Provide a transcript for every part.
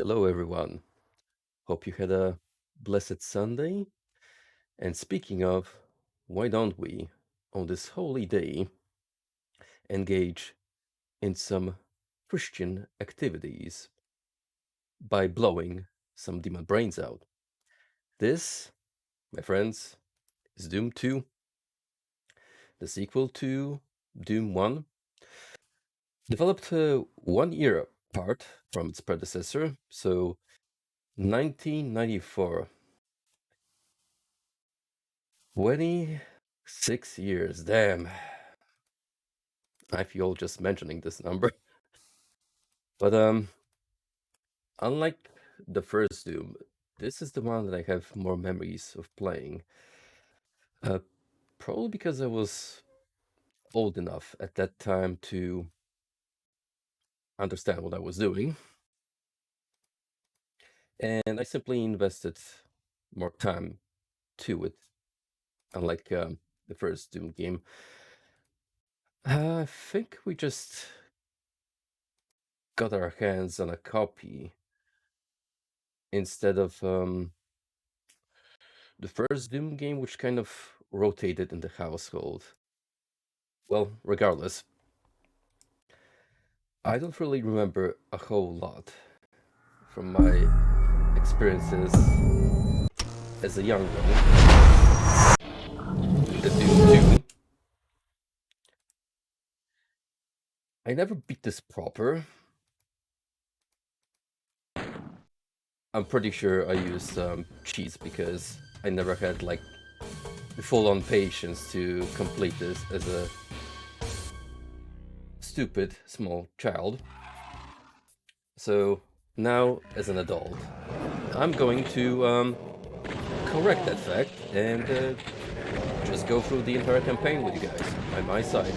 Hello, everyone. Hope you had a blessed Sunday. And speaking of, why don't we, on this holy day, engage in some Christian activities by blowing some demon brains out? This, my friends, is Doom 2, the sequel to Doom 1, developed 1 year apart from its predecessor, so 1994. 26 years, damn. I feel just mentioning this number. But unlike the first Doom, this is the one that I have more memories of playing. Uh, Probably because I was old enough at that time to understand what I was doing, and I simply invested more time to it. Unlike the first Doom game, I think we just got our hands on a copy instead of the first Doom game, which kind of rotated in the household. Well, regardless, I don't really remember a whole lot from my experiences as a young one with the Doom 2. I never beat this proper. I'm pretty sure I used cheats because I never had like the full-on patience to complete this as a stupid small child. So now, as an adult, I'm going to correct that fact and just go through the entire campaign with you guys by my side.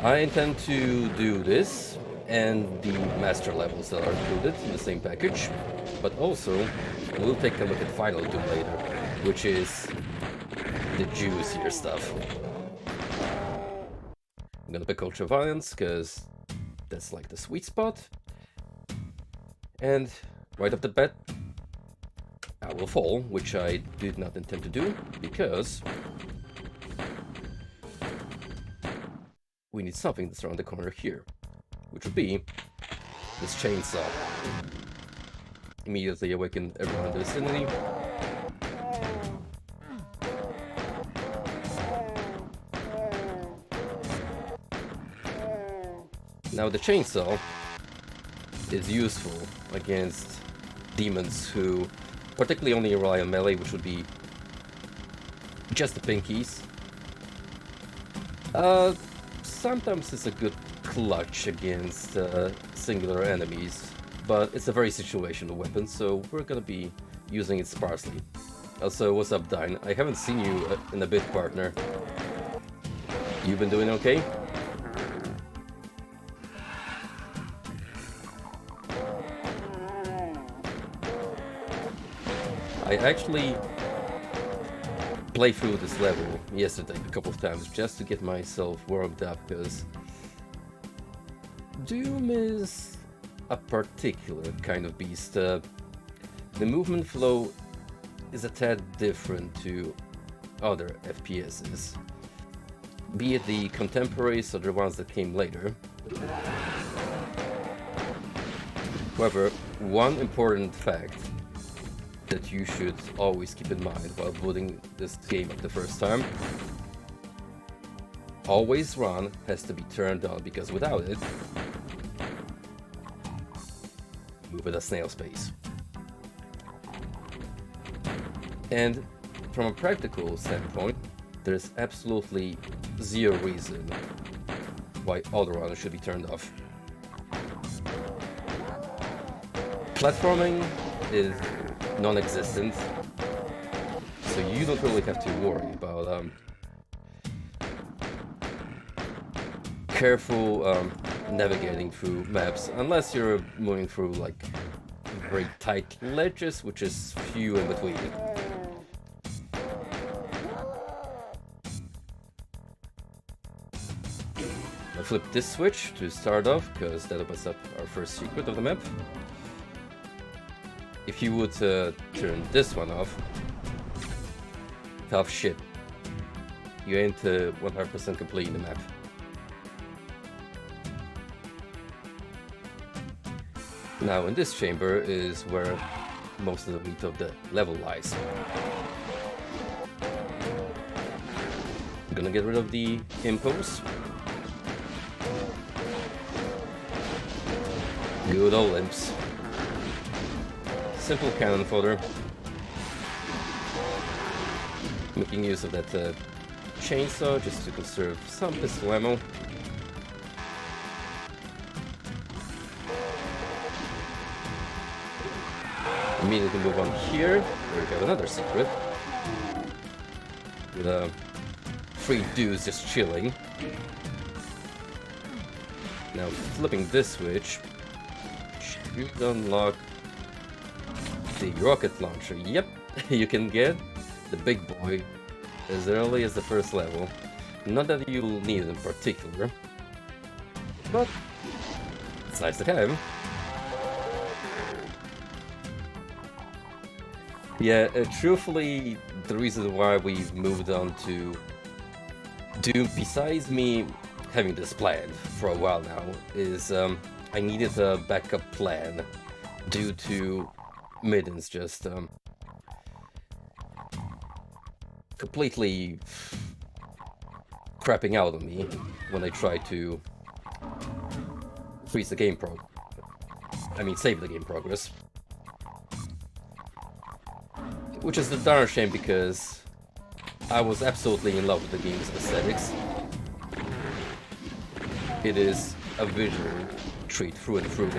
I intend to do this and the master levels that are included in the same package, but also we'll take a look at Final Doom later, which is the juicier stuff. I'm gonna pick Ultra Violence because that's like the sweet spot. And right off the bat, I will fall, which I did not intend to do because we need something that's around the corner here, which would be this chainsaw. Immediately awaken everyone in the vicinity. Now the chainsaw is useful against demons who particularly only rely on melee, which would be just the pinkies. Sometimes it's a good clutch against singular enemies, but it's a very situational weapon, so we're gonna be using it sparsely. Also, what's up, Dine? I haven't seen you in a bit, partner. You've been doing okay? I actually played through this level yesterday a couple of times just to get myself warmed up, because Doom is a particular kind of beast. The movement flow is a tad different to other FPSs, be it the contemporaries or the ones that came later. However, one important fact that you should always keep in mind while booting this game up the first time: always run has to be turned on, because without it, move at a snail's pace. And from a practical standpoint, there's absolutely zero reason why auto run should be turned off. Platforming is non-existent, so you don't really have to worry about careful navigating through maps, unless you're moving through like very tight ledges, which is few in between. But flip this switch to start off, because that opens up our first secret of the map. If you would turn this one off, tough shit. You ain't 100% completing the map. Now in this chamber is where most of the meat of the level lies. I'm gonna get rid of the impulse. Good old imps. Simple cannon fodder. Making use of that chainsaw just to conserve some pistol ammo. Immediately move on here, where we have another secret. With 3 dudes just chilling. Now flipping this switch should unlock the rocket launcher. Yep, you can get the big boy as early as the first level. Not that you'll need it in particular, but it's nice to have. Yeah, truthfully, the reason why we've moved on to Doom, besides me having this plan for a while now, is I needed a backup plan due to Middens just completely crapping out on me when I try to freeze the game save the game progress. Which is a darn shame because I was absolutely in love with the game's aesthetics. It is a visual treat through and through.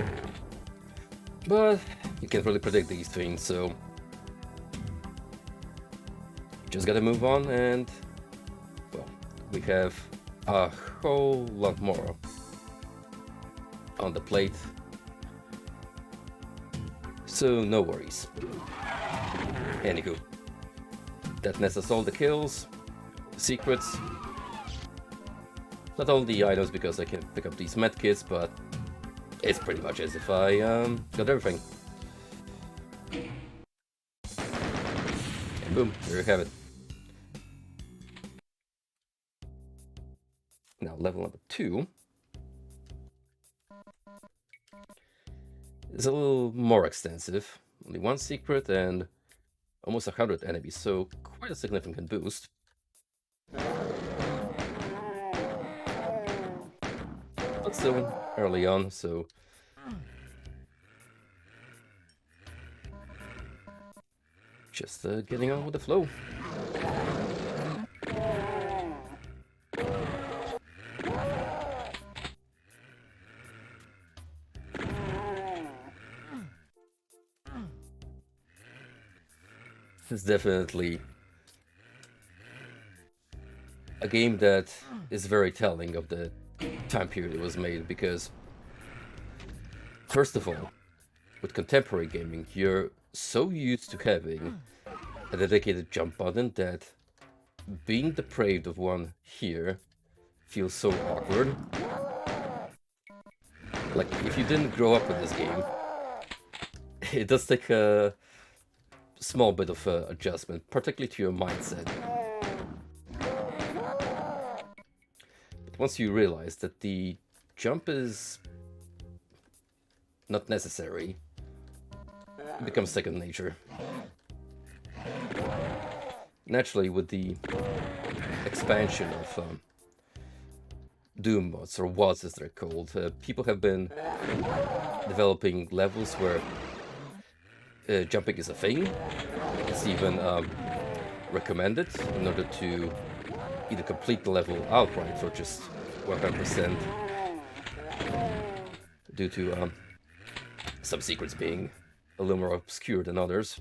But you can't really predict these things, so you just gotta move on, and well, we have a whole lot more on the plate. So no worries. Anywho, that nets us all the kills, secrets, not all the items because I can pick up these medkits, but it's pretty much as if I got everything. And boom, there you have it. Now level number 2 is a little more extensive. Only 1 secret and almost 100 enemies, so quite a significant boost. But still early on, so just getting on with the flow. It's definitely a game that is very telling of the time period it was made, because first of all, with contemporary gaming, you're so used to having a dedicated jump button that being deprived of one here feels so awkward. Like, if you didn't grow up with this game, it does take a small bit of adjustment, particularly to your mindset. But once you realize that the jump is not necessary, it becomes second nature. Naturally, with the expansion of Doom mods, or WODs as they're called, people have been developing levels where jumping is a thing. It's even recommended in order to either complete the level outright or just 100%, due to some secrets being a little more obscure than others.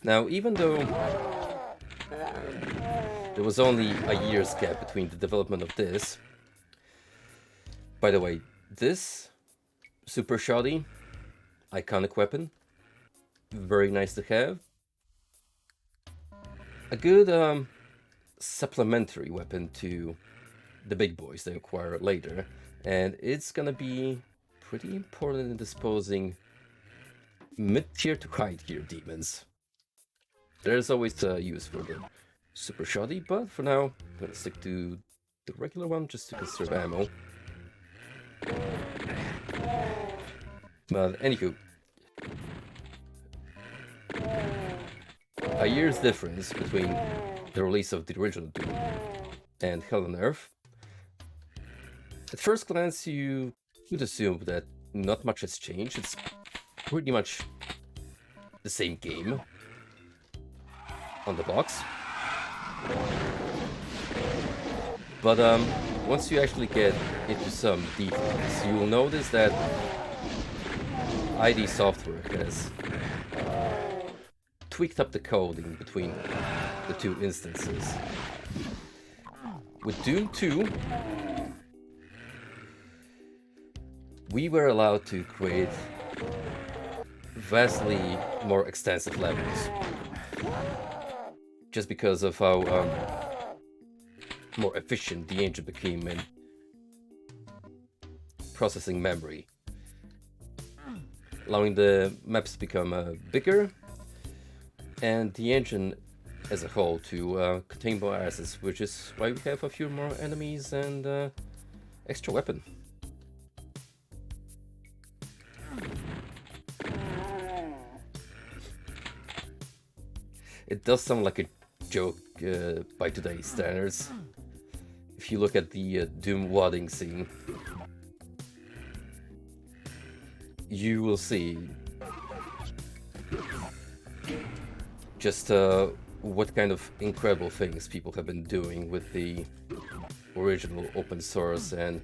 Now, even though there was only a year's gap between the development of this, by the way, this super shoddy iconic weapon very nice to have. A good supplementary weapon to the big boys they acquire later, and it's gonna be pretty important in disposing mid-tier to high-tier demons. There's always a use for the super shoddy, but for now, I'm gonna stick to the regular one just to conserve ammo. But anywho, a year's difference between the release of the original Doom and Hell on Earth. At first glance, you would assume that not much has changed. It's pretty much the same game on the box. But once you actually get into some details, you will notice that ID Software has tweaked up the coding between the two instances. With Doom 2, we were allowed to create vastly more extensive levels, just because of how more efficient the engine became in processing memory, allowing the maps to become bigger and the engine as a whole to contain more assets, which is why we have a few more enemies and extra weapon. It does sound like a joke by today's standards. If you look at the Doom wadding scene, you will see just what kind of incredible things people have been doing with the original open source, and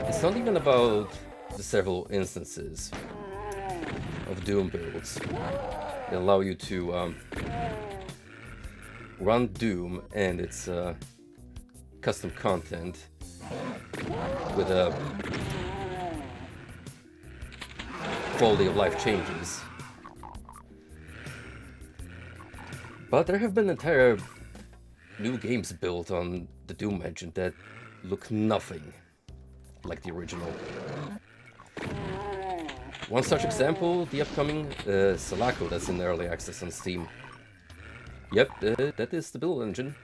it's not even about the several instances of Doom builds that allow you to run Doom and its custom content with a quality of life changes. But there have been entire new games built on the Doom engine that look nothing like the original. One such example, the upcoming Sulaco that's in early access on Steam. Yep, that is the build engine.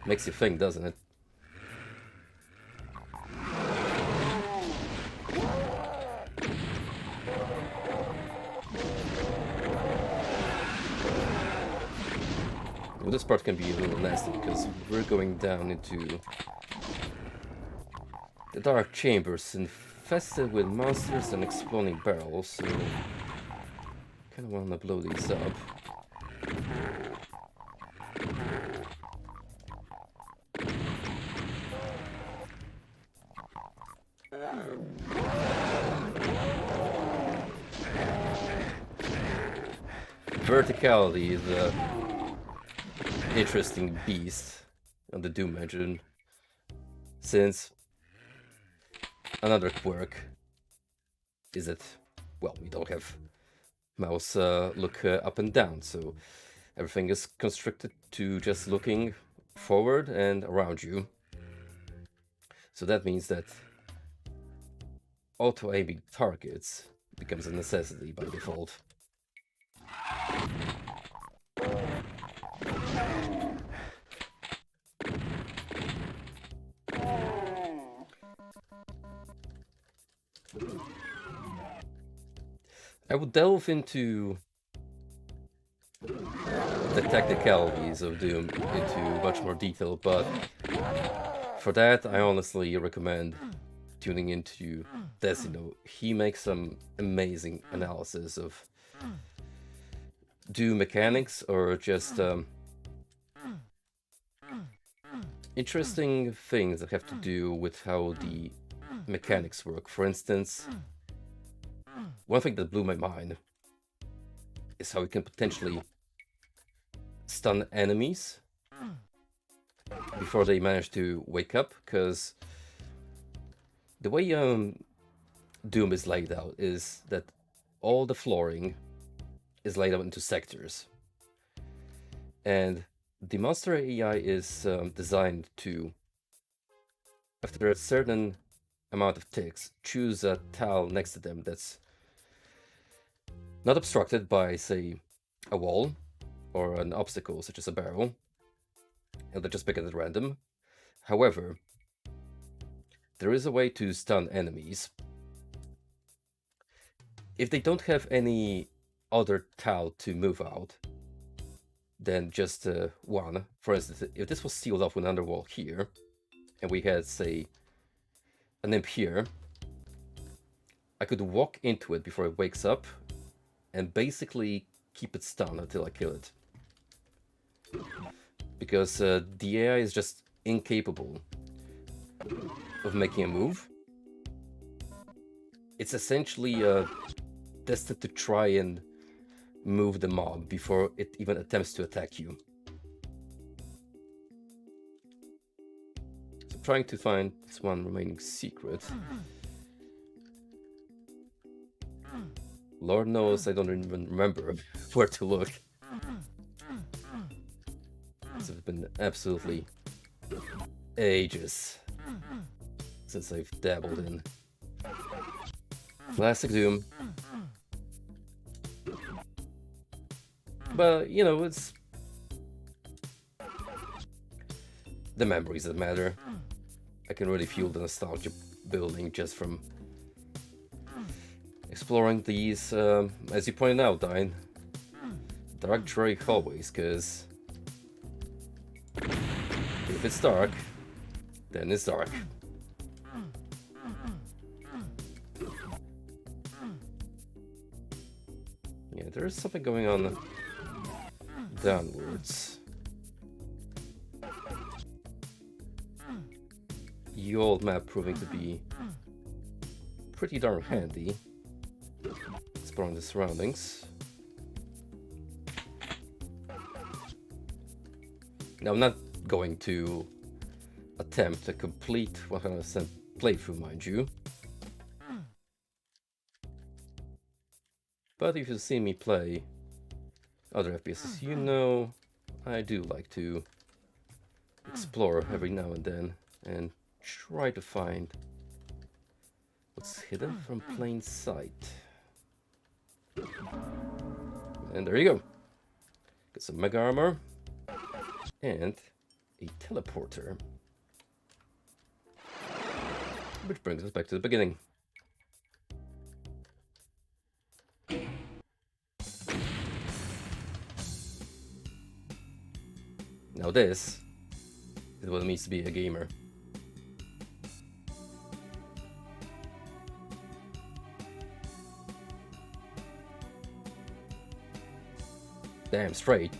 Makes you think, doesn't it? Well, this part can be a little nasty because we're going down into the dark chambers infested with monsters and exploding barrels, so kinda wanna blow these up. Verticality is a interesting beast on the Doom engine, since another quirk is that, well, we don't have mouse look up and down, so everything is constricted to just looking forward and around you. So that means that auto-aiming targets becomes a necessity by default. I will delve into the technicalities of Doom into much more detail, but for that I honestly recommend tuning into Desino. He makes some amazing analysis of Doom mechanics, or just interesting things that have to do with how the mechanics work. For instance, one thing that blew my mind is how it can potentially stun enemies before they manage to wake up, because the way Doom is laid out is that all the flooring is laid out into sectors. And the monster AI is designed to, after a certain amount of ticks, choose a tile next to them that's not obstructed by, say, a wall or an obstacle such as a barrel, and they just pick it at random. However, there is a way to stun enemies. If they don't have any other tile to move out, then just one. For instance, if this was sealed off with an underwall here, and we had, say, an imp here, I could walk into it before it wakes up and basically keep it stunned until I kill it. Because the AI is just incapable of making a move. It's essentially destined to try and move the mob before it even attempts to attack you. So I'm trying to find this one remaining secret. Lord knows I don't even remember where to look. It's been absolutely ages since I've dabbled in classic Doom. But, you know, it's the memories that matter. I can really feel the nostalgia building just from exploring these, as you pointed out, Dine, dark Drake hallways, because if it's dark, then it's dark. Yeah, there's something going on downwards. The old map proving to be pretty darn handy. Exploring the surroundings. Now, I'm not going to attempt a complete 100% playthrough, mind you. But if you've seen me play other FPSs, you know I do like to explore every now and then and try to find what's hidden from plain sight. And there you go. Get some mega armor and a teleporter. Which brings us back to the beginning. Now this is what it means to be a gamer. Damn straight.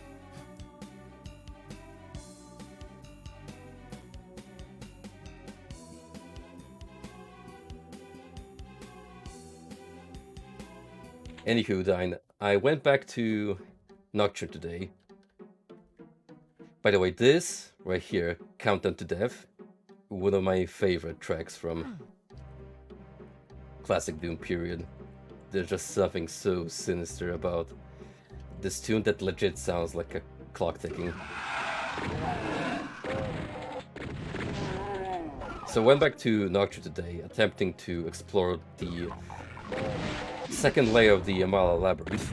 Anywho, Dine, I went back to Nocturne today. By the way, this right here, Countdown to Death, one of my favorite tracks from classic Doom period. There's just something so sinister about this tune that legit sounds like a clock ticking. So I went back to Nocturne today, attempting to explore the second layer of the Amala Labyrinth.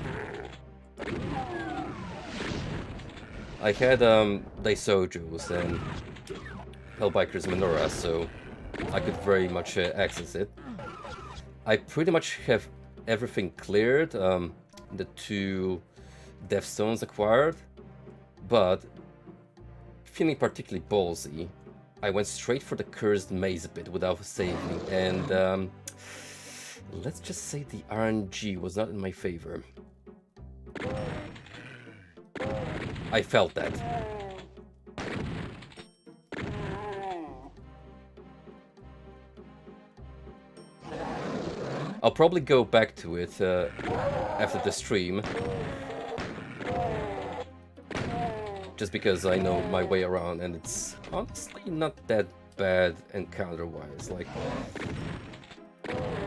I had Daisojo's and Hellbiker's Menorah, so I could very much access it. I pretty much have everything cleared, the 2 Death Stones acquired, but feeling particularly ballsy, I went straight for the Cursed Maze bit without saving, and let's just say the RNG was not in my favor. I felt that. I'll probably go back to it after the stream. Just because I know my way around, and it's honestly not that bad encounter-wise. Like,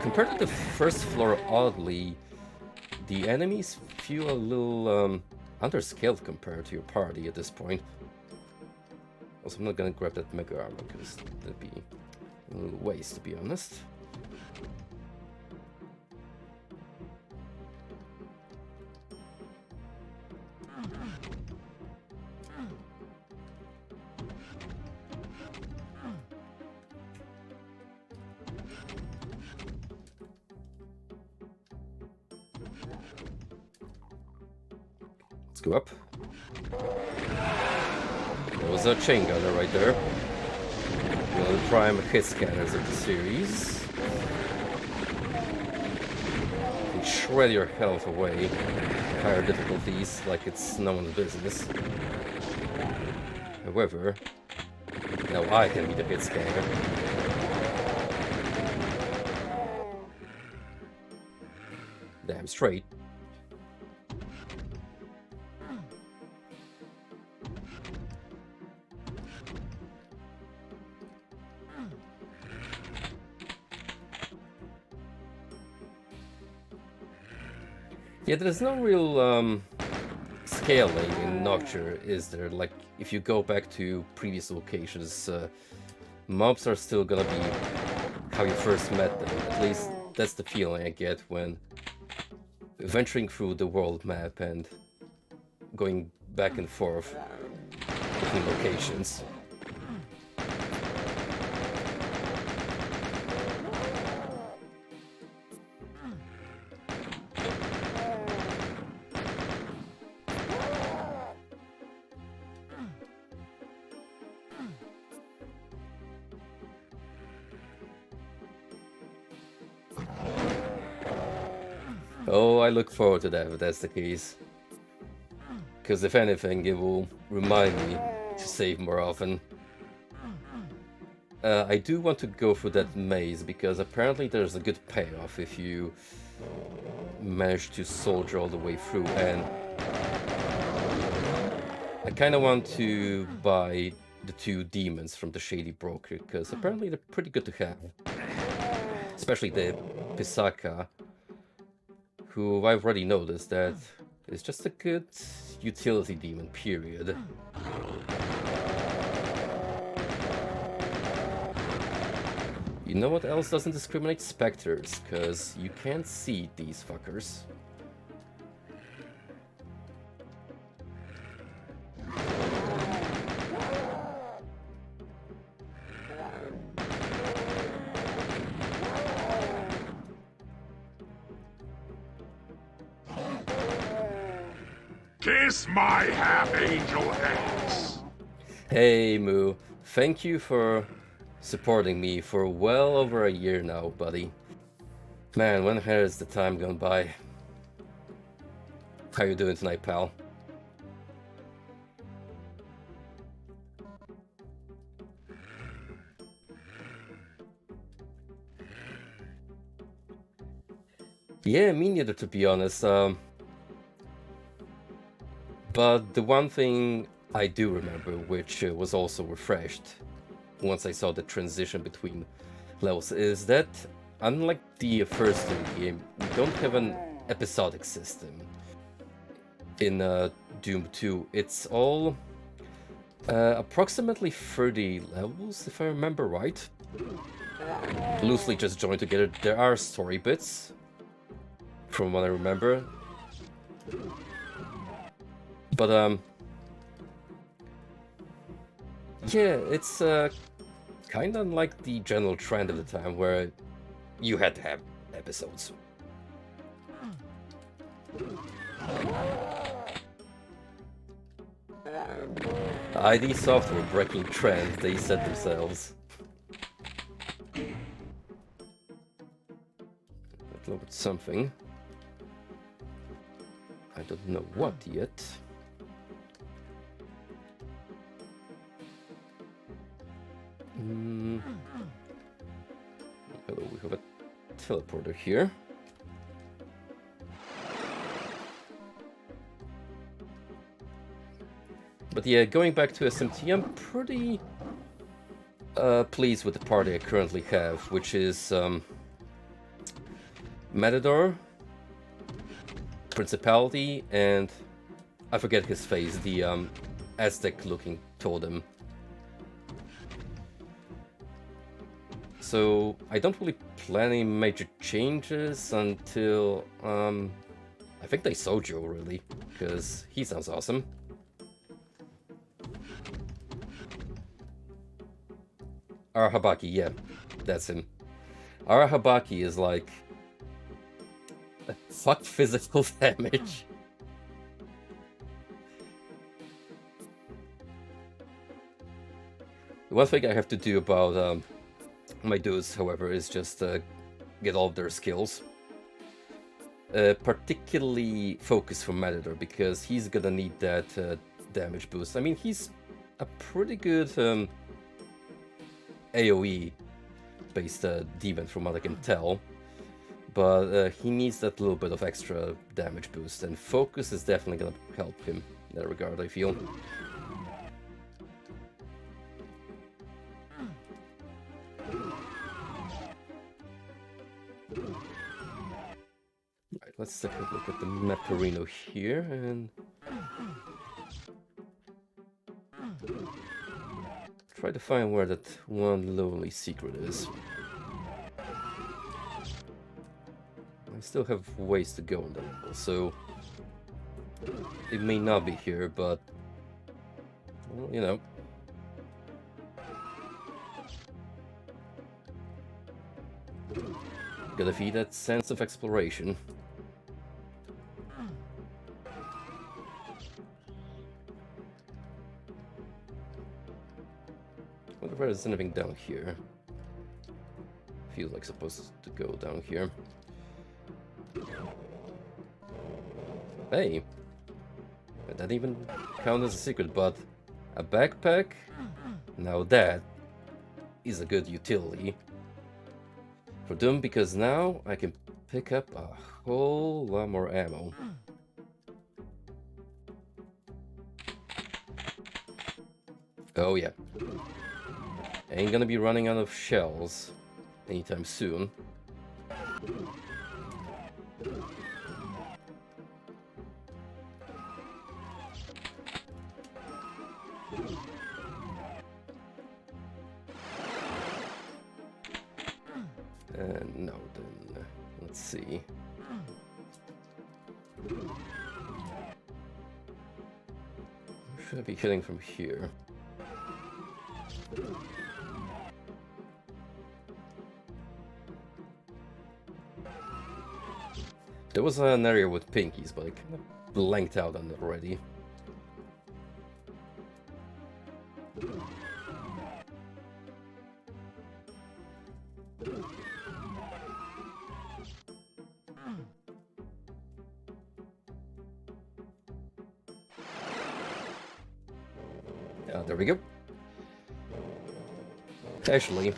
compared to the first floor, oddly, the enemies feel a little underscaled compared to your party at this point. Also, I'm not gonna grab that mega armor because that'd be a little waste, to be honest. Let's go up. There was a chain gunner right there. One of the prime hit scanners of the series. Can shred your health away. Higher difficulties, like it's no one's business. However, now I can be the hit scanner. Damn straight. Yeah, there's no real scaling in Nocturne, is there? Like, if you go back to previous locations, mobs are still gonna be how you first met them. At least that's the feeling I get when venturing through the world map and going back and forth between locations. Oh, I look forward to that if that's the case. Because if anything, it will remind me to save more often. I do want to go through that maze, because apparently there's a good payoff if you manage to soldier all the way through, and I kind of want to buy the 2 demons from the Shady Broker, because apparently they're pretty good to have. Especially the Pisaka, who I've already noticed that is just a good utility demon, period. You know what else doesn't discriminate? Specters, because you can't see these fuckers. Kiss my half-angel hands. Hey Moo, thank you for supporting me for well over a year now, buddy. Man, when has the time gone by? How you doing tonight, pal? Yeah, me neither, to be honest. But the one thing I do remember, which was also refreshed once I saw the transition between levels, is that unlike the first Doom game, we don't have an episodic system. In Doom 2, it's all approximately 30 levels, if I remember right. Loosely just joined together. There are story bits, from what I remember. But yeah, it's kind of like the general trend of the time, where you had to have episodes. ID Software breaking trend they set themselves. Upload something. I don't know what yet. Hello, we have a teleporter here. But yeah, going back to SMT, I'm pretty pleased with the party I currently have, which is Matador, Principality, and I forget his face, the Aztec-looking totem. So I don't really plan any major changes until I think they Sojo really, because he sounds awesome. Arahabaki, yeah, that's him. Arahabaki is like fuck physical damage. One thing I have to do about my dudes, however, is just get all of their skills. Particularly focus for Matador, because he's gonna need that damage boost. I mean, he's a pretty good AoE-based demon from what I can tell, but he needs that little bit of extra damage boost, and focus is definitely gonna help him in that regard, I feel. Right, let's take a look at the Macarino here, and try to find where that one lonely secret is. I still have ways to go on the level, so it may not be here, but well, you know. Gotta feed that sense of exploration. Wonder if there's anything down here. Feels like supposed to go down here. Hey! That didn't even count as a secret, but a backpack? Now that is a good utility for Doom, because now I can pick up a whole lot more ammo. Oh yeah. Ain't gonna be running out of shells anytime soon. No, then let's see. Should I be hitting from here? There was an area with pinkies, but I kind of blanked out on it already. There we go. Actually,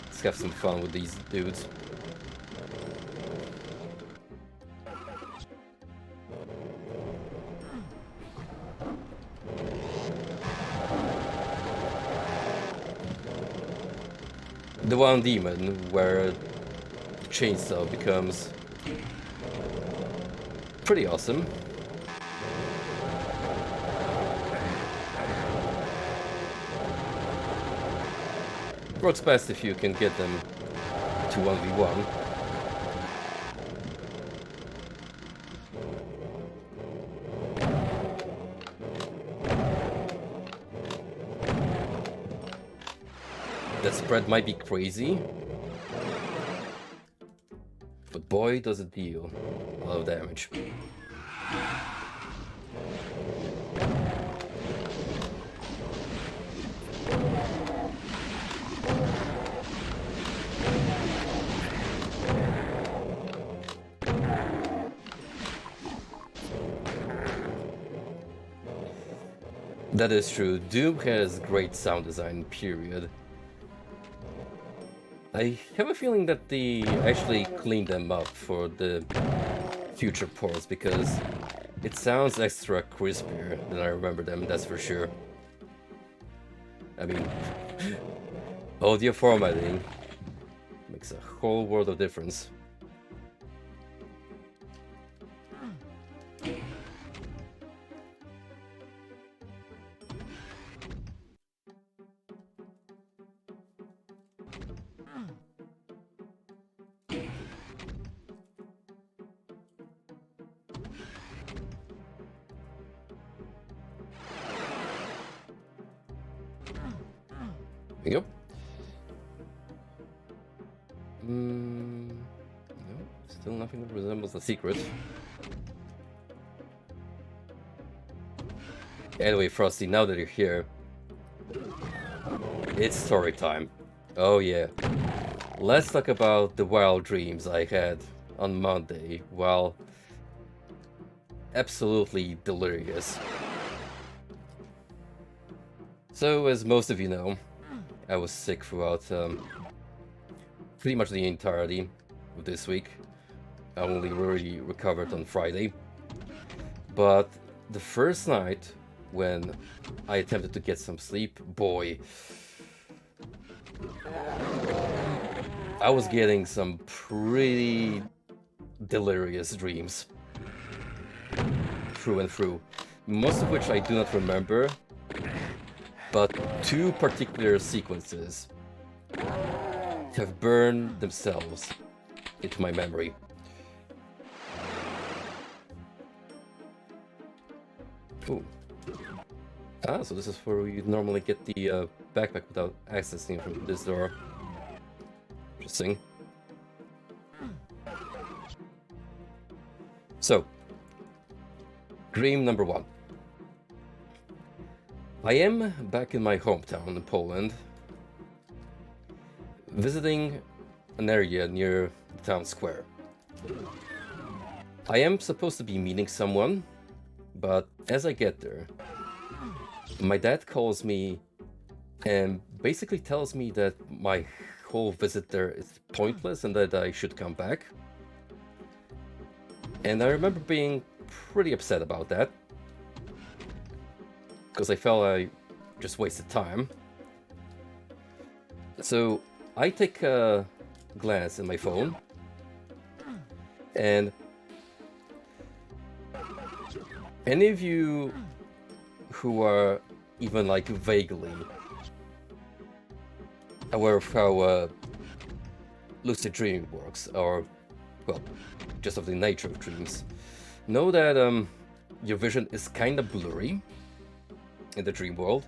let's have some fun with these dudes. The one demon where the chainsaw becomes pretty awesome. Works best if you can get them to 1v1. That spread might be crazy, but boy does it deal a lot of damage. That is true. Doom has great sound design, period. I have a feeling that they actually cleaned them up for the future ports, because it sounds extra crispier than I remember them, that's for sure. I mean, audio formatting makes a whole world of difference. Yep. No, still nothing that resembles a secret. Anyway, Frosty, now that you're here, it's story time. Oh yeah. Let's talk about the wild dreams I had on Monday. Well, absolutely delirious. So, as most of you know, I was sick throughout pretty much the entirety of this week. I only really recovered on Friday. But the first night when I attempted to get some sleep, boy, I was getting some pretty delirious dreams. Through and through. Most of which I do not remember, but two particular sequences have burned themselves into my memory. Ooh. Ah, so this is where you normally get the backpack without accessing from this door. Interesting. So, dream number one. I am back in my hometown in Poland, visiting an area near the town square. I am supposed to be meeting someone, but as I get there, my dad calls me and basically tells me that my whole visit there is pointless and that I should come back. And I remember being pretty upset about that, because I felt I just wasted time. So I take a glance at my phone, and any of you who are even like vaguely aware of how lucid dreaming works, or well, just of the nature of dreams, know that your vision is kind of blurry in the dream world,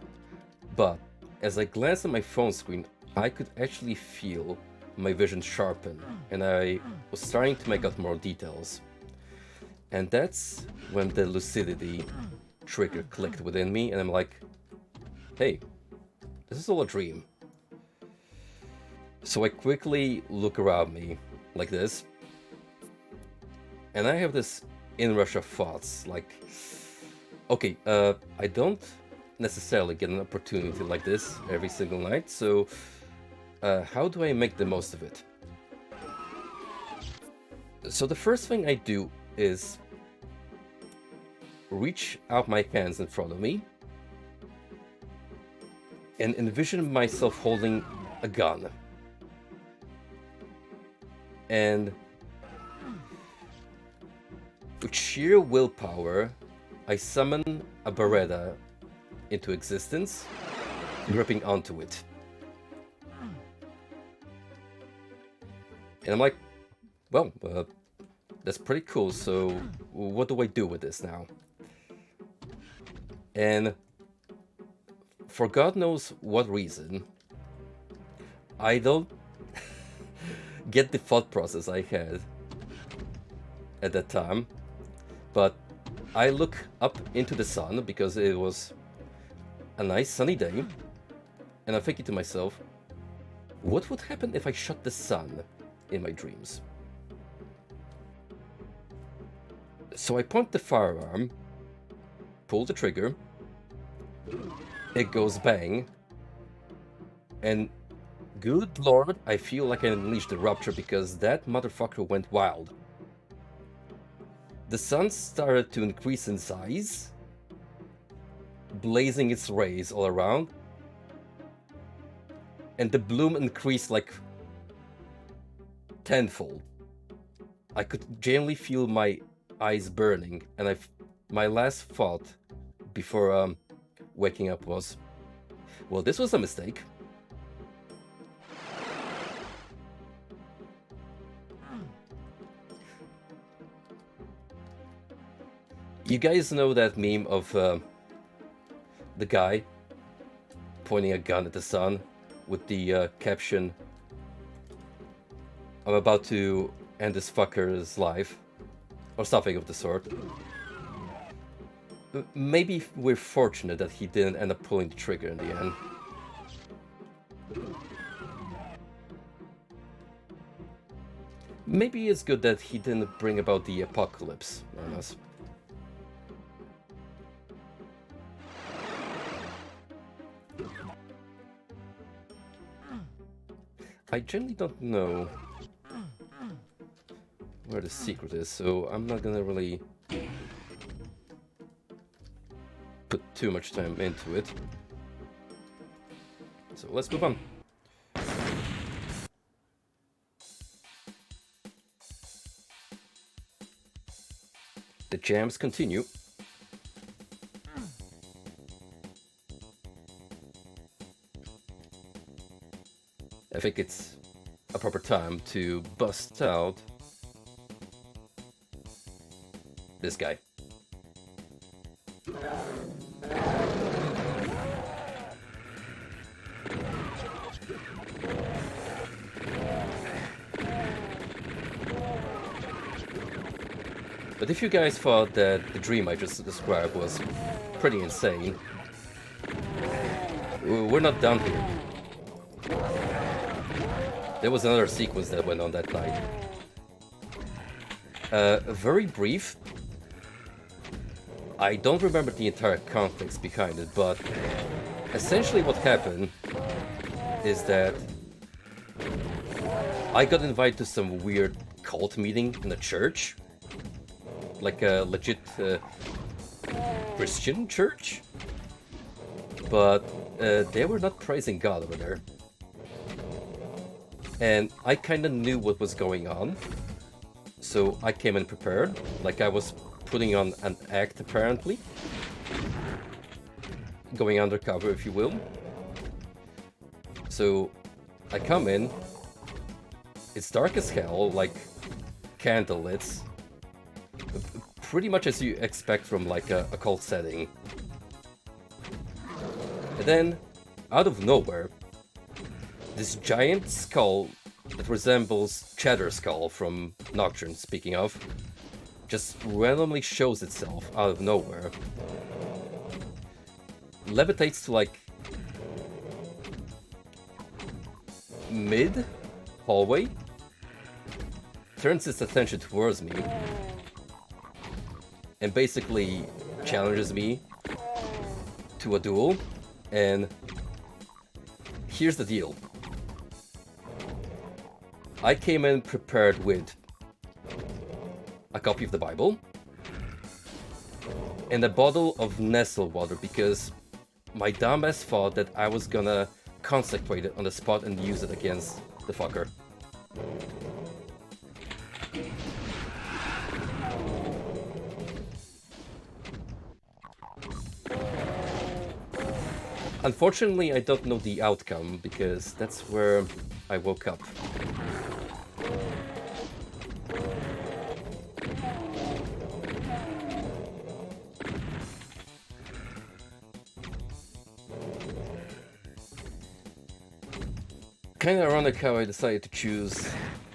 but as I glanced at my phone screen, I could actually feel my vision sharpen, and I was starting to make out more details. And that's when the lucidity trigger clicked within me, and I'm like, hey, this is all a dream. So I quickly look around me like this, and I have this inrush of thoughts like, okay, I don't necessarily get an opportunity like this every single night, so how do I make the most of it? So the first thing I do is reach out my hands in front of me and envision myself holding a gun. And with sheer willpower, I summon a Beretta into existence, gripping onto it. And I'm like, well, that's pretty cool, so what do I do with this now? And for God knows what reason, I don't get the thought process I had at that time, but I look up into the sun because it was a nice sunny day, and I'm thinking to myself, what would happen if I shot the sun in my dreams? So I point the firearm, pull the trigger, it goes bang, and good lord, I feel like I unleashed the rupture because that motherfucker went wild. The sun started to increase in size, blazing its rays all around, and the bloom increased like tenfold. I could genuinely feel my eyes burning, and my last thought before waking up was, well, this was a mistake. You guys know that meme of the guy pointing a gun at the sun with the caption, "I'm about to end this fucker's life," or something of the sort. Maybe we're fortunate that he didn't end up pulling the trigger in the end. Maybe it's good that he didn't bring about the apocalypse on us. I generally don't know where the secret is, so I'm not gonna really put too much time into it. So let's move on. The jams continue. I think it's a proper time to bust out this guy. But if you guys thought that the dream I just described was pretty insane, we're not done here. There was another sequence that went on that night. Very brief. I don't remember the entire context behind it, but essentially what happened is that I got invited to some weird cult meeting in a church. Like a legit Christian church. But they were not praising God over there. And I kind of knew what was going on. So I came in prepared. Like I was putting on an act, apparently. Going undercover, if you will. So I come in. It's dark as hell, like candlelit. Pretty much as you expect from like a cult setting. And then, out of nowhere, this giant skull that resembles Cheddar Skull from Nocturne, speaking of, just randomly shows itself out of nowhere. Levitates to like mid hallway, turns its attention towards me, and basically challenges me to a duel. And here's the deal. I came in prepared with a copy of the Bible and a bottle of Nestle water because my dumbass thought that I was gonna consecrate it on the spot and use it against the fucker. Unfortunately, I don't know the outcome because that's where I woke up. Kinda ironic how I decided to choose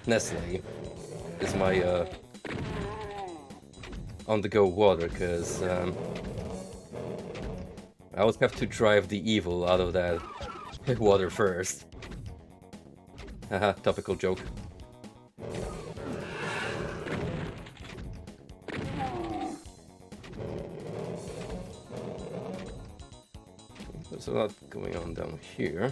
Nestle as my on-the-go water, because I always have to drive the evil out of that water first. Haha, topical joke. There's a lot going on down here.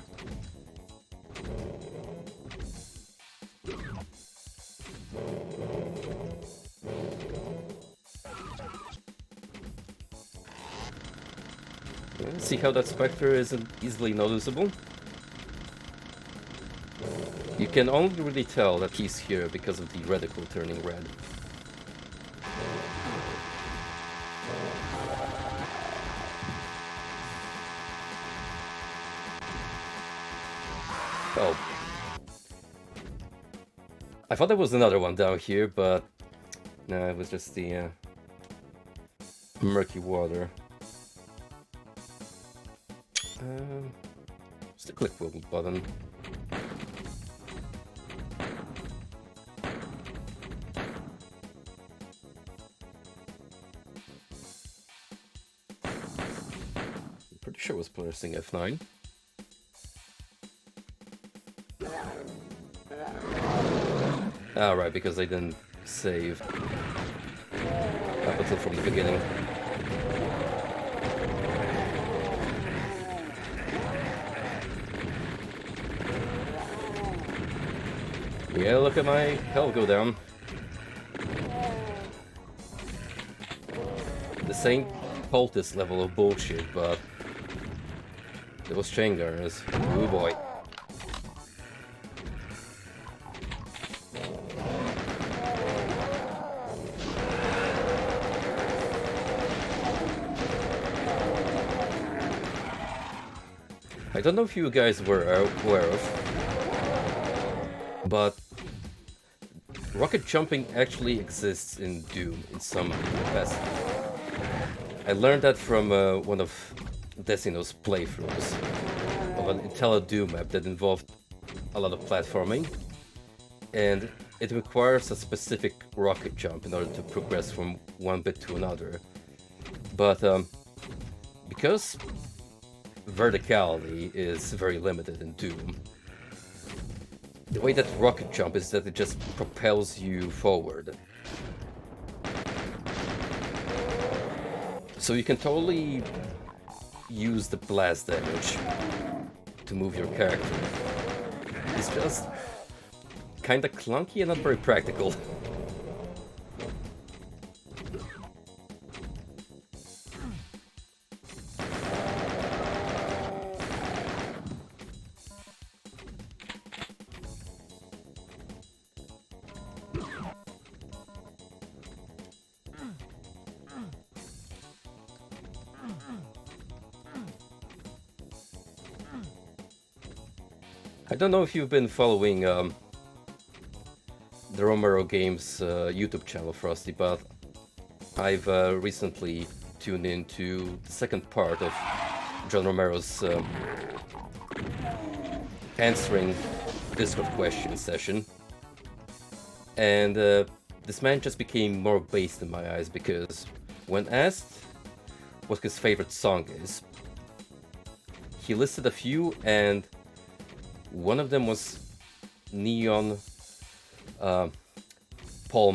See how that specter isn't easily noticeable? You can only really tell that he's here because of the reticle turning red. Oh. I thought there was another one down here, but no, it was just the murky water. the click wheel button. I'm pretty sure I was pressing F9. Ah, right, because I didn't save up until from the beginning. Yeah, look at my health go down. The same poultice level of bullshit, but it was chain gunners. Oh boy. I don't know if you guys were aware of, but rocket jumping actually exists in Doom in some capacity. I learned that from one of Decino's playthroughs of an Intelli Doom map that involved a lot of platforming, and it requires a specific rocket jump in order to progress from one bit to another. But because verticality is very limited in Doom, the way that rocket jump is that it just propels you forward. So you can totally use the blast damage to move your character. It's just kinda clunky and not very practical. I don't know if you've been following the Romero Games YouTube channel, Frosty, but I've recently tuned into the second part of John Romero's answering Discord question session. And this man just became more based in my eyes, because when asked what his favorite song is, he listed a few, and one of them was Neon Palm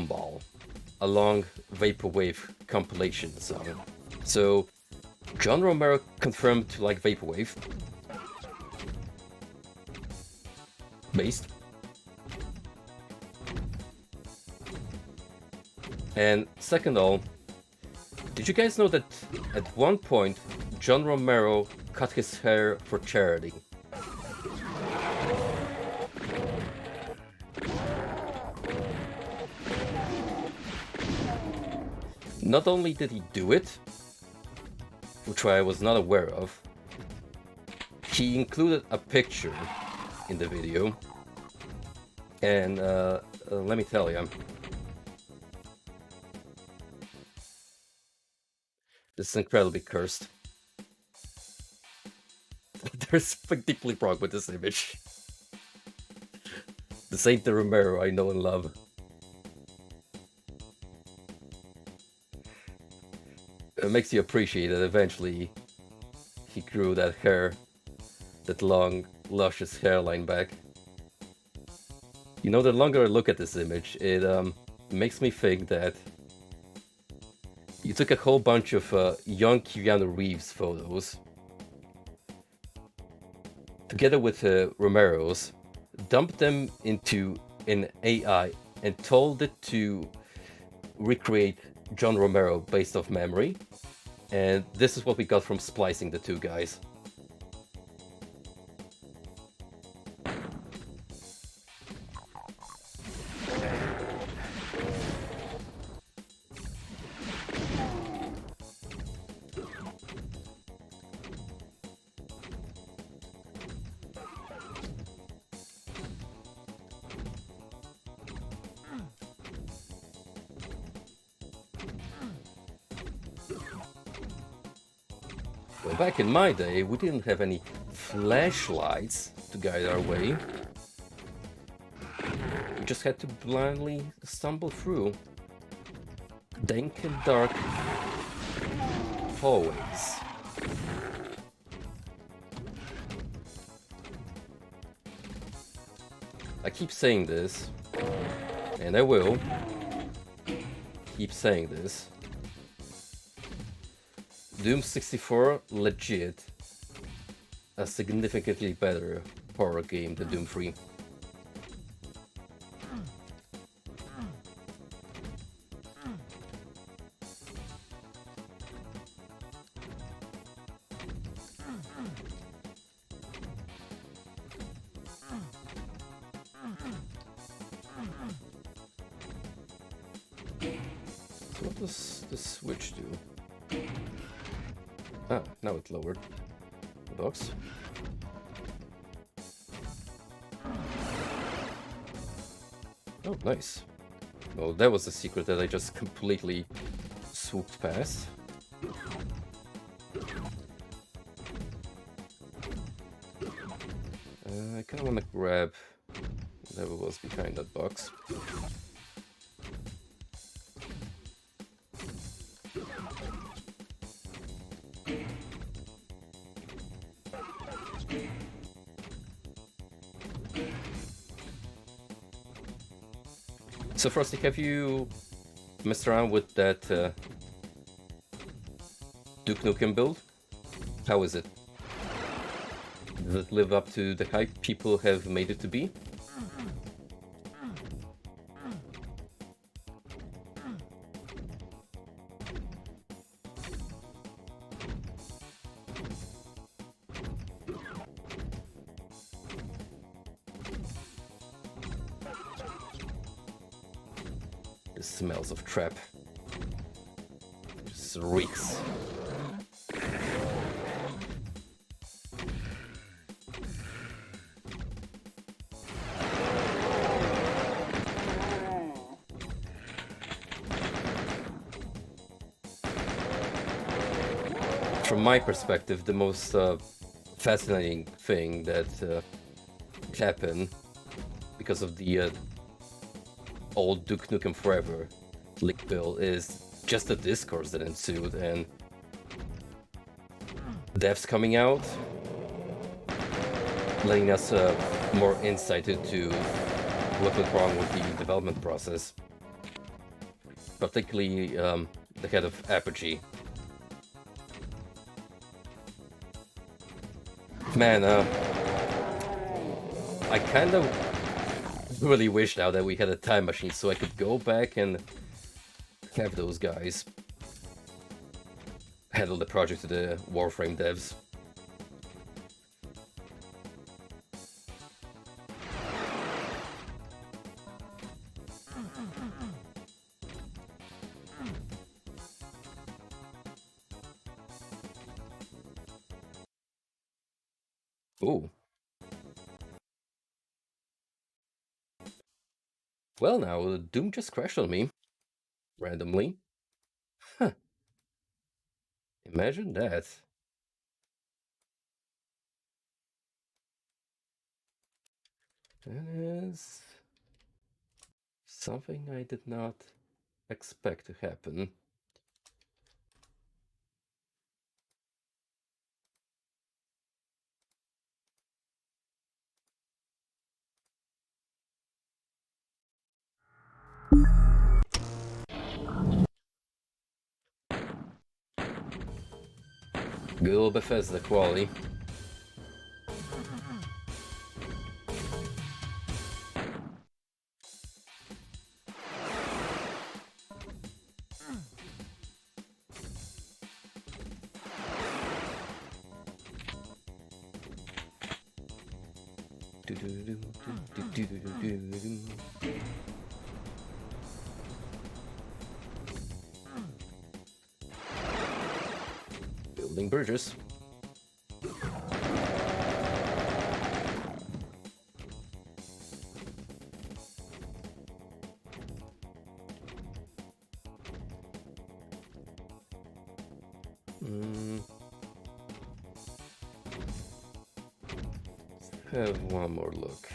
Ball, a long vaporwave compilation song. So John Romero confirmed to like vaporwave based. And second all, did you guys know that at one point John Romero cut his hair for charity? Not only did he do it, which I was not aware of, he included a picture in the video, and let me tell you, this is incredibly cursed. There's something deeply wrong with this image. This ain't the Romero I know and love. It makes you appreciate that eventually he grew that hair, that long, luscious hairline back. You know, the longer I look at this image, it makes me think that you took a whole bunch of young Keanu Reeves photos, together with Romero's, dumped them into an AI and told it to recreate John Romero based off memory, and this is what we got from splicing the two guys. Well, back in my day, we didn't have any flashlights to guide our way. We just had to blindly stumble through dank and dark hallways. I keep saying this, and I will keep saying this. Doom 64, legit, a significantly better horror game than Doom 3. So what does the switch do? Ah, now it lowered the box. Oh, nice. Well, that was a secret that I just completely swooped past. I kind of want to grab whatever was behind that box. So Frosty, have you messed around with that Duke Nukem build? How is it? Does it live up to the hype people have made it to be? The smells of trap just reeks. From my perspective, the most fascinating thing that happened because of the old Duke Nukem Forever leak bill is just the discourse that ensued and devs coming out, letting us more insight into what went wrong with the development process, particularly the head of Apogee. Man, I kind of really wish now that we had a time machine so I could go back and have those guys handle the project to the Warframe devs. Ooh. Well, now, Doom just crashed on me. Randomly. Huh. Imagine that. That is something I did not expect to happen. Good old Bethesda quality. Building bridges. have one more look.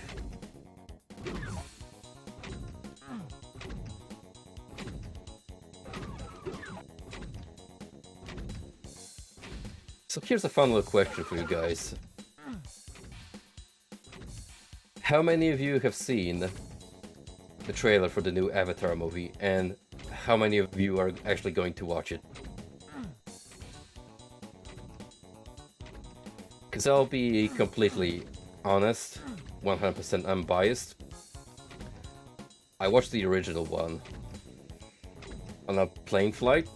So here's a fun little question for you guys. How many of you have seen the trailer for the new Avatar movie, and how many of you are actually going to watch it? Because I'll be completely honest, 100% unbiased. I watched the original one on a plane flight,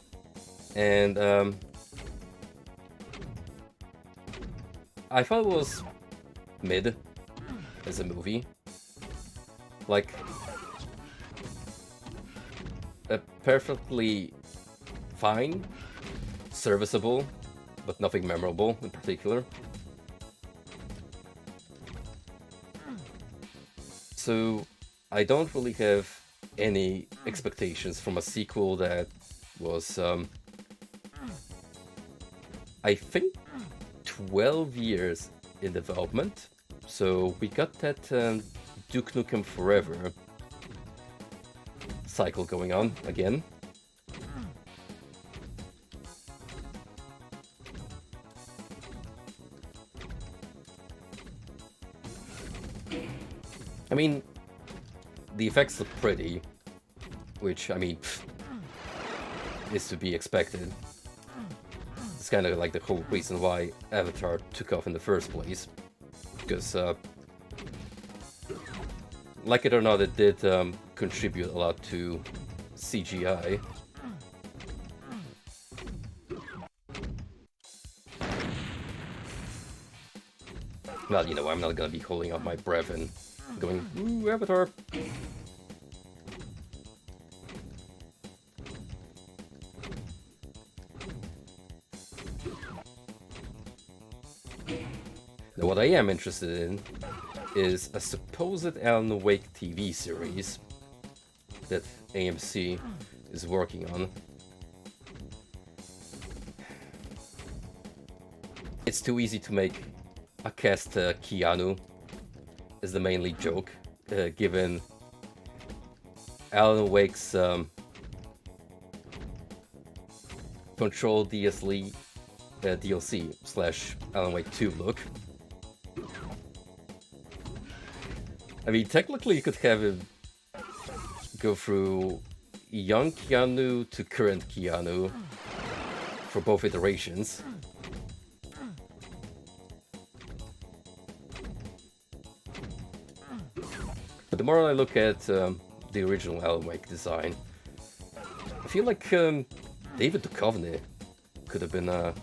and I thought it was mid as a movie. Like, a perfectly fine, serviceable, but nothing memorable in particular. So I don't really have any expectations from a sequel that was, I think, 12 years in development. So we got that Duke Nukem Forever cycle going on again. I mean, the effects look pretty, which, I mean, is to be expected. It's kind of like the whole reason why Avatar took off in the first place. Because, like it or not, it did contribute a lot to CGI. Well, you know, I'm not gonna be holding up my breath and going, ooh, Avatar! Now, what I am interested in is a supposed Alan Wake TV series that AMC is working on. It's too easy to make a cast Keanu as the main lead joke, given Alan Wake's Control DLC / Alan Wake 2 look. I mean, technically you could have him go through young Keanu to current Keanu for both iterations. But the more I look at the original Alan Wake design, I feel like David Duchovny could have been a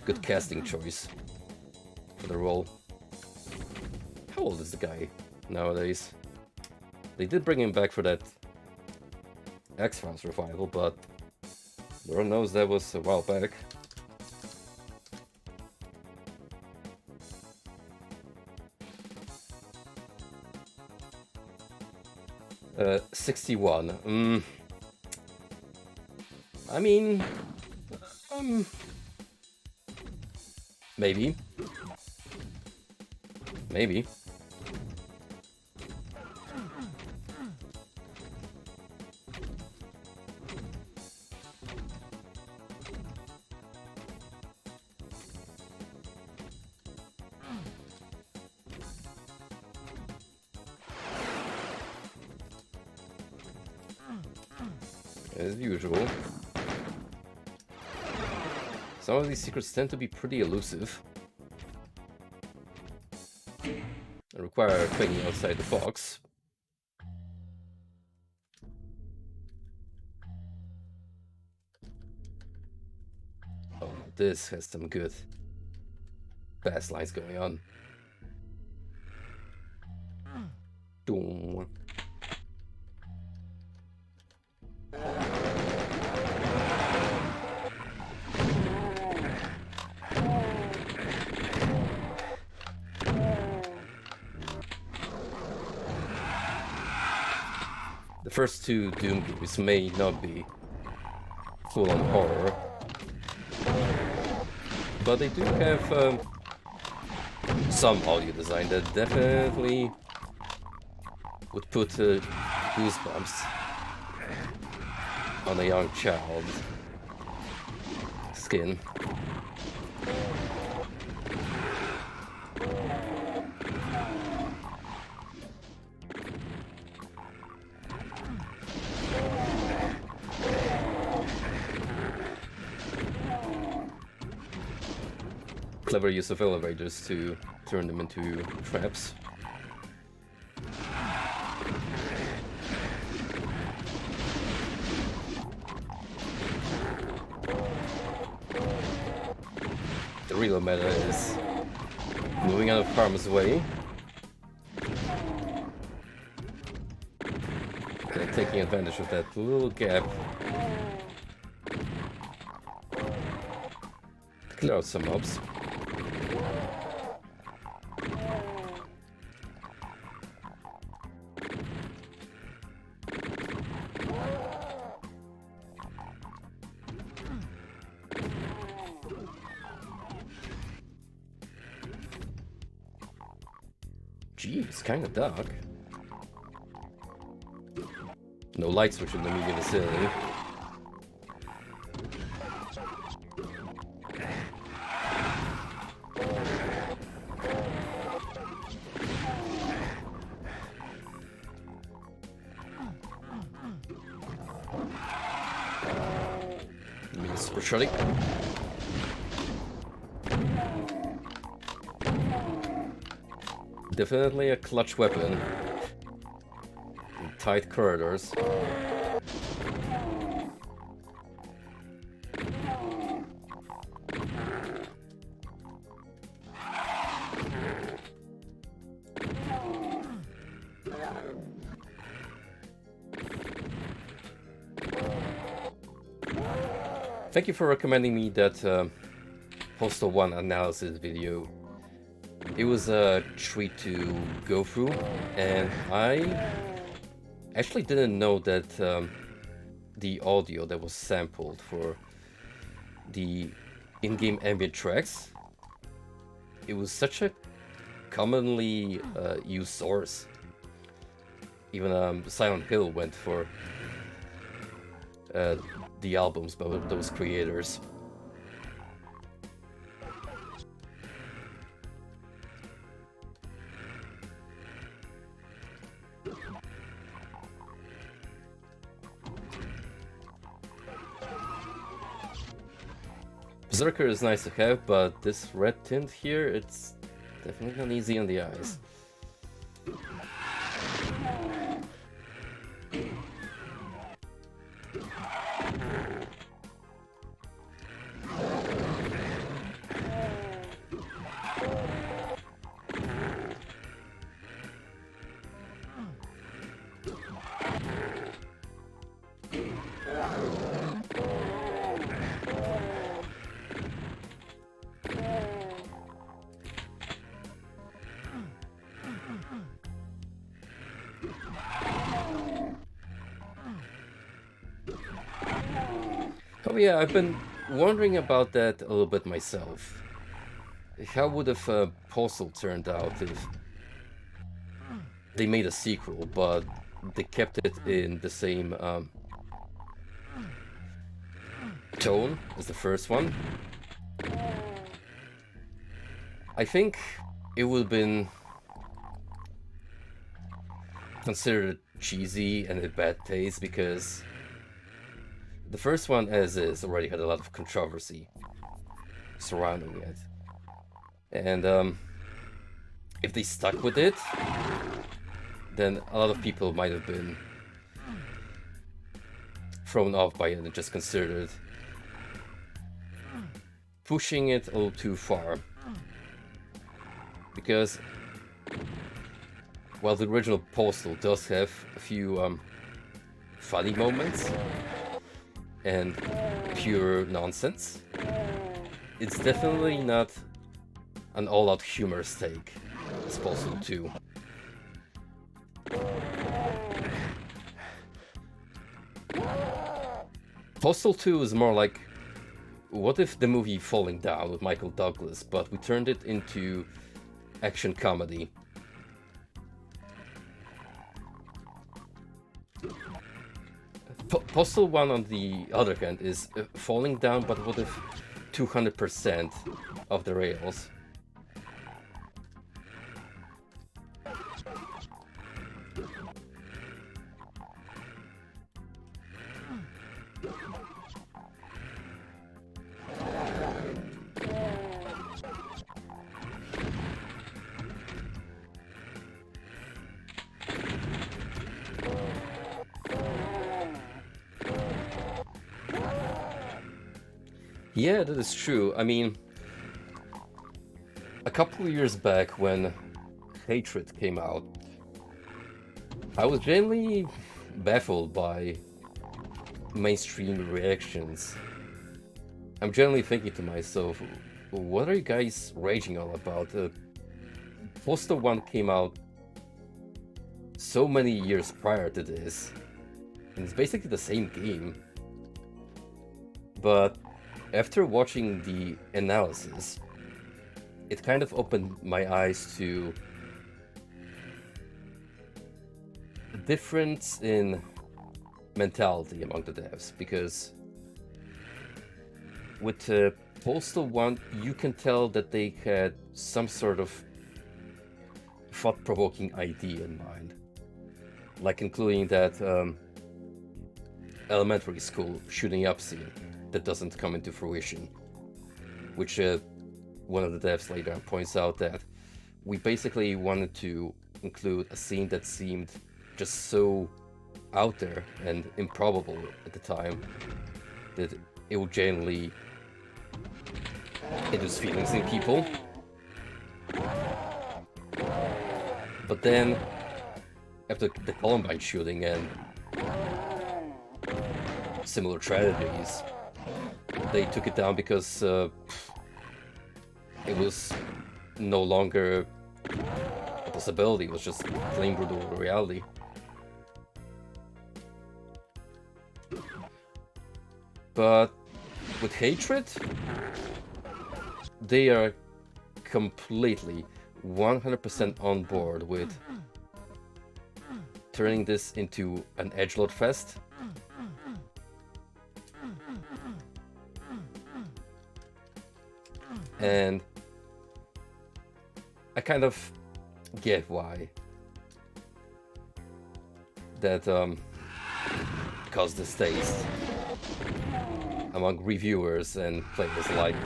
good casting choice for the role. How old is the guy nowadays? They did bring him back for that X-Files revival, but Lord knows that was a while back. Uh, 61. I mean, maybe. Maybe. As usual. Some of these secrets tend to be pretty elusive. And require thinking outside the box. Oh, this has some good fast lines going on. Doom. The first two Doom games may not be full-on horror, but they do have some audio design that definitely would put goosebumps on a young child's skin. Clever use of elevators to turn them into traps. The real meta is moving out of harm's way and taking advantage of that little gap to clear out some mobs. Gee, it's kind of dark. No light switch in the immediate vicinity. Super shotty. Definitely a clutch weapon in tight corridors. Thank you for recommending me that Postal 1 analysis video. It was a treat to go through, and I actually didn't know that the audio that was sampled for the in-game ambient tracks, it was such a commonly used source. Even Silent Hill went for the albums by those creators. Berserker is nice to have, but this red tint here, it's definitely not easy on the eyes. Oh yeah, I've been wondering about that a little bit myself. How would have Postal turned out if they made a sequel, but they kept it in the same tone as the first one? I think it would have been considered cheesy and a bad taste because the first one, as is, already had a lot of controversy surrounding it. And if they stuck with it, then a lot of people might have been thrown off by it and just considered pushing it a little too far. Because while the original Postal does have a few funny moments and pure nonsense, it's definitely not an all-out humorous take as Postal 2. Postal 2 is more like, what if the movie Falling Down with Michael Douglas, but we turned it into action comedy. Postal 1, on the other hand, is falling down, but with 200% of the rails. Yeah, that is true. I mean, a couple of years back when Hatred came out, I was genuinely baffled by mainstream reactions. I'm generally thinking to myself, what are you guys raging all about? Postal 1 came out so many years prior to this, and it's basically the same game. But after watching the analysis, it kind of opened my eyes to the difference in mentality among the devs, because with Postal 1, you can tell that they had some sort of thought-provoking idea in mind, like including that elementary school shooting up scene that doesn't come into fruition, which one of the devs later points out that we basically wanted to include a scene that seemed just so out there and improbable at the time that it would generally induce feelings in people. But then, after the Columbine shooting and similar tragedies, they took it down because it was no longer a possibility, it was just plain brutal reality. But with Hatred, they are completely 100% on board with turning this into an edgelord fest. And I kind of get why that caused distaste among reviewers and players alike.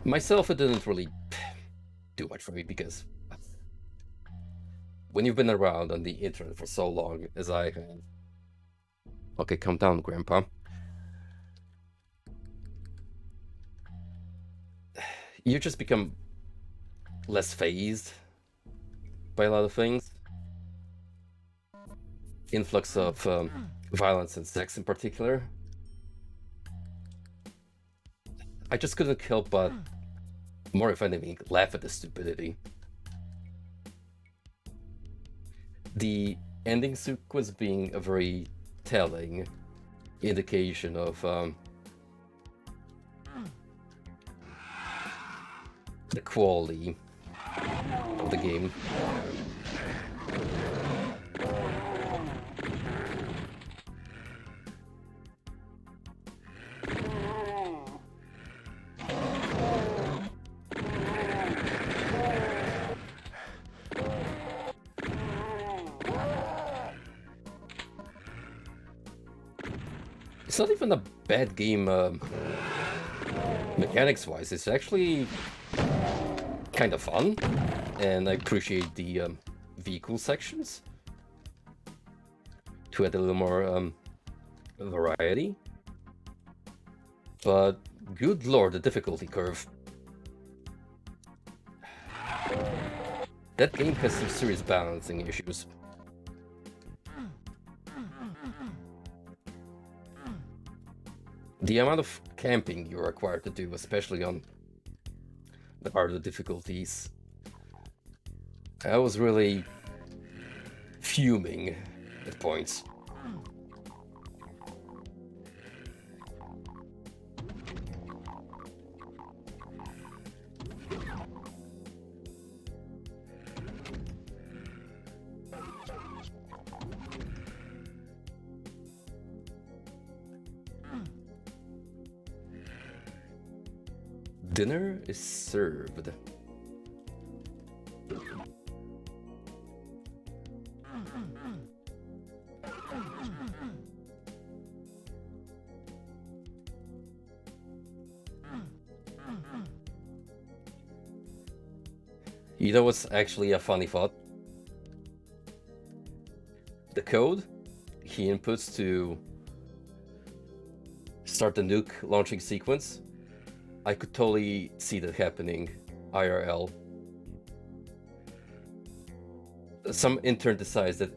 Myself, it didn't really do much for me, because when you've been around on the internet for so long as I have... Okay, calm down, Grandpa. You just become less fazed by a lot of things. Influx of violence and sex in particular. I just couldn't help but, more if anything, laugh at the stupidity. The ending sequence being a very telling indication of the quality of the game. It's not even a bad game mechanics-wise. It's actually kind of fun, and I appreciate the vehicle sections to add a little more variety. But good lord, the difficulty curve. That game has some serious balancing issues. The amount of camping you're required to do, especially on the harder difficulties, that was really fuming at points. Dinner is served. You know what's actually a funny thought? The code he inputs to start the nuke launching sequence, I could totally see that happening IRL. Some intern decides that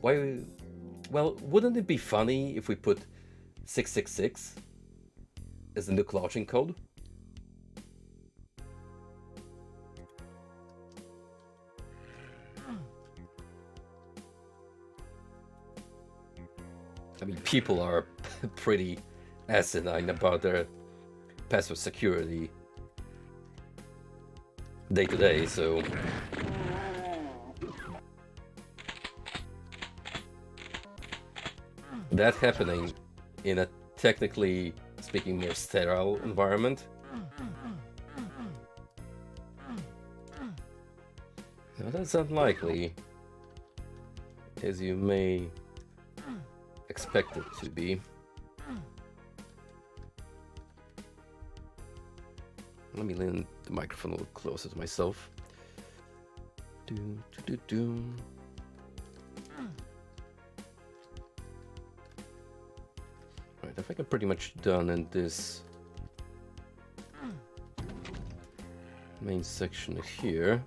wouldn't it be funny if we put 666 as the nuke launching code? I mean, people are pretty asinine about their password security day to day, so that happening in a technically speaking more sterile environment, now that's unlikely, as you may expect it to be. Let me lean the microphone a little closer to myself. Right, I think I'm pretty much done in this main section here.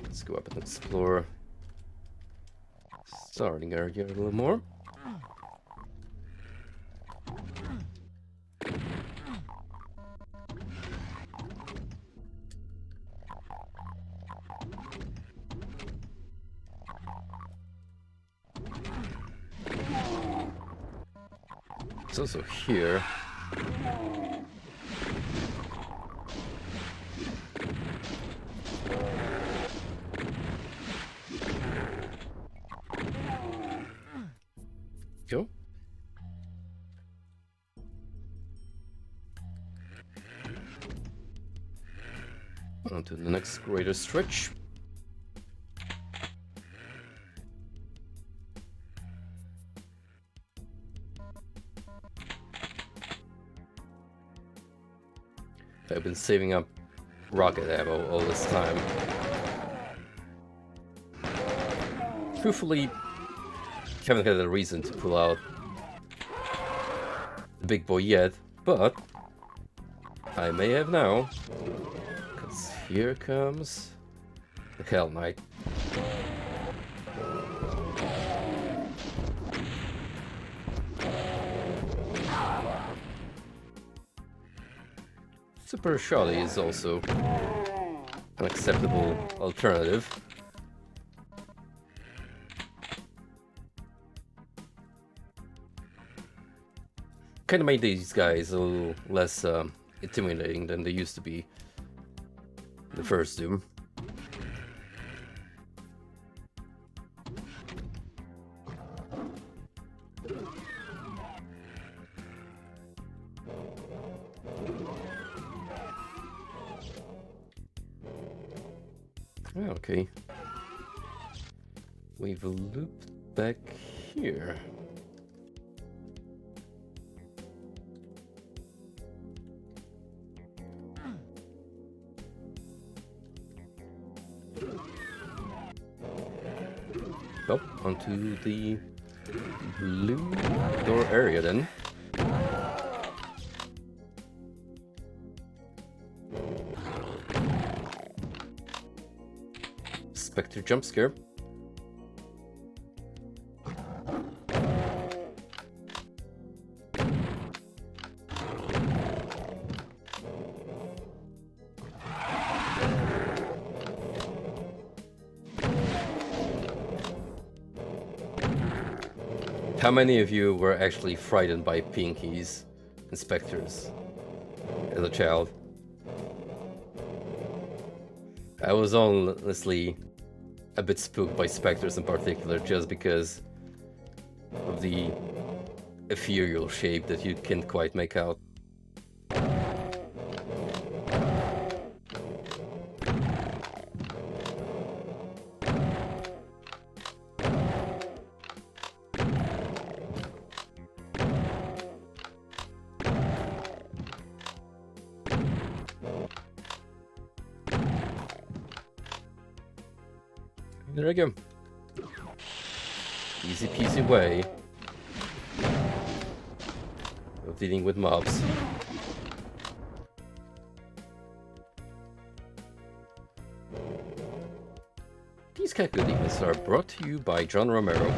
Let's go up and explore starting area a little more. It's also here. Go. On to the next greater stretch. I've been saving up rocket ammo all this time. Truthfully, haven't had a reason to pull out the big boy yet, but I may have now, because here comes the Hell Knight. Super Shoddy is also an acceptable alternative. Kind of made these guys a little less intimidating than they used to be in the first Doom. Okay, we've looped back here. Well, onto the blue door area then. Spectre jump scare. How many of you were actually frightened by pinkies and specters as a child? I was honestly a bit spooked by specters in particular, just because of the ethereal shape that you can't quite make out. There we go. Easy peasy way of dealing with mobs. These Cacodemons are brought to you by John Romero.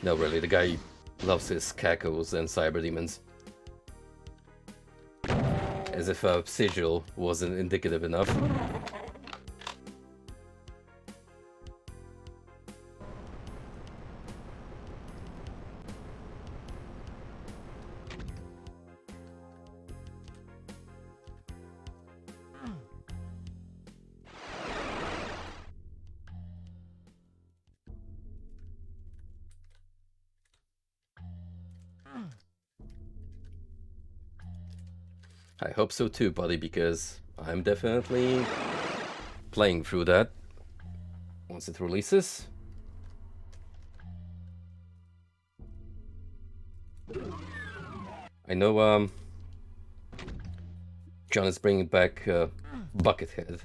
No, really, the guy loves his Cacos and Cyber Demons. As if a sigil wasn't indicative enough. I hope so too, buddy, because I'm definitely playing through that once it releases. I know John is bringing back Buckethead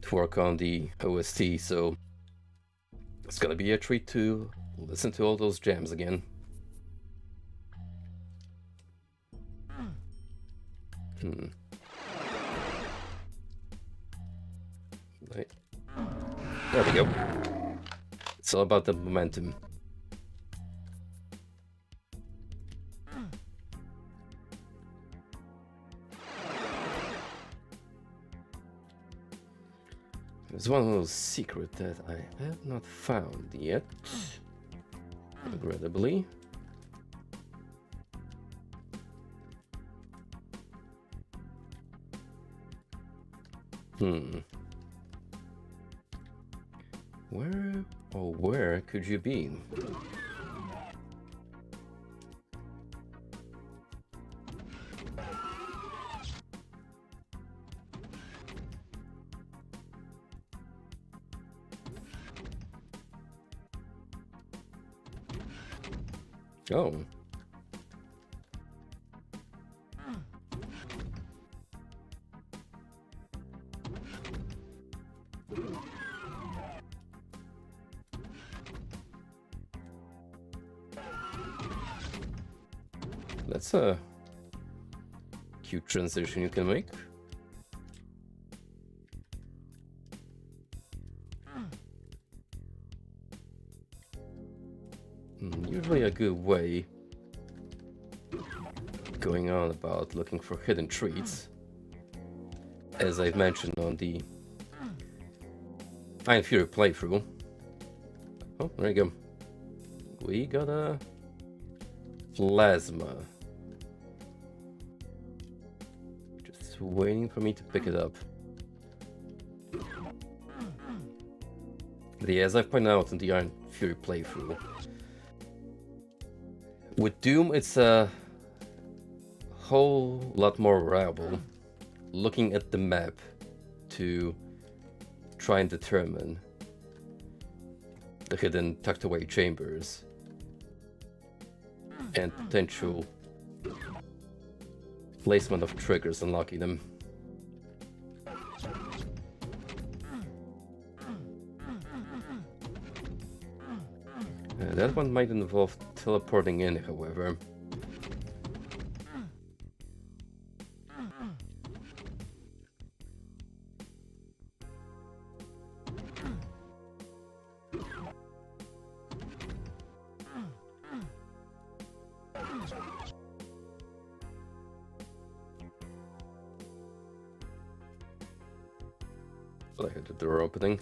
to work on the OST, so it's gonna be a treat to listen to all those jams again. Right. There we go. It's all about the momentum. There's one little secret that I have not found yet, regrettably. Where could you be? Oh. That's a cute transition you can make. Usually a good way going on about looking for hidden treats, as I've mentioned on the Iron Fury playthrough. Oh, there you go. We got a plasma. Just waiting for me to pick it up. But yeah, as I've pointed out in the Iron Fury playthrough, with Doom it's a whole lot more reliable looking at the map to try and determine the hidden tucked away chambers and potential placement of triggers unlocking them. That one might involve teleporting in, however. Well, I heard the door opening.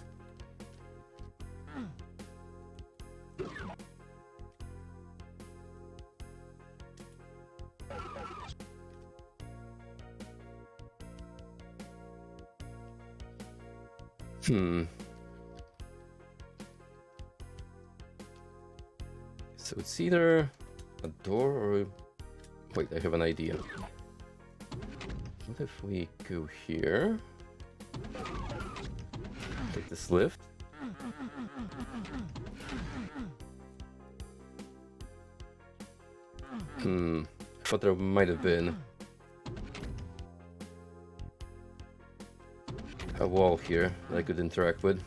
So it's either a door or... Wait, I have an idea. What if we go here? Take this lift. I thought there might have been a wall here that I could interact with.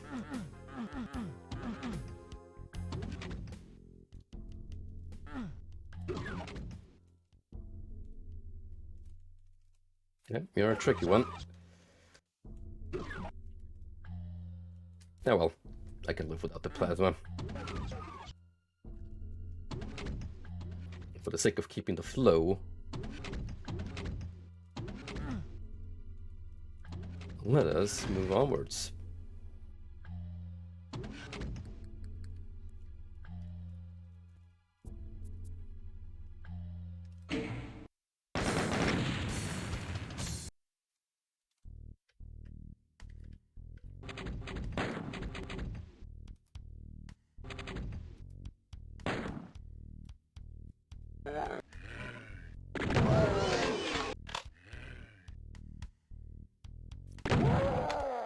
Yeah, you're a tricky one. Oh well, I can live without the plasma. For the sake of keeping the flow, let us move onwards.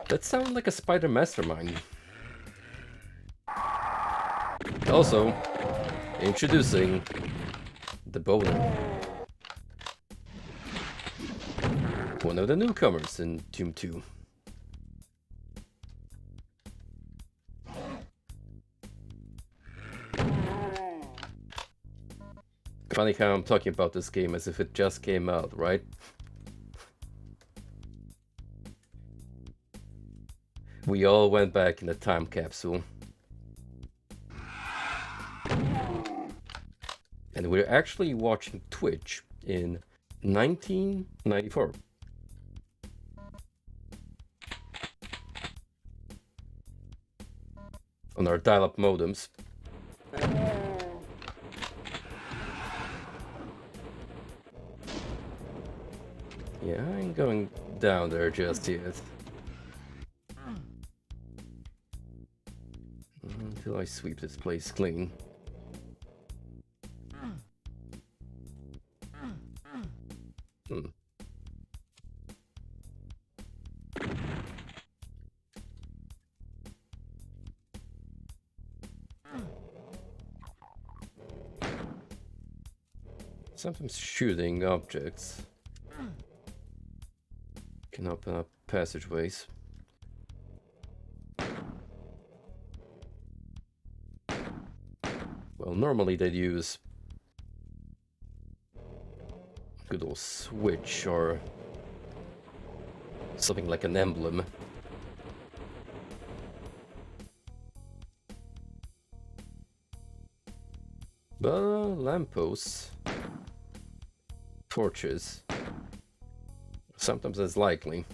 That sounds like a spider mastermind. Also, introducing the Boner. One of the newcomers in Doom 2. Funny how I'm talking about this game as if it just came out, right? We all went back in the time capsule. And we're actually watching Twitch in 1994. On our dial-up modems. Yeah, I ain't going down there just yet. Until I sweep this place clean. Sometimes shooting objects can open up passageways. Well, normally they'd use a good old switch or something like an emblem. But lampposts, torches, sometimes that's likely.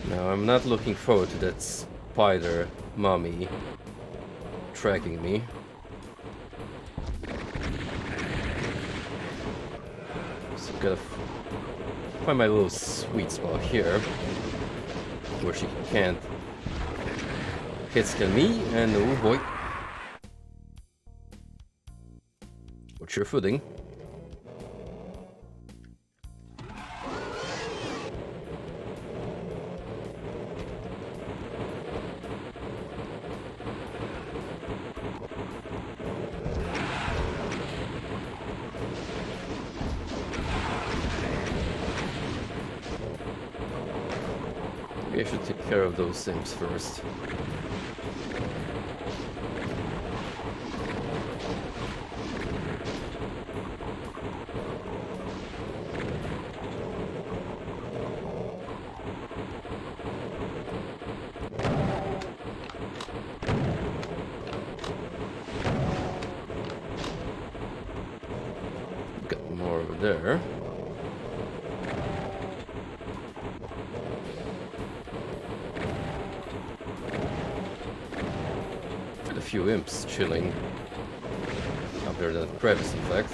Now I'm not looking forward to that spider mummy tracking me. So gotta find my little sweet spot here where she can't hit scan me, and oh boy, what's your footing? Maybe I should take care of those things first. there. Quite a few imps chilling up there in that crevice, in fact.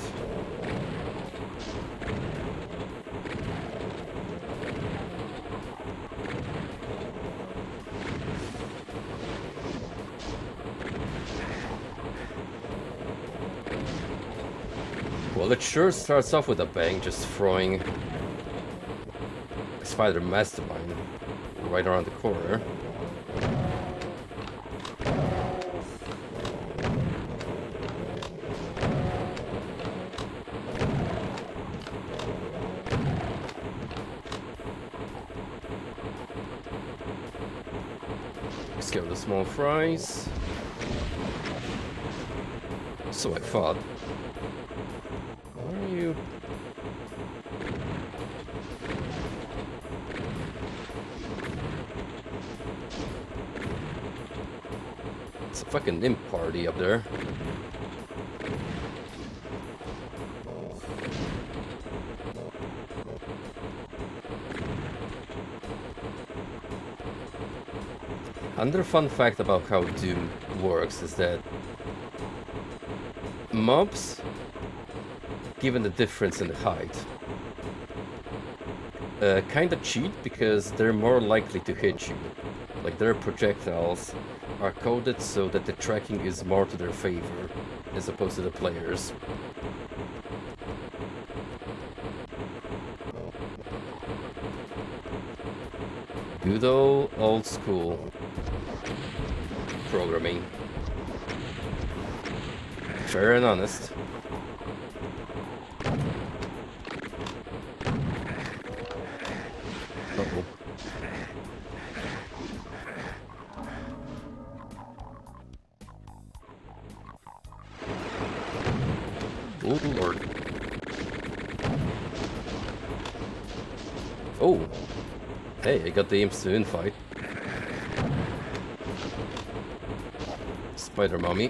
Well, it sure starts off with a bang, just throwing a spider mastermind right around the corner. Let's go with the small fries. So I thought. Where are you? It's a fucking imp party up there. Another fun fact about how Doom works is that mobs, given the difference in the height, kinda cheat because they're more likely to hit you. Like, their projectiles are coded so that the tracking is more to their favor as opposed to the players. Good old school programming. Fair and honest. Uh-oh. Oh lord. Oh. Hey, I got the imps to infight. Spider mommy.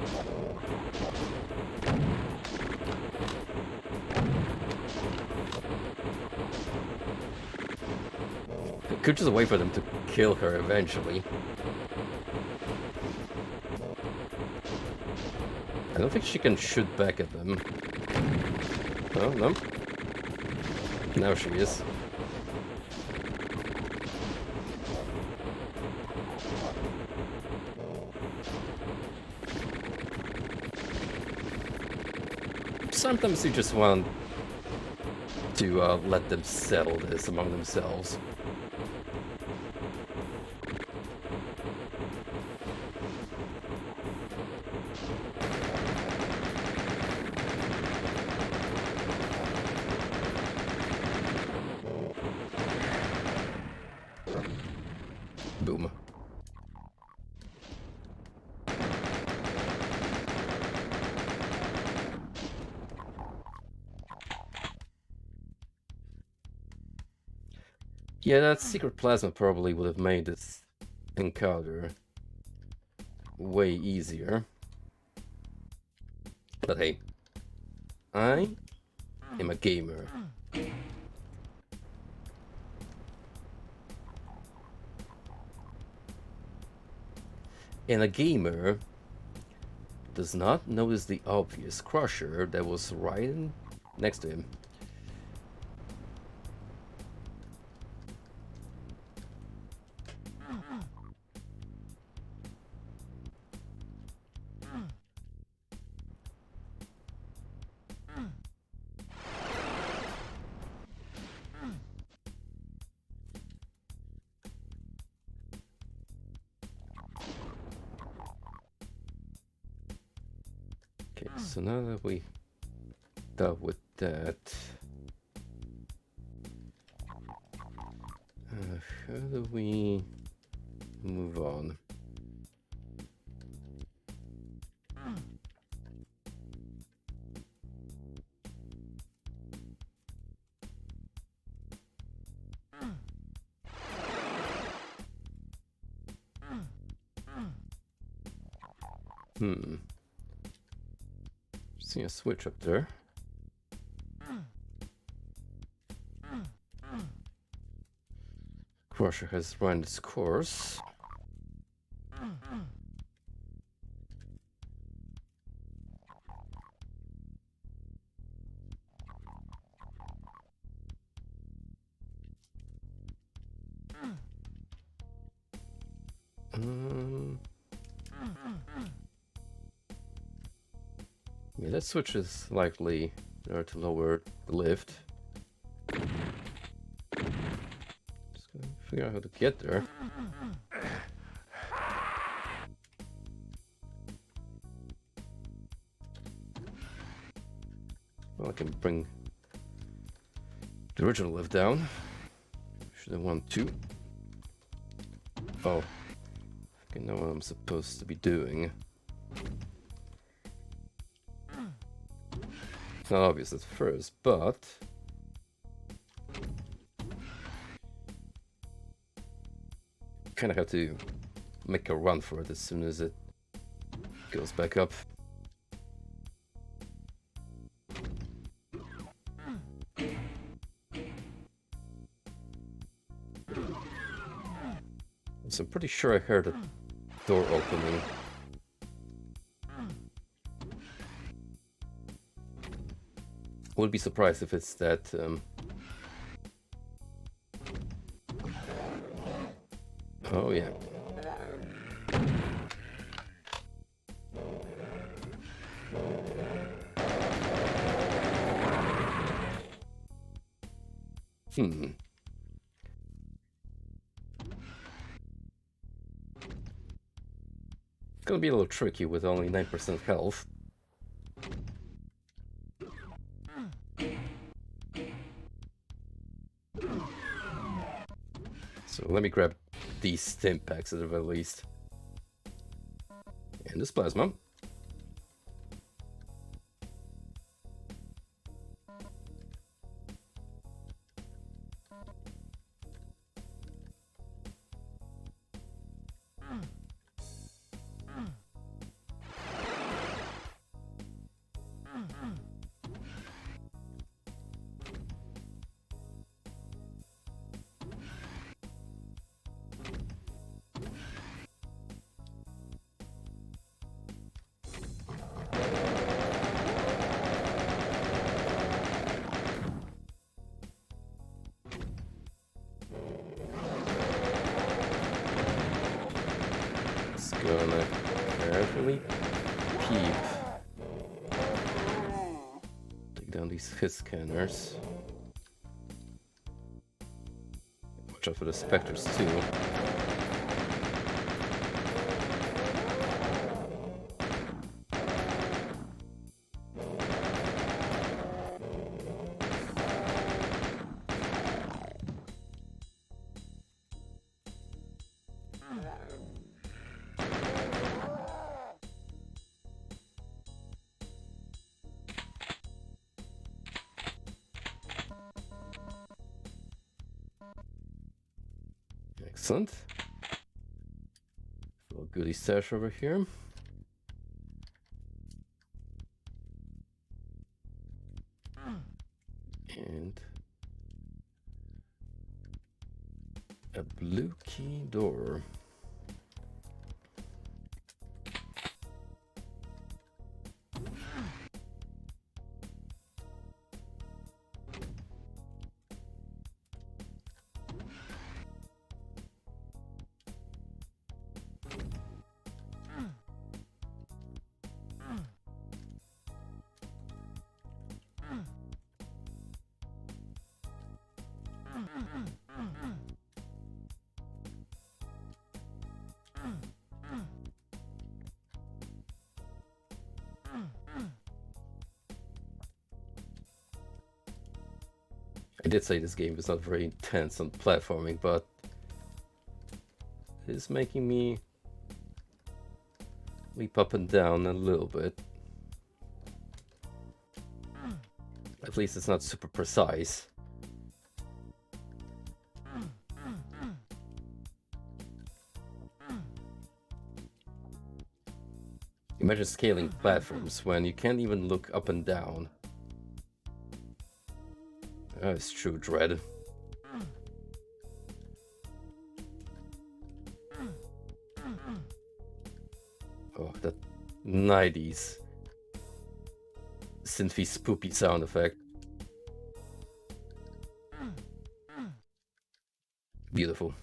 I could just wait for them to kill her eventually. I don't think she can shoot back at them. Oh, no. Now she is. Sometimes you just want to let them settle this among themselves. Boom. Yeah, that secret plasma probably would have made this encounter way easier. But hey, I am a gamer. And a gamer does not notice the obvious crusher that was right next to him. Okay, so now that we dealt with that, how do we move on? See a switch up there. Crusher has run its course. Yeah, that switch is likely there to lower the lift. Just gonna figure out how to get there. Well, I can bring the original lift down. Should I want to? Oh, I know what I'm supposed to be doing. It's not obvious at first, but kind of have to make a run for it as soon as it goes back up. So I'm pretty sure I heard a door opening. Would be surprised if it's that. Oh yeah. It's gonna be a little tricky with only 9% health. So let me grab these stim packs at the very least. And this plasma. Gonna carefully peep. Take down these hit scanners. Watch out for the specters too. Excellent. Little goodie stash over here. And a blue key door. I did say this game is not very intense on platforming, but it is making me leap up and down a little bit. At least it's not super precise. Imagine scaling platforms when you can't even look up and down. That is true dread. Oh, that 90s synthy spoopy sound effect. Beautiful.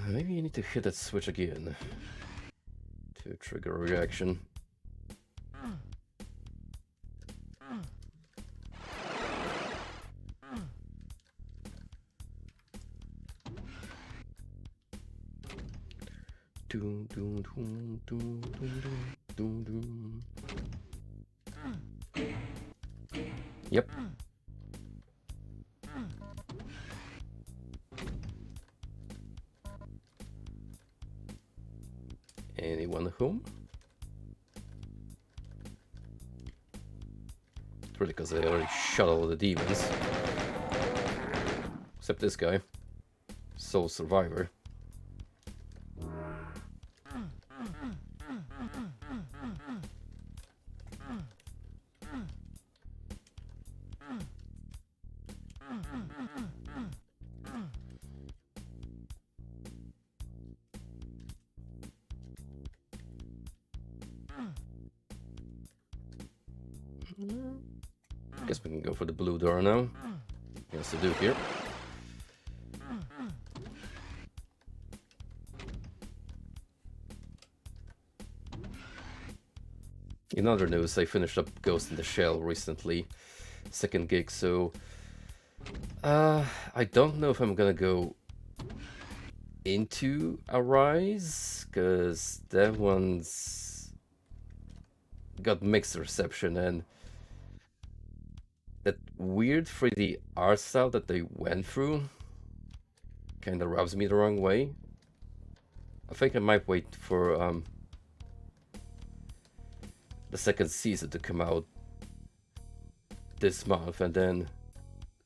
Maybe you need to hit that switch again to trigger a reaction. Doom, doom, doom, doom, doom, doom, doom. Yep. Anyone home? It's really because I already shot all the demons. Except this guy. Sole survivor. Guess we can go for the blue door now. What's to do here? In other news, I finished up Ghost in the Shell recently, second gig, so I don't know if I'm gonna go into Arise, because that one's got mixed reception, and that weird 3D art style that they went through kind of rubs me the wrong way. I think I might wait for the second season to come out this month and then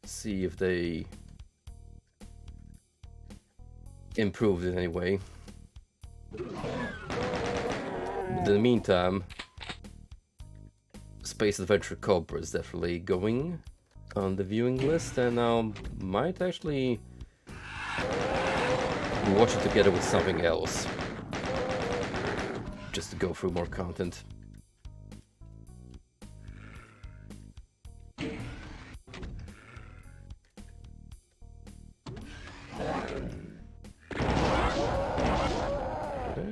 see if they improved in any way. But in the meantime, Space Adventure Cobra is definitely going on the viewing list, and I might actually watch it together with something else, just to go through more content.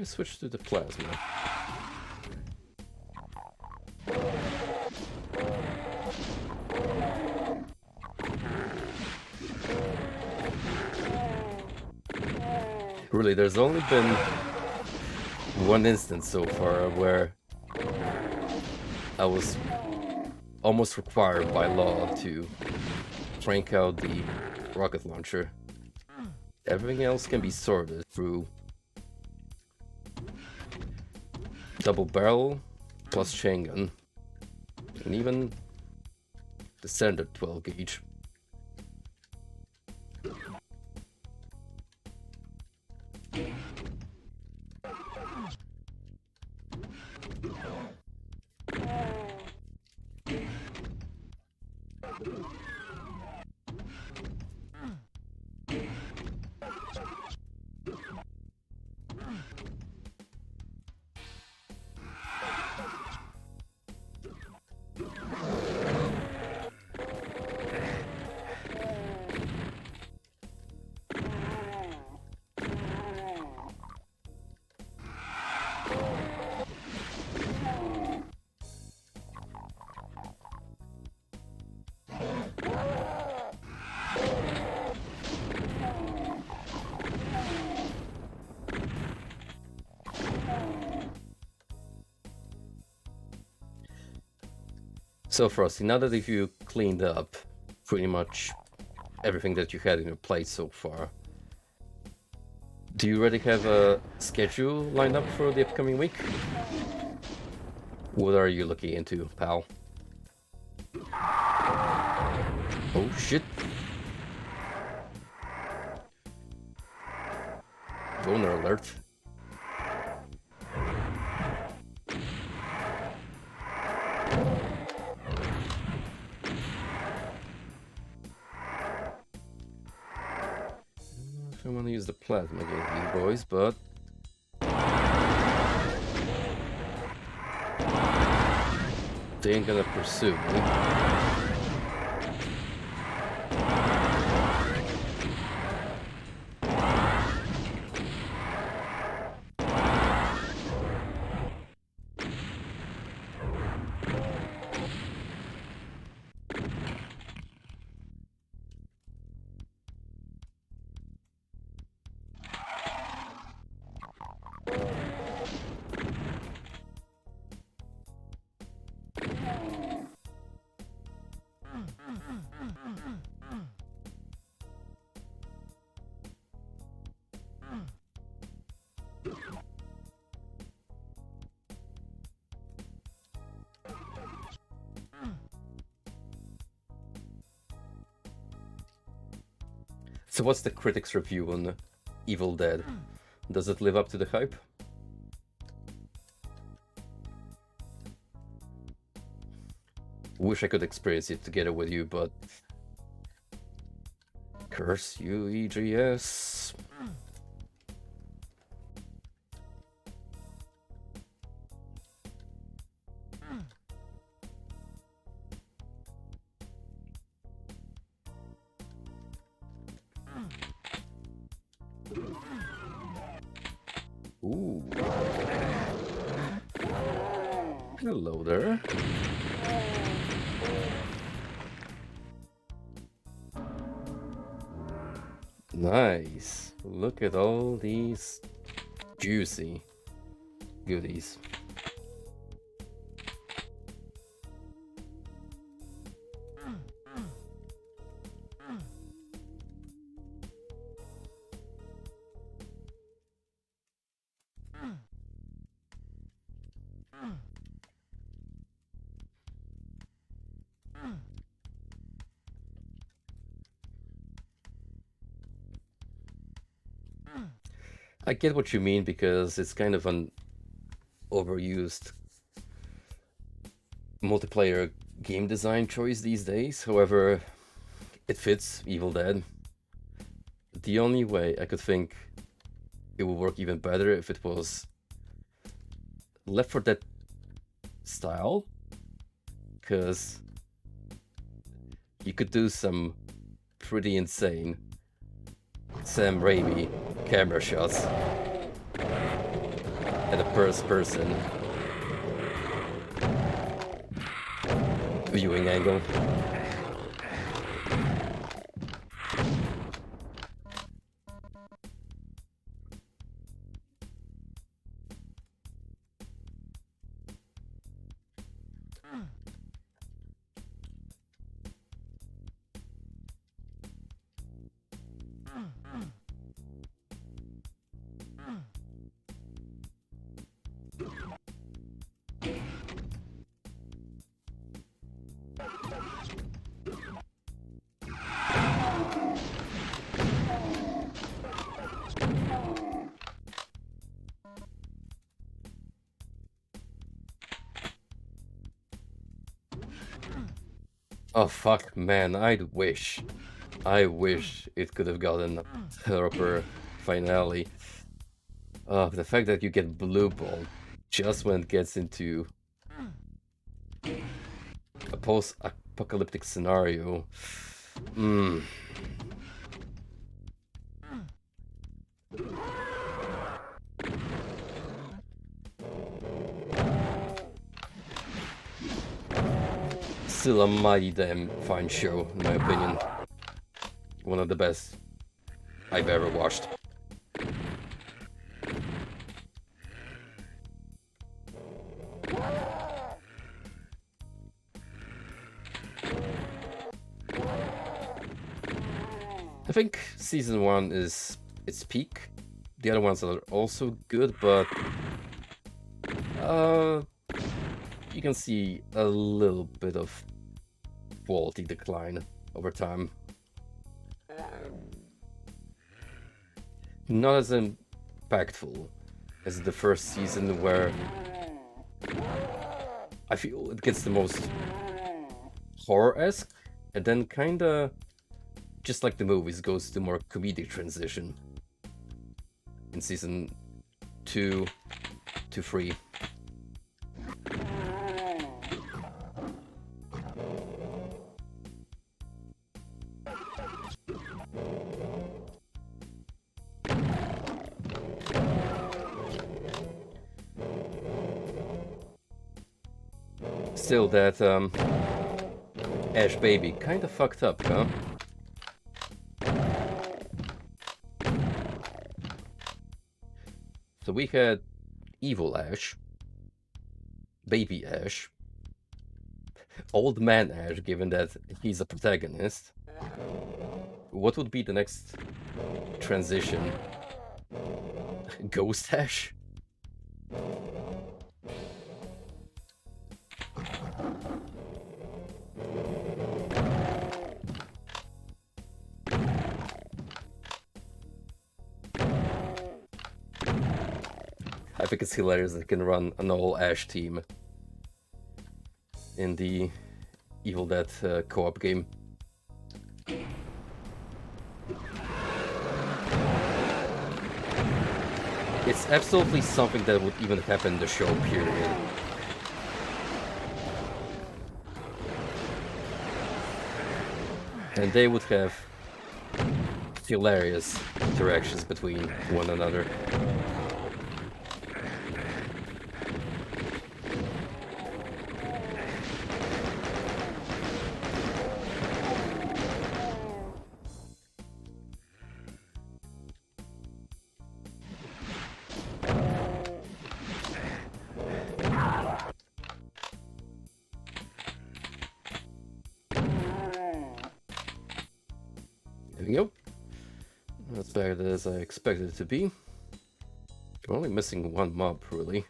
Switch to the plasma. Really, there's only been one instance so far where I was almost required by law to crank out the rocket launcher. Everything else can be sorted through double barrel plus chain gun, and even the standard 12 gauge. So Frosty, now that you cleaned up pretty much everything that you had in your plate so far, do you already have a schedule lined up for the upcoming week? What are you looking into, pal? Oh shit. Boner alert. use the plasma against these boys, but they ain't gonna pursue me. So what's the critics' review on Evil Dead? Does it live up to the hype? Wish I could experience it together with you, but... Curse you, EGS. Ooh. Hello there. Nice. Look at all these juicy goodies. I get what you mean because it's kind of an overused multiplayer game design choice these days. However, it fits Evil Dead. The only way I could think it would work even better if it was Left 4 Dead style, because you could do some pretty insane Sam Raimi camera shots at a first person viewing angle. Oh fuck, man, I wish it could have gotten a proper finale. The fact that you get blue ball just when it gets into a post-apocalyptic scenario. Still a mighty damn fine show, in my opinion. One of the best I've ever watched. I think season 1 is its peak. The other ones are also good, but you can see a little bit of quality decline over time. Not as impactful as the first season, where I feel it gets the most horror-esque, and then kinda, just like the movies, goes to more comedic transition. in season 2 to 3. Still, that Ash baby kinda fucked up, huh? So we had Evil Ash, Baby Ash, Old Man Ash, given that he's a protagonist. What would be the next transition? Ghost Ash? I think it's hilarious that you can run an all Ash team in the Evil Dead co-op game. It's absolutely something that would even happen in the show, period. And they would have hilarious interactions between one another. There we go. That's better as I expected it to be. We're only missing one mob, really.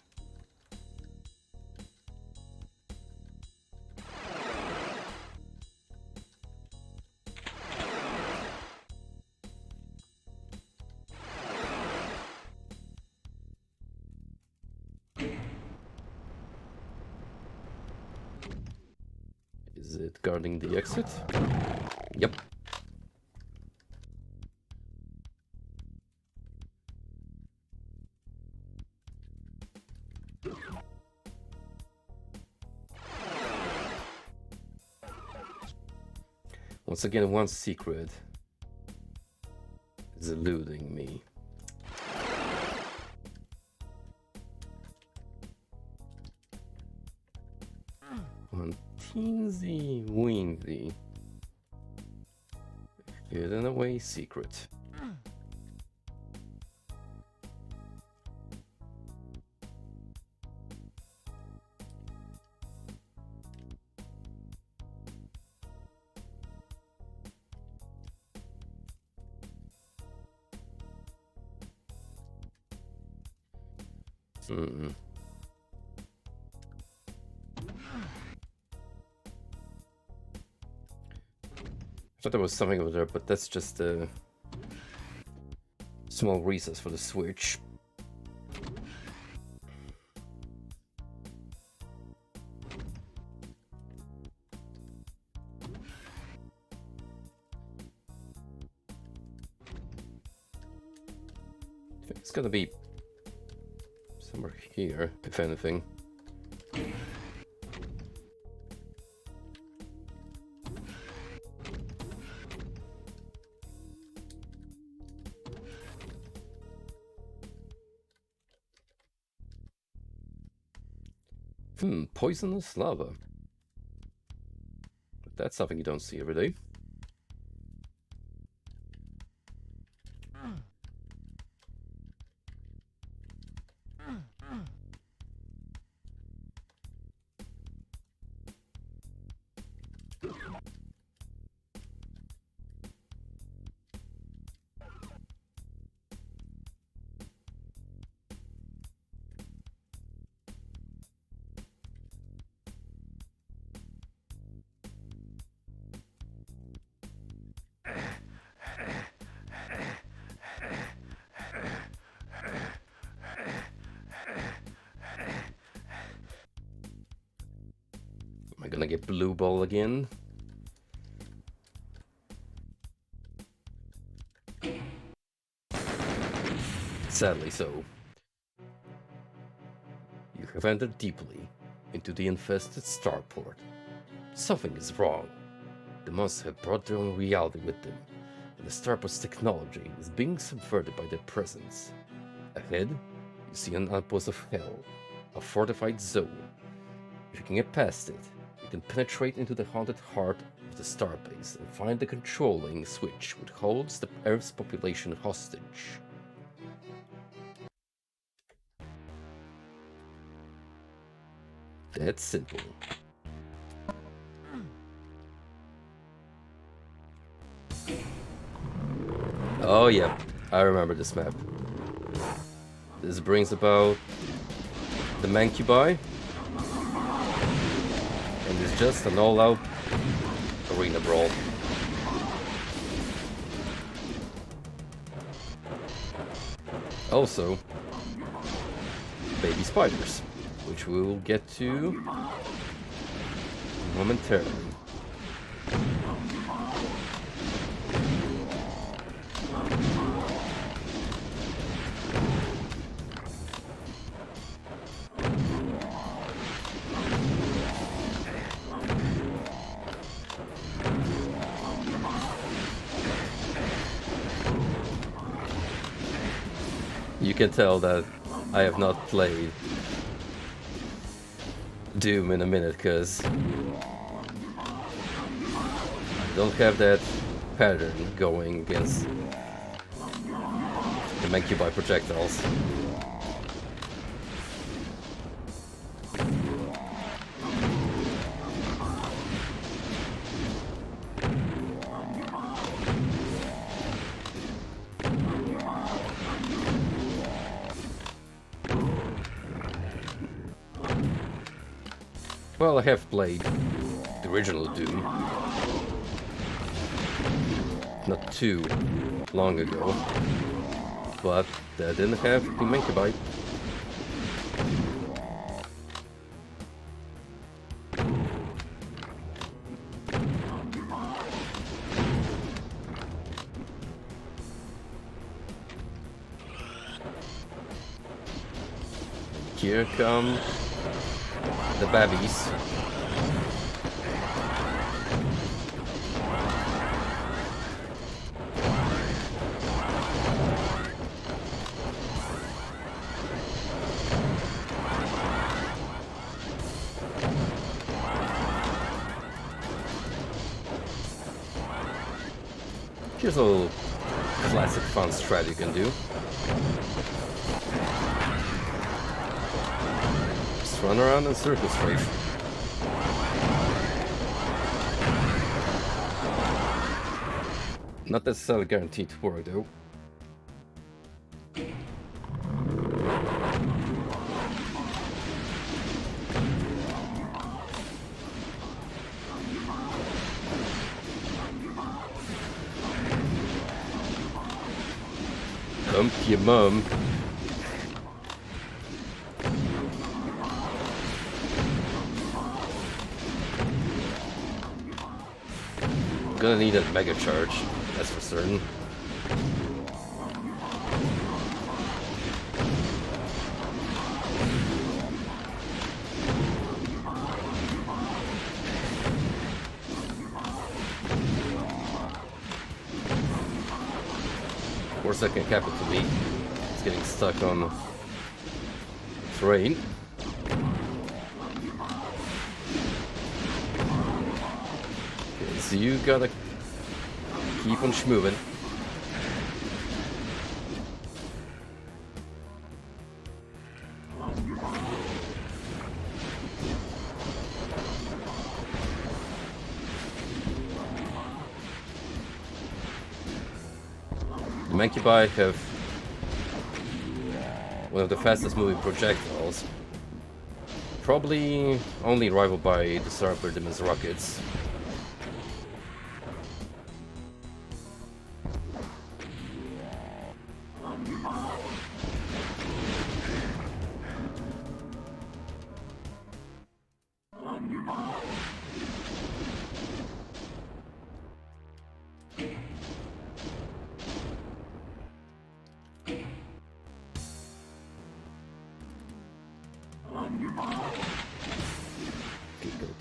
Is it guarding the exit? Yep. Once again, one secret is eluding me. One teensy weensy hidden away secret. I thought there was something over there, but that's just a small recess for the switch. I think it's gonna be somewhere here, if anything. Poisonous lava. That's something you don't see every day. Am I gonna get blue ball again? Sadly so. You have entered deeply into the infested starport. Something is wrong. The monsters have brought their own reality with them, and the starport's technology is being subverted by their presence. Ahead, you see an outpost of hell, a fortified zone. If you can get past it, you can penetrate into the haunted heart of the starbase and find the controlling switch which holds the Earth's population hostage. That's simple. Oh yeah, I remember this map. This brings about the Mancubi, and it's just an all-out arena brawl. Also, baby spiders, which we will get to momentarily. You can tell that I have not played Doom in a minute, because I don't have that pattern going against the Mancubi projectiles. Well, I have played the original Doom not too long ago, but that didn't have the Mancubi. Here come the babbies. Here's a little classic fun strat you can do. Just run around in circle strafe. Not necessarily guaranteed to work though. Dump your mum. Gonna need a mega charge, that's for certain. Worst that can happen to me is getting stuck on the terrain. Okay, so you gotta keep on schmoving. The Mancubi have one of the fastest moving projectiles, probably only rivaled by the Starper Demon's rockets.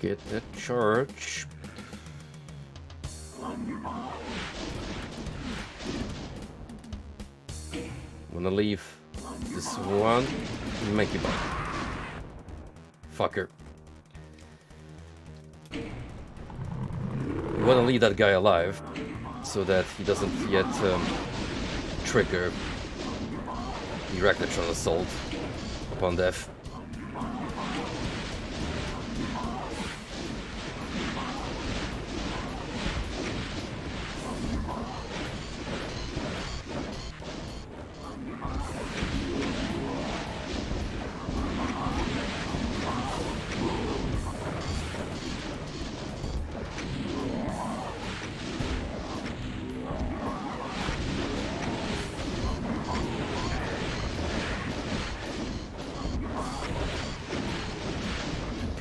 Get that charge. Wanna leave this one monkey ball. Fucker. You wanna leave that guy alive so that he doesn't yet trigger the Arachnotron assault upon death.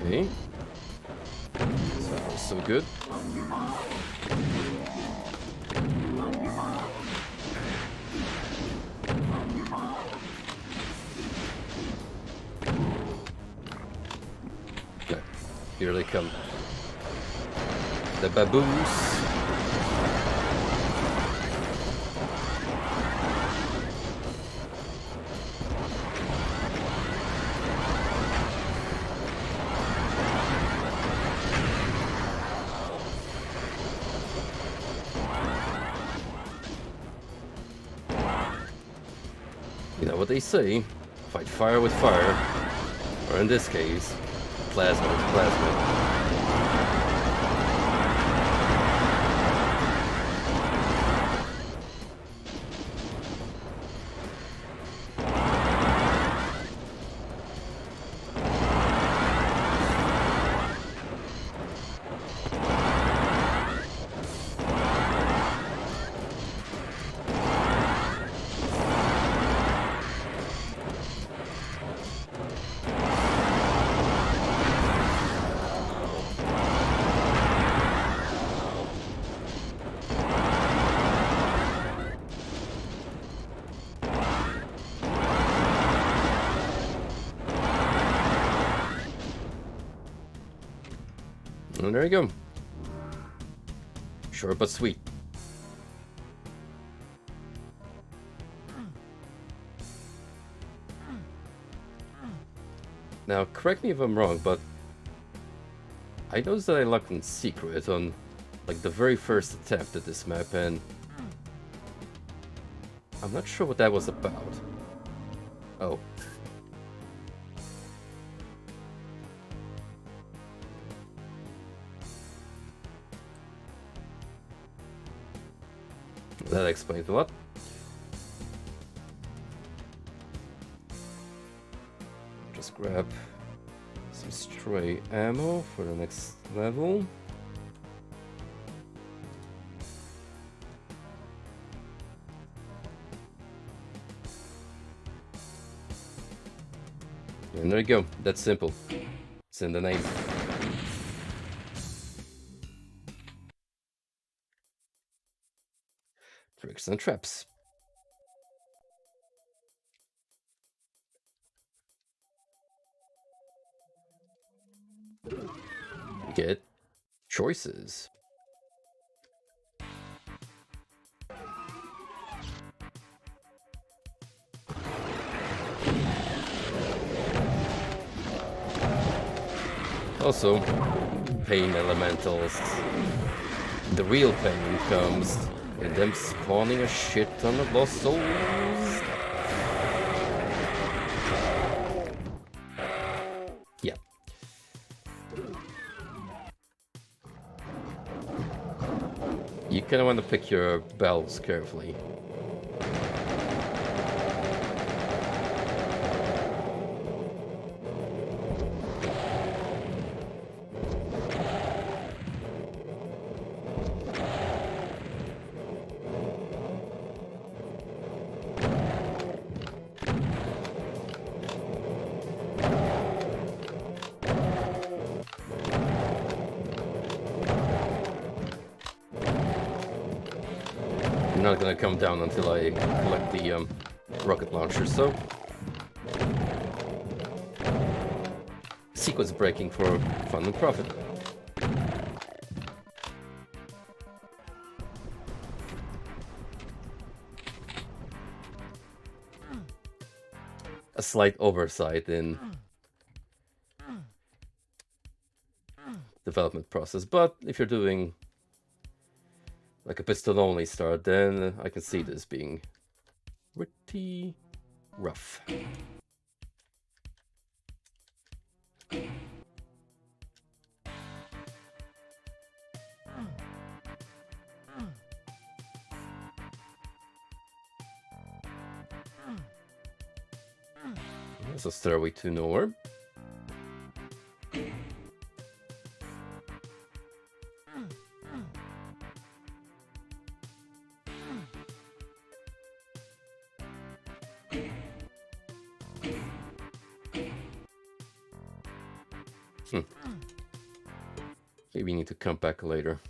Okay. So good. Okay. Here they come. The baboons. You know what they say, fight fire with fire, or in this case, plasma with plasma. And there you go. Short but sweet. Now, correct me if I'm wrong, but I noticed that I locked in secret on like the very first attempt at this map, and I'm not sure what that was about. Oh. That explains a lot. Just grab some stray ammo for the next level. And there you go. That's simple. It's in the name. Tricks and traps. Get choices. Also, pain elementals. The real pain comes in them spawning a shit ton of lost souls. Yeah. You kind of want to pick your battles carefully. Not gonna come down until I collect the rocket launcher, so sequence breaking for fun and profit. slight oversight in development process. But if you're doing like a piston only start, then I can see this being pretty rough. There's a stairway to nowhere. Maybe we need to come back later.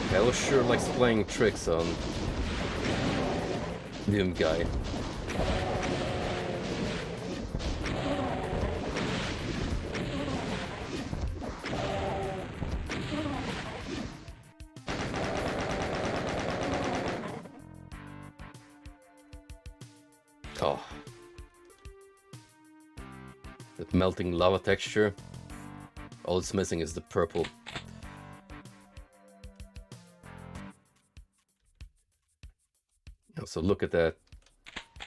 Hell sure likes playing tricks on Doom Guy. Oh. That melting lava texture. All it's missing is the purple. So look at that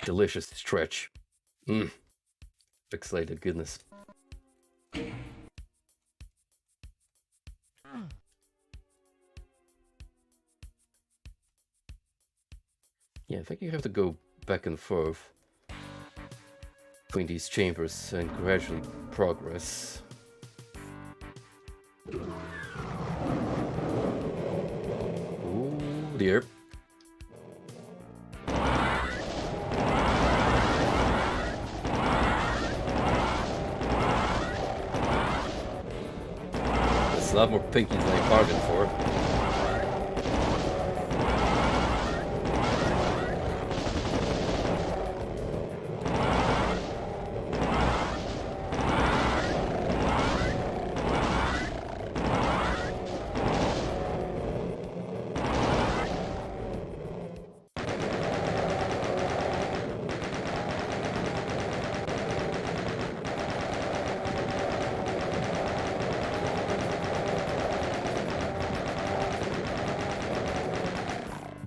delicious stretch. Pixelated goodness. Yeah, I think you have to go back and forth between these chambers and gradually progress. Ooh, dear. That's a lot more pinky than I bargained for.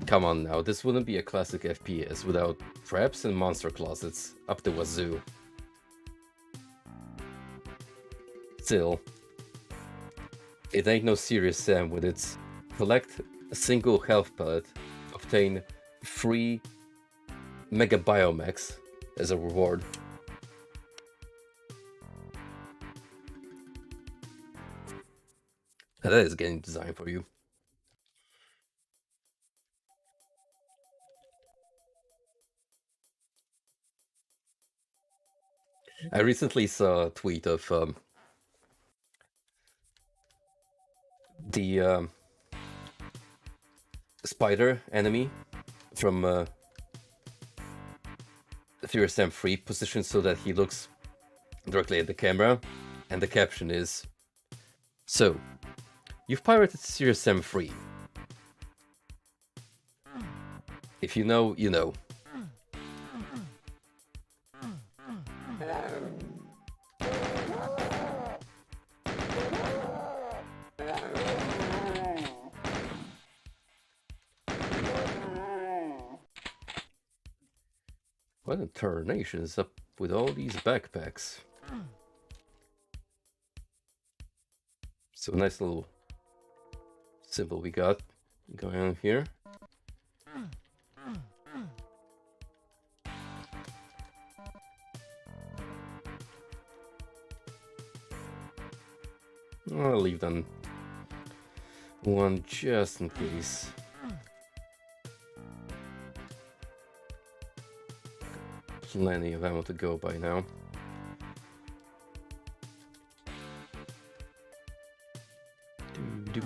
Come on now, this wouldn't be a classic FPS without traps and monster closets up the wazoo. Still, it ain't no Serious Sam with its collect a single health pellet, obtain 3 Mega Biomax as a reward. That is game design for you. I recently saw a tweet of the spider enemy from Serious Sam 3 positioned so that he looks directly at the camera, and the caption is, "So, you've pirated Serious Sam 3. If you know, you know." What in tarnation is up with all these backpacks? So nice little symbol we got going on here. I'll leave them one just in case. Plenty of ammo to go by now. Doo-doo.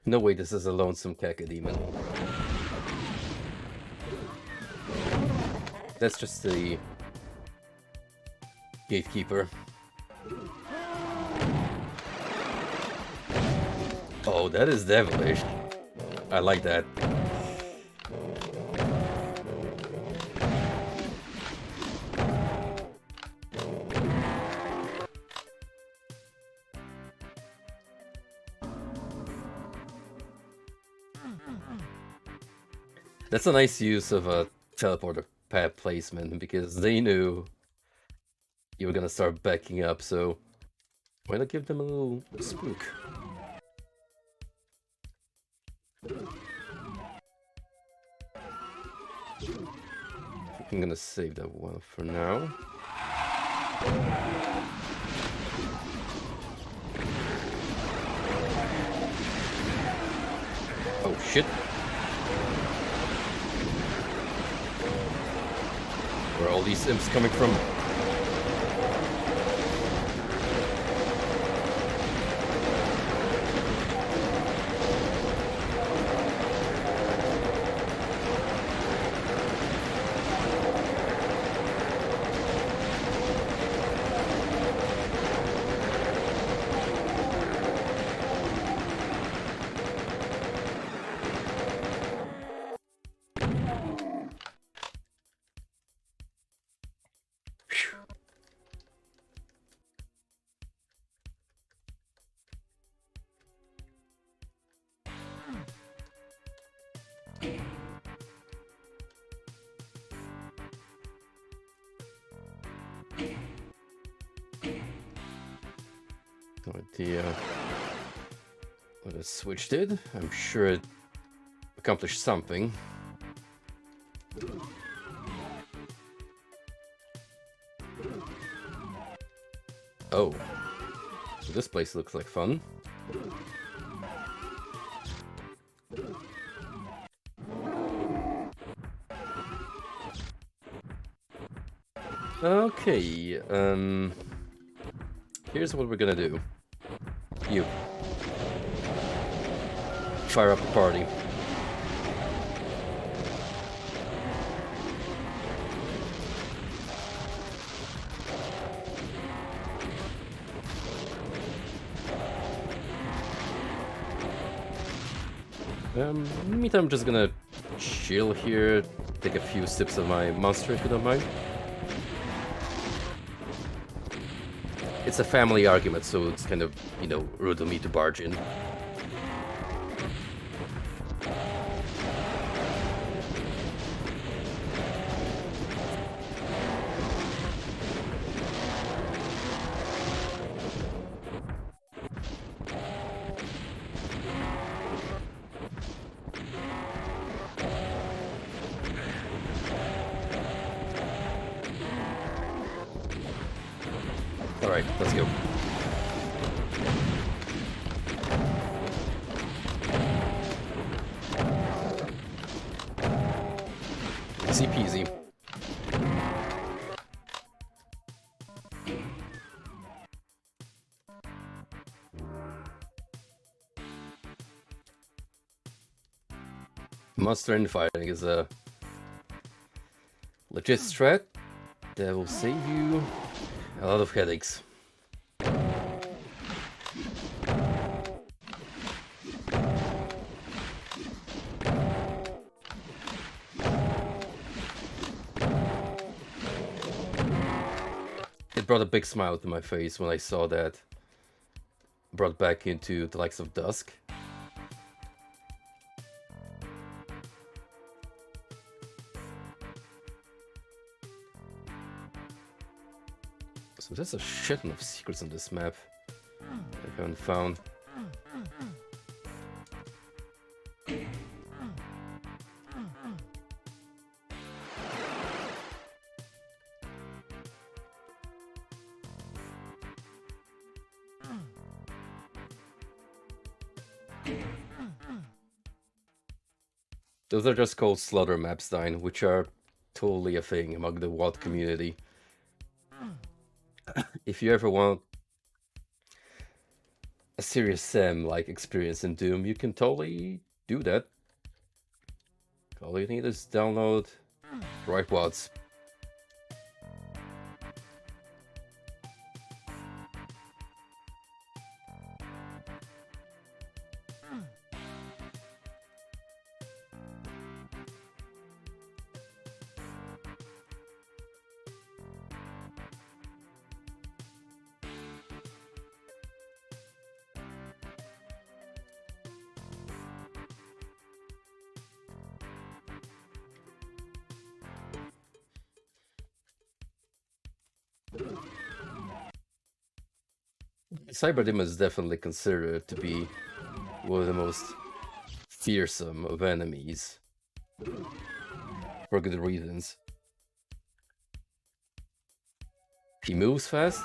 No way this is a lonesome cacodemon. That's just the gatekeeper. Oh, that is devilish. I like that. That's a nice use of a teleporter pad placement, because they knew you were gonna start backing up, so why not give them a little spook? I'm gonna save that one for now. Oh shit. Where are all these imps coming from? No idea what a switch did. I'm sure it accomplished something. Oh, so this place looks like fun. Okay, here's what we're gonna do. You. Fire up the party. Meantime, I'm just gonna chill here, take a few sips of my monster if you don't mind. It's a family argument, so it's kind of, you know, rude of me to barge in. Alright, let's go. Easy peasy. Monster infighting is a legit strat that will save you a lot of headaches. It brought a big smile to my face when I saw that brought back into the likes of Dusk. So there's a shit ton of secrets on this map I haven't found. Those are just called slaughter maps, Stein, which are totally a thing among the WoD community. If you ever want a serious Sam like experience in Doom, you can totally do that. All you need is download the right mods. Cyberdemon is definitely considered to be one of the most fearsome of enemies. For good reasons. He moves fast,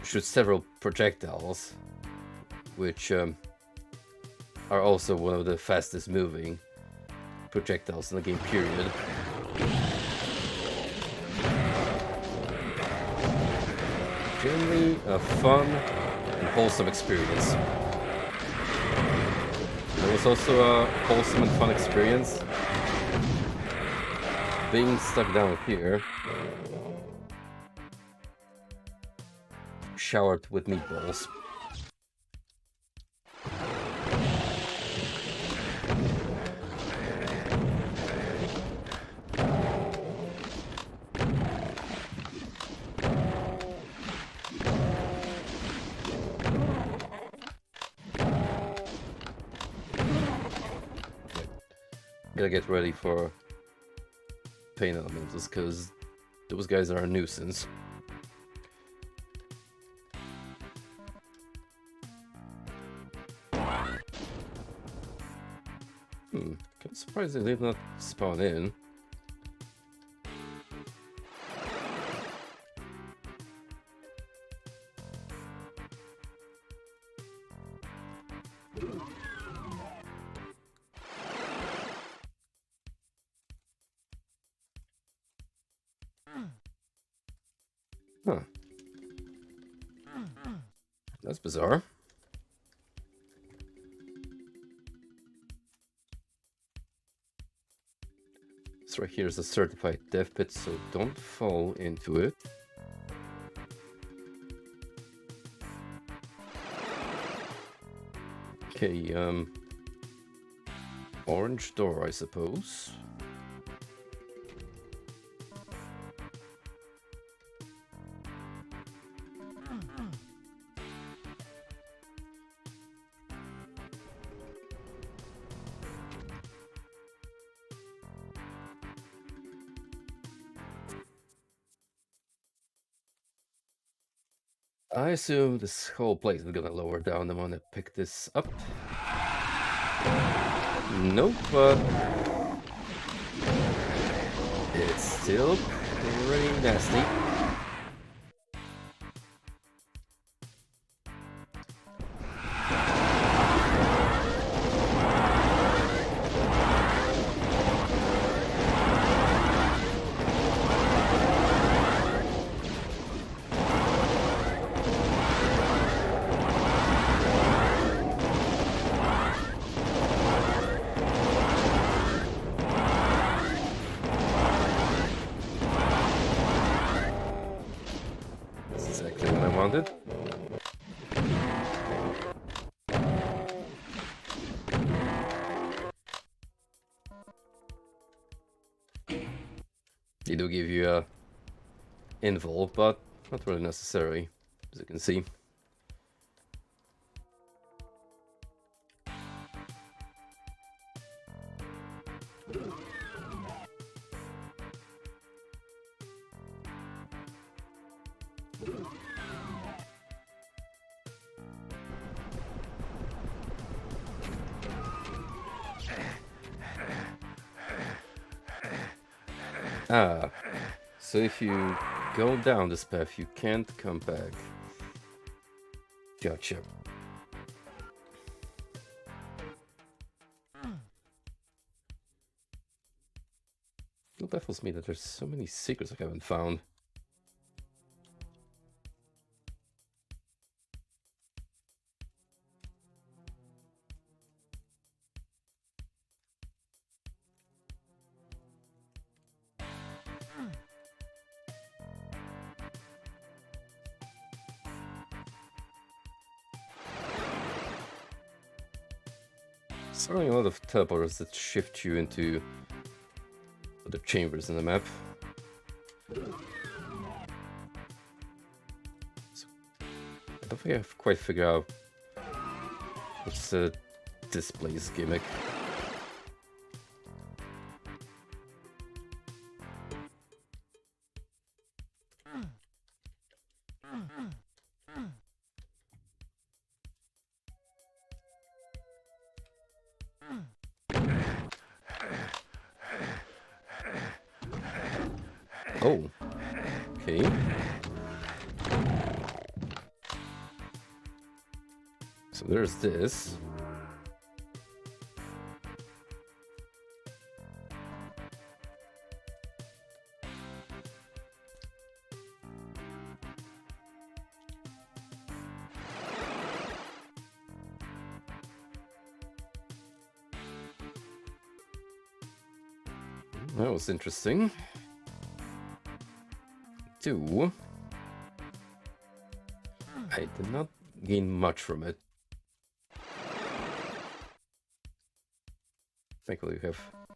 shoots several projectiles, which are also one of the fastest moving projectiles in the game, period. Generally a fun and wholesome experience. There was also a wholesome and fun experience being stuck down here, showered with meatballs. Gotta get ready for pain elementals, because those guys are a nuisance. Kind of surprised they did not spawn in. Huh. That's bizarre. This right here is a certified death pit, so don't fall into it. Okay, orange door, I suppose. I assume this whole place is gonna lower down. I'm gonna pick this up. Nope, but it's still pretty nasty. Wanted. They do give you a invul, but not really necessary, as you can see. Ah, so if you go down this path, you can't come back. Gotcha. It baffles me that there's so many secrets I haven't found. Certainly a lot of teleporters that shift you into other chambers in the map. So, I don't think I've quite figured out what's the display's gimmick. Oh, okay. So there's this. That was interesting. Two. I did not gain much from it. Thankfully, we have a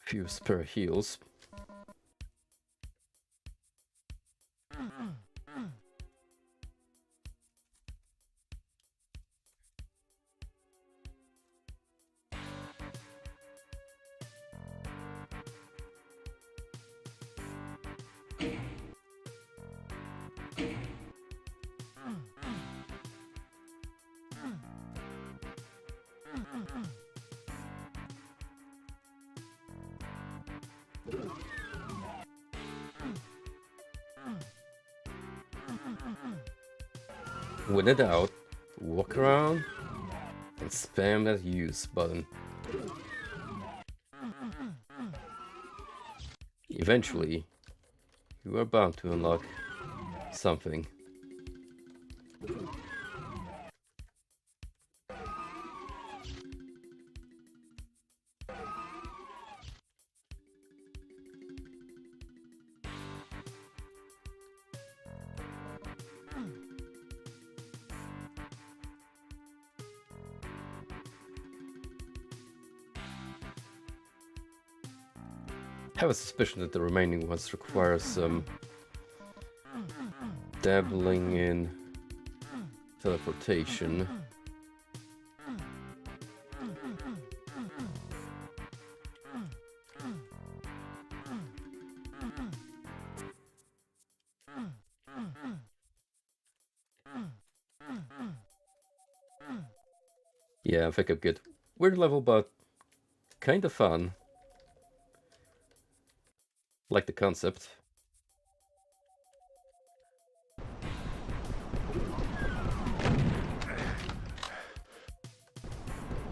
few spare heals. When in doubt, walk around and spam that use button. Eventually, you are bound to unlock something. I have a suspicion that the remaining ones require some dabbling in teleportation. Yeah, I think I'm good. Weird level, but kind of fun. Like the concept.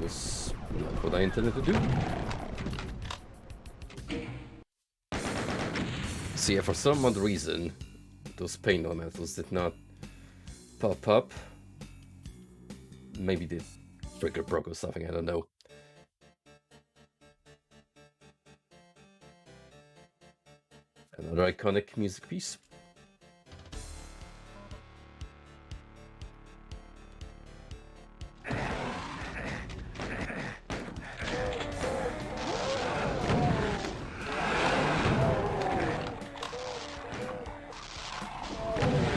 Was not what I intended to do. So yeah, for some odd reason, those pain elementals did not pop up. Maybe the trigger broke or something, I don't know. Another iconic music piece.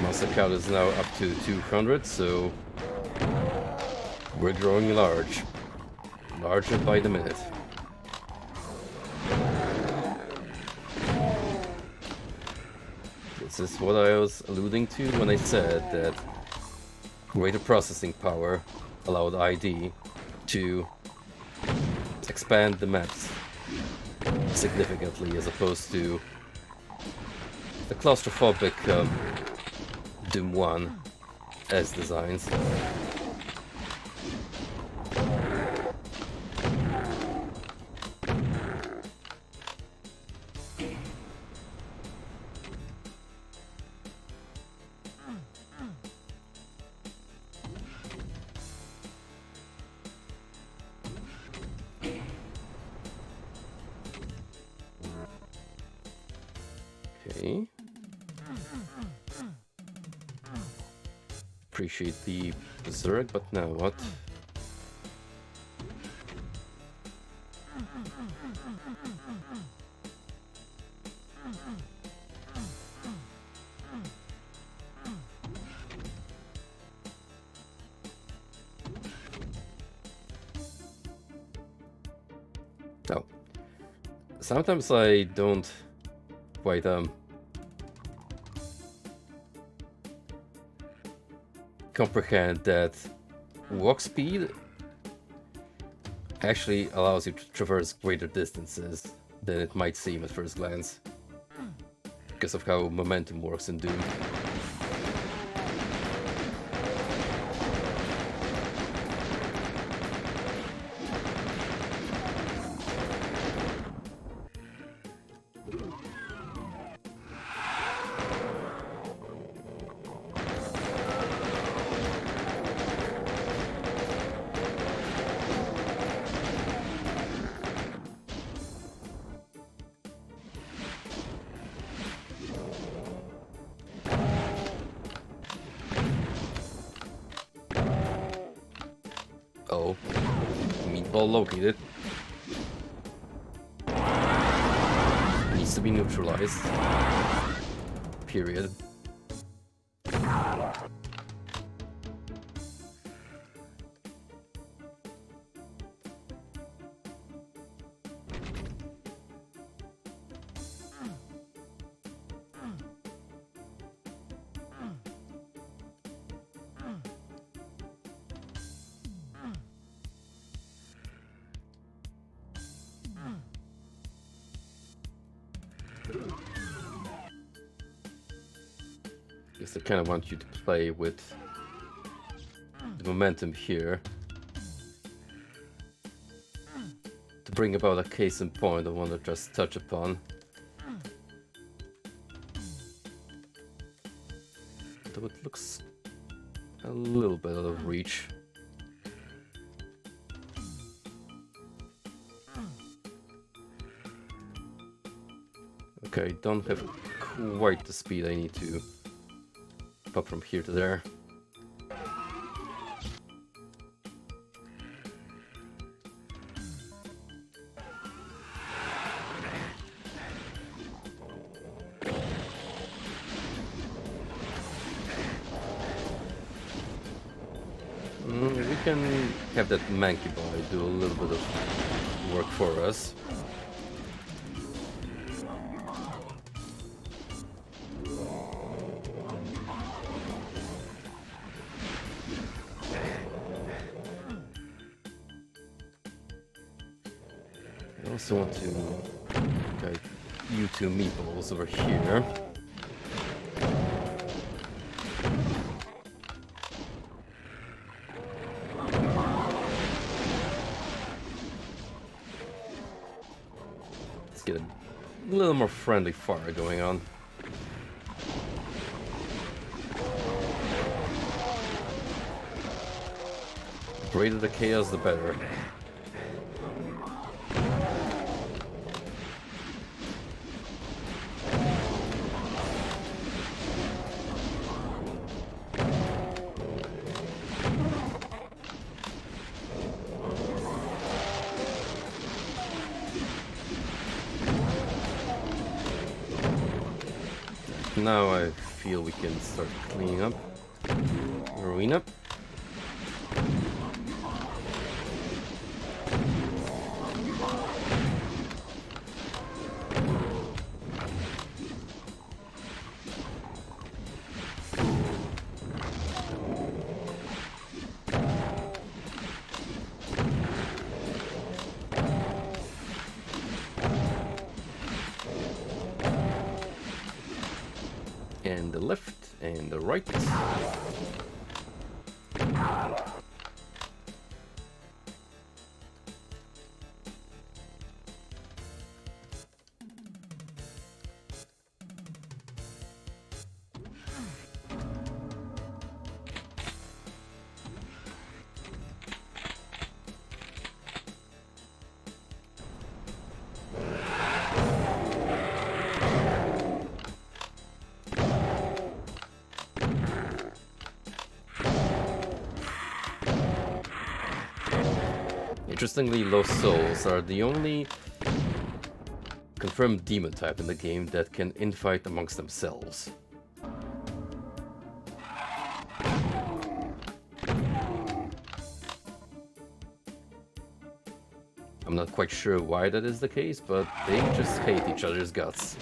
Monster count is now up to 200, so we're growing large. Larger by the minute. This is what I was alluding to when I said that greater processing power allowed ID to expand the maps significantly as opposed to the claustrophobic Doom 1 as designs. Okay. Appreciate the berserk, but now what? Oh. Sometimes I don't quite comprehend that walk speed actually allows you to traverse greater distances than it might seem at first glance, because of how momentum works in Doom. Oh, meatball located. Needs to be neutralized. Period. Because I kind of want you to play with the momentum here to bring about a case in point I want to just touch upon. Though it looks a little bit out of reach. Okay, don't have quite the speed I need to pop from here to there. We can have that Mankey Boy do a little bit of work for us. I also want to guide you two meatballs over here. Let's get a little more friendly fire going on. The greater the chaos, the better. Now I feel we can start cleaning up the arena. And the left and the right. Interestingly, Lost Souls are the only confirmed demon type in the game that can infight amongst themselves. I'm not quite sure why that is the case, but they just hate each other's guts.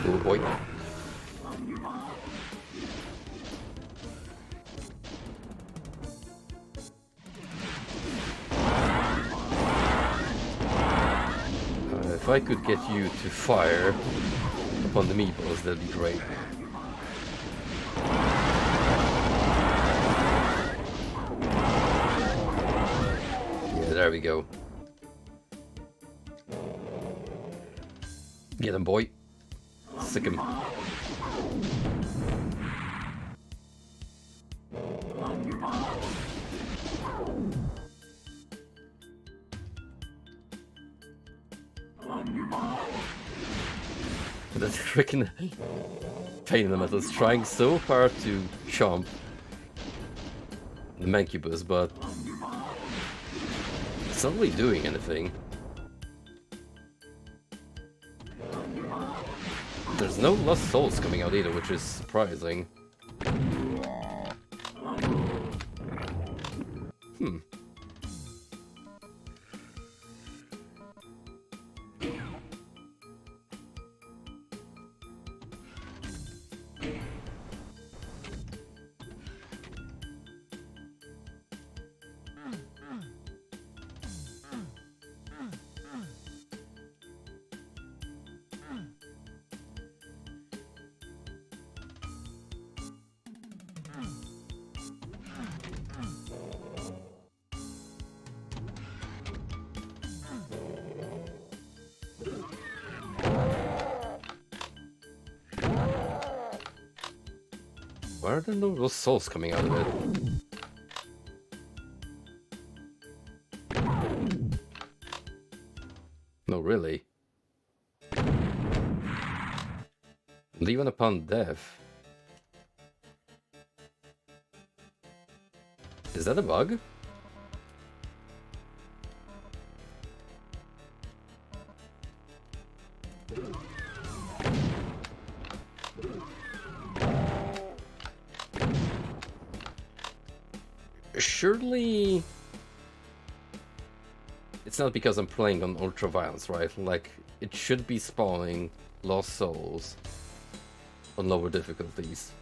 Oh boy. If I could get you to fire upon the meatballs, that'd be great. Yeah, there we go. Get him, boy. Sick him. That freaking pain in the metal is trying so hard to chomp the Mancubus, but it's not really doing anything. There's no Lost Souls coming out either, which is surprising. Why are there no Lost Souls coming out of it? No, really. And even upon death. Is that a bug? Surely it's not because I'm playing on Ultra Violence, right? Like, it should be spawning Lost Souls on lower difficulties.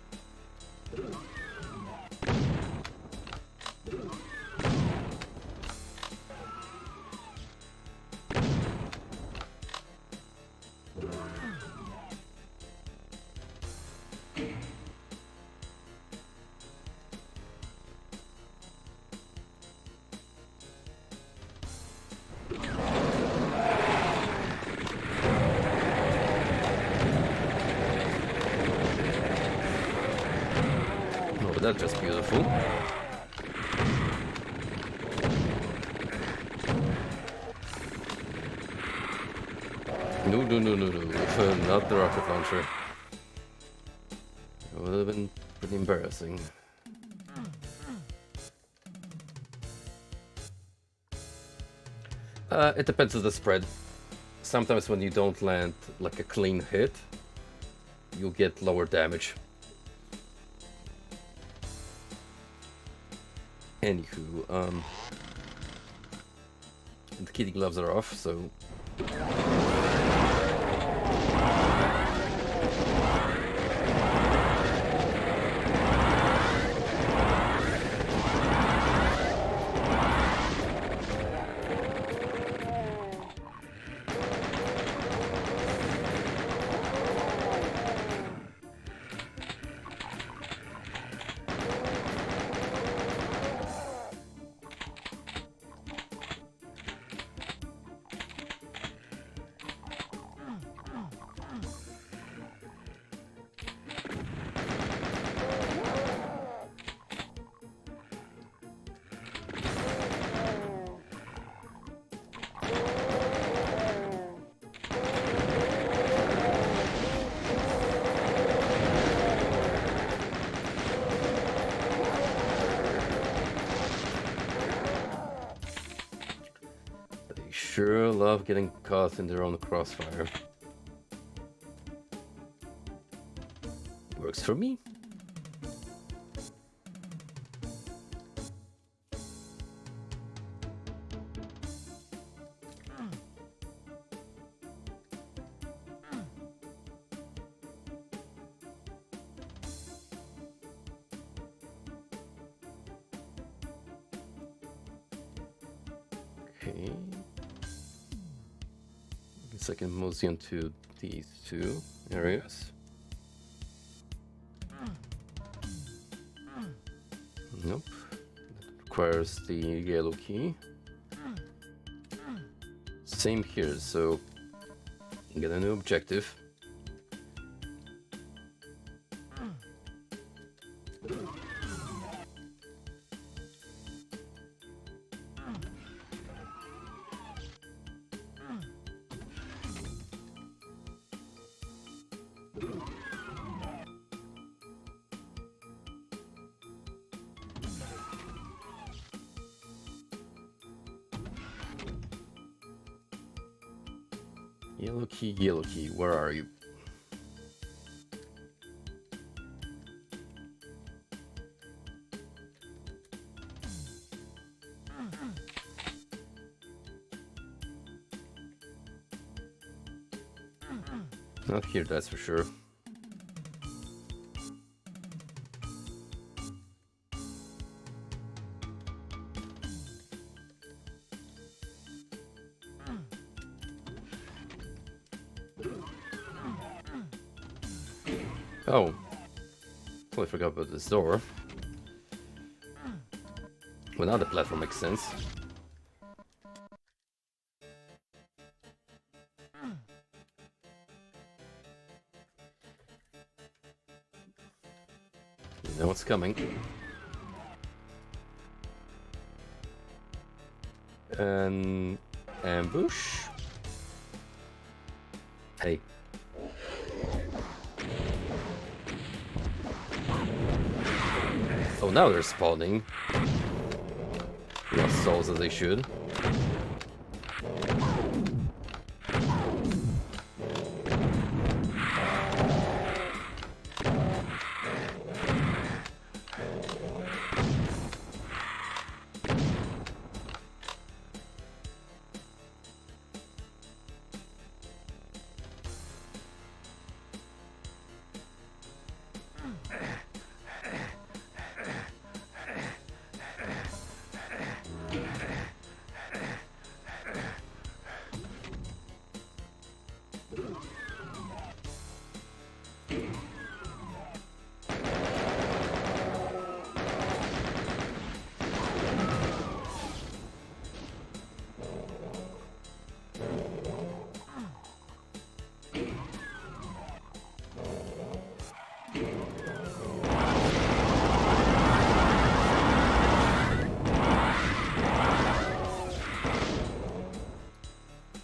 That's just beautiful. No, not the rocket launcher. It would have been pretty embarrassing. It depends on the spread. Sometimes when you don't land like a clean hit, you'll get lower damage. Anywho, the kitty gloves are off, so... sure love getting caught in their own crossfire. Works for me. Okay. I guess I can mosey into these two areas. Nope. That requires the yellow key. Same here, so get a new objective. Yellow key, where are you? Not here, that's for sure. Oh, totally forgot about this door. Well, now the platform makes sense. You know what's coming. An ambush? Hey. Oh, now they're spawning. Lost souls as they should.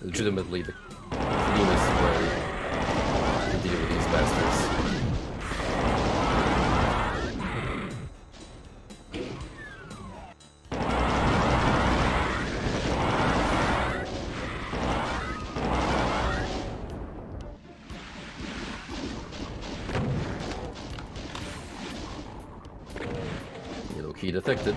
Legitimately the cleanest way to deal with these bastards. Yellow key detected.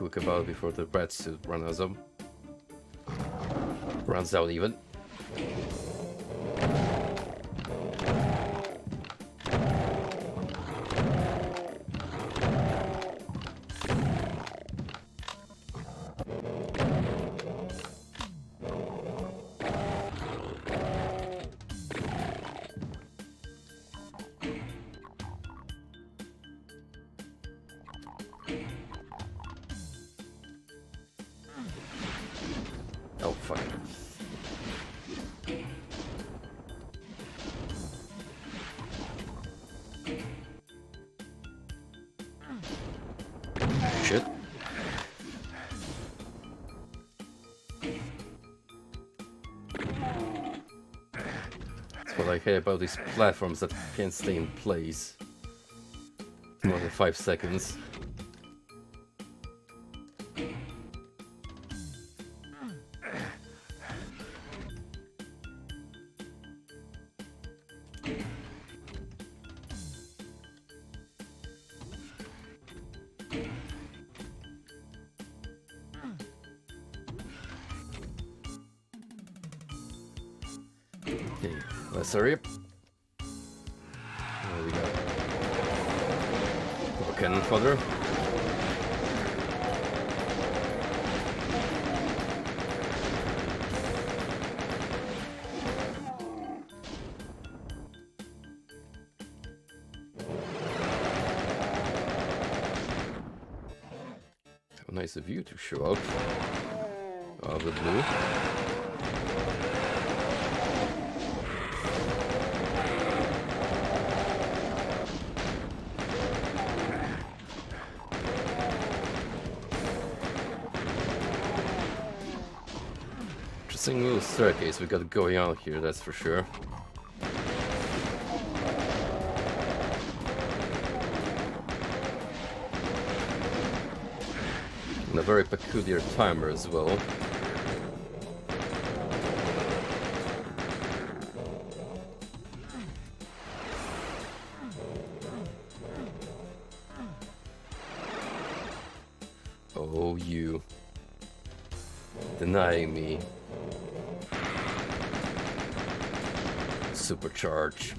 quick about it before the red suit runs out even. Oh, fuck. Shit. That's what I hate about these platforms that can't stay in place more than 5 seconds. Okay, let's hurry up. There we go. More cannon fodder. A nice view to show up of the blue. Interesting little staircase we got going on here, that's for sure. And a very peculiar timer as well. Oh, you. Denying me. Supercharge.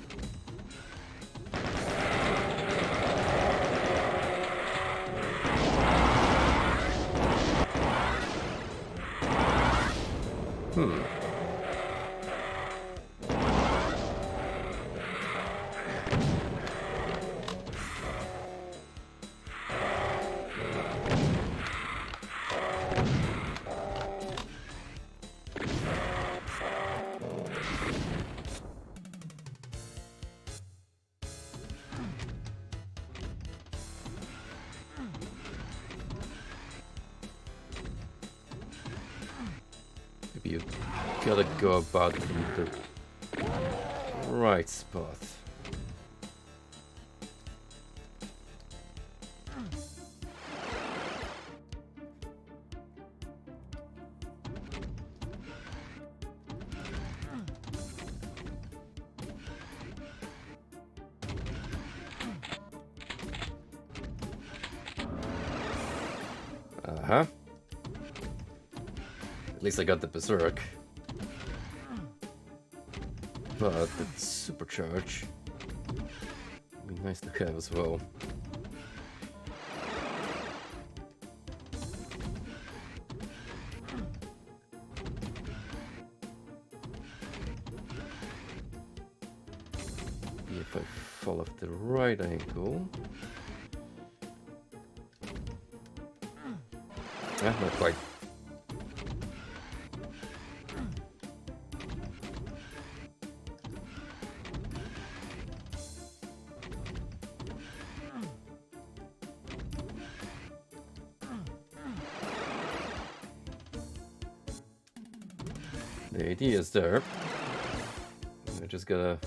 Maybe you gotta go about from the right spot. Uh-huh. At least I got the Berserk. But the Supercharge would be nice to have as well. If I fall off the right angle. Not quite. The idea is there. I just gotta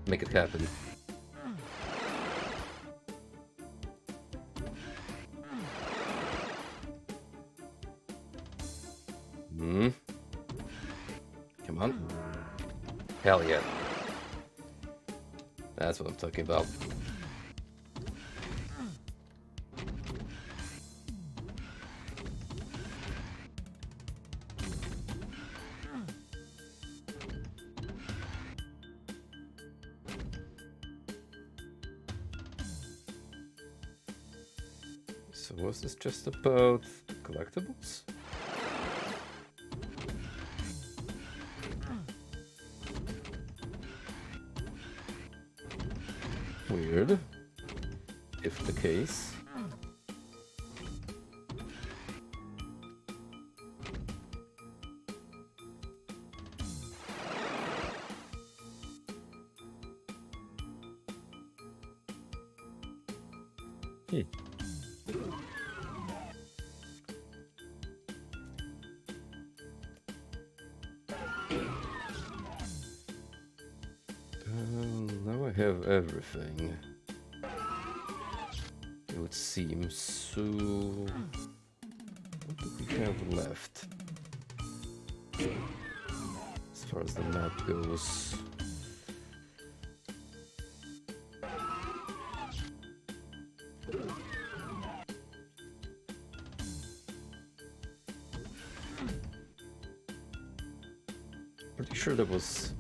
make it happen. Come on. Hell yeah. That's what I'm talking about. So was this just about collectibles? Weird. If the case. Now I have everything. It would seem so. What do we have left? As far as the map goes. Pretty sure there was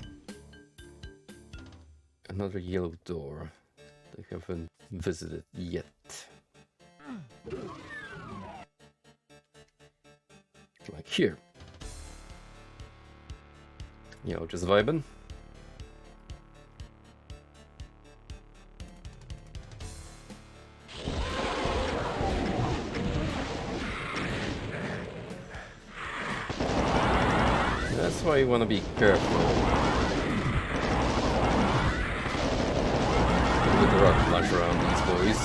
another yellow door that I haven't visited yet. Like here. You know, just vibing. That's why you want to be careful with the rocket launcher around these boys.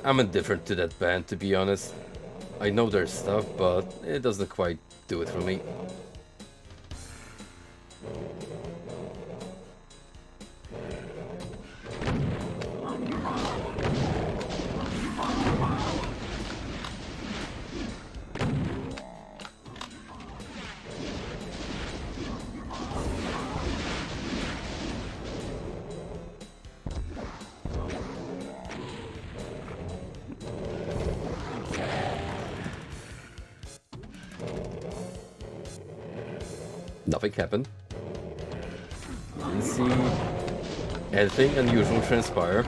I'm indifferent to that band, to be honest. I know their stuff, but it doesn't quite do it for me. Nothing happened. Didn't see anything unusual transpire.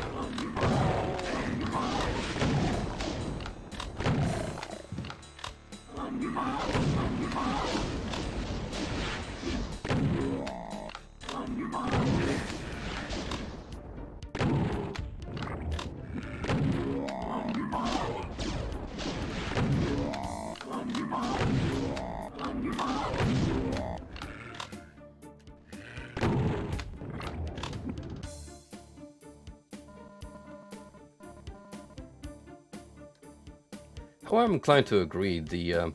Oh, I'm inclined to agree. The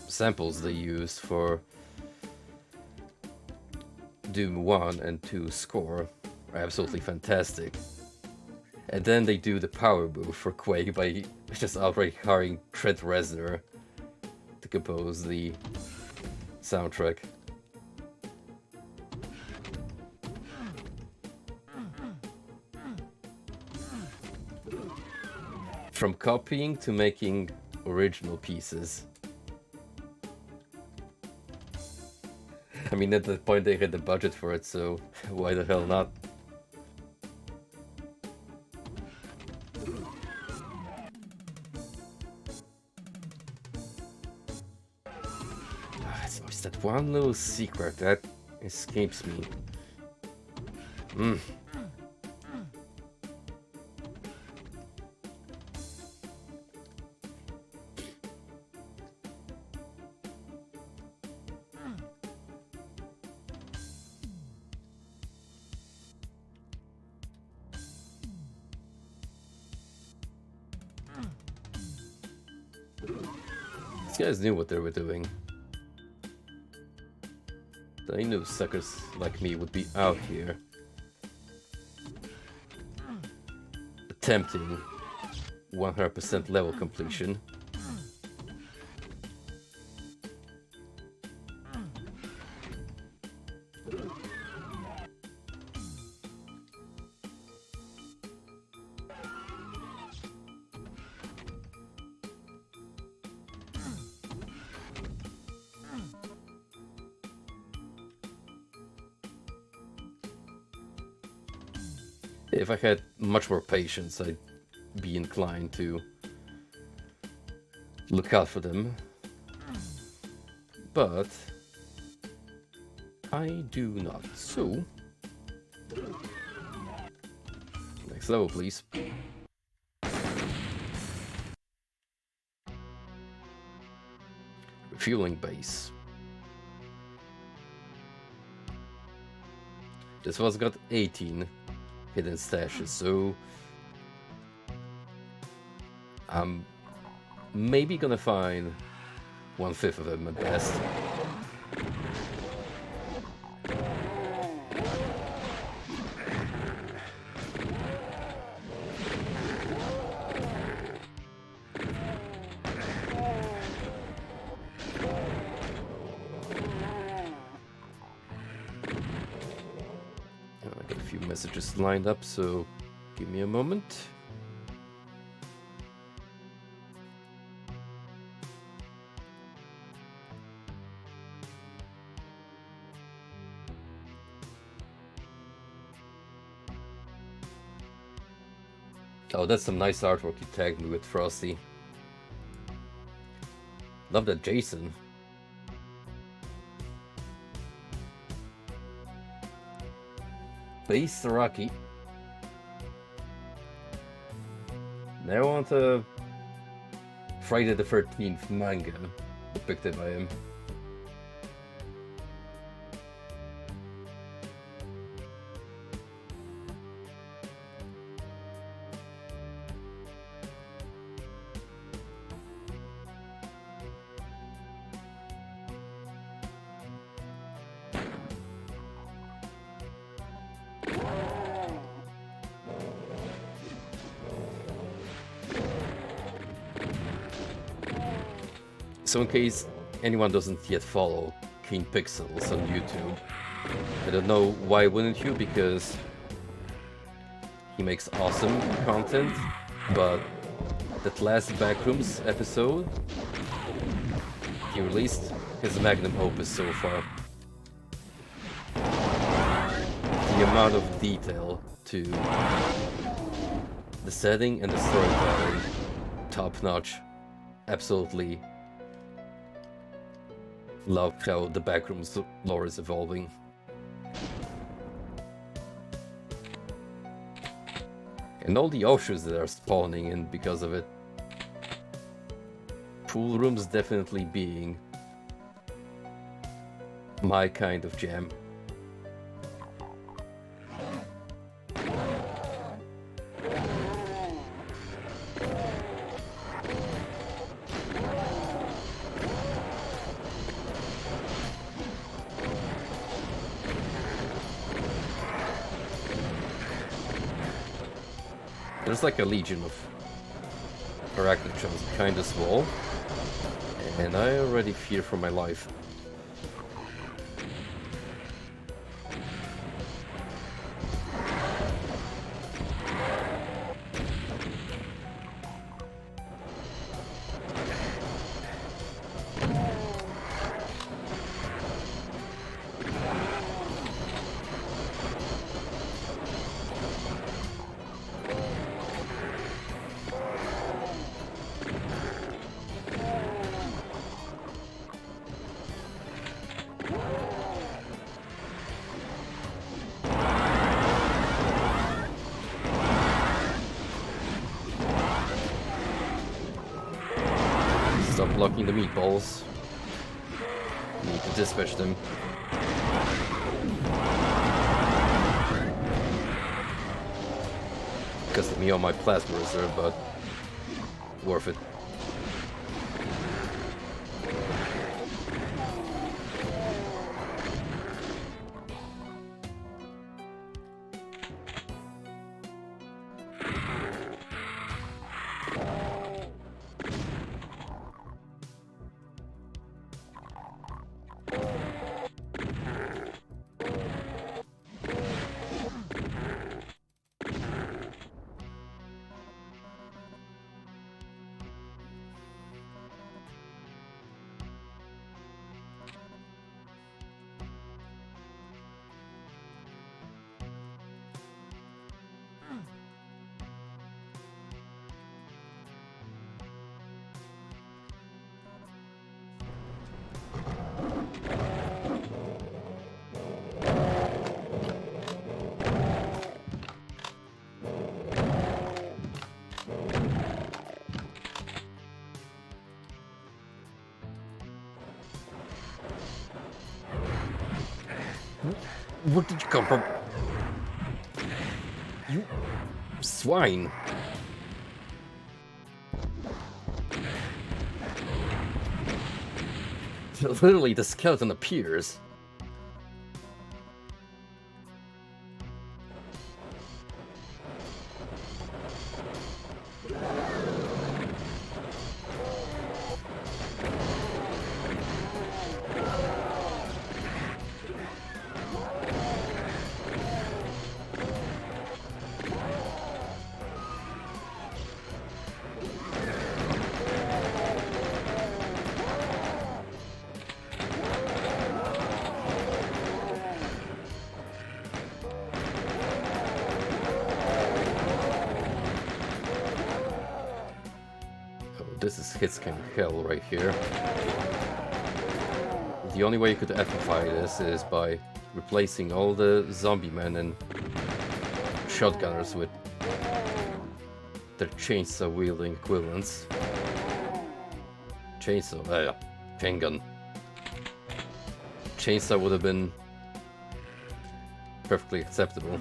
samples they used for Doom 1 and 2 score are absolutely fantastic. And then they do the power move for Quake by just outright hiring Trent Reznor to compose the soundtrack. From copying to making original pieces. I mean, at that point they had the budget for it, so why the hell not? It's always that one little secret that escapes me. These guys knew what they were doing. They knew suckers like me would be out here attempting 100% level completion. If I had much more patience, I'd be inclined to look out for them. But I do not. So, next level, please. Refueling base. This one's got 18 hidden stashes, so I'm maybe gonna find 1/5 of them at best. I got a few messages lined up, so give me a moment. Oh, that's some nice artwork you tagged me with, Frosty. Love that Jason. Base Saraki. Now on to Friday the 13th manga depicted by him. So in case anyone doesn't yet follow Keen Pixels on YouTube, I don't know why wouldn't you, because he makes awesome content, but that last Backrooms episode he released his magnum opus so far. The amount of detail to the setting and the storytelling, top notch. Absolutely love how the Backrooms lore is evolving. And all the offshoots that are spawning in because of it. Pool rooms definitely being my kind of jam. There's like a legion of arachnochons behind this wall, and I already fear for my life. Stop blocking the meatballs. Need to dispatch them. Costed me on my plasma reserve, but worth it. Where did you come from? You swine. Literally, the skeleton appears. This is hitscan hell right here. The only way you could amplify this is by replacing all the zombie men and shotgunners with their chainsaw wielding equivalents. Chainsaw, chain gun. Chainsaw would have been perfectly acceptable.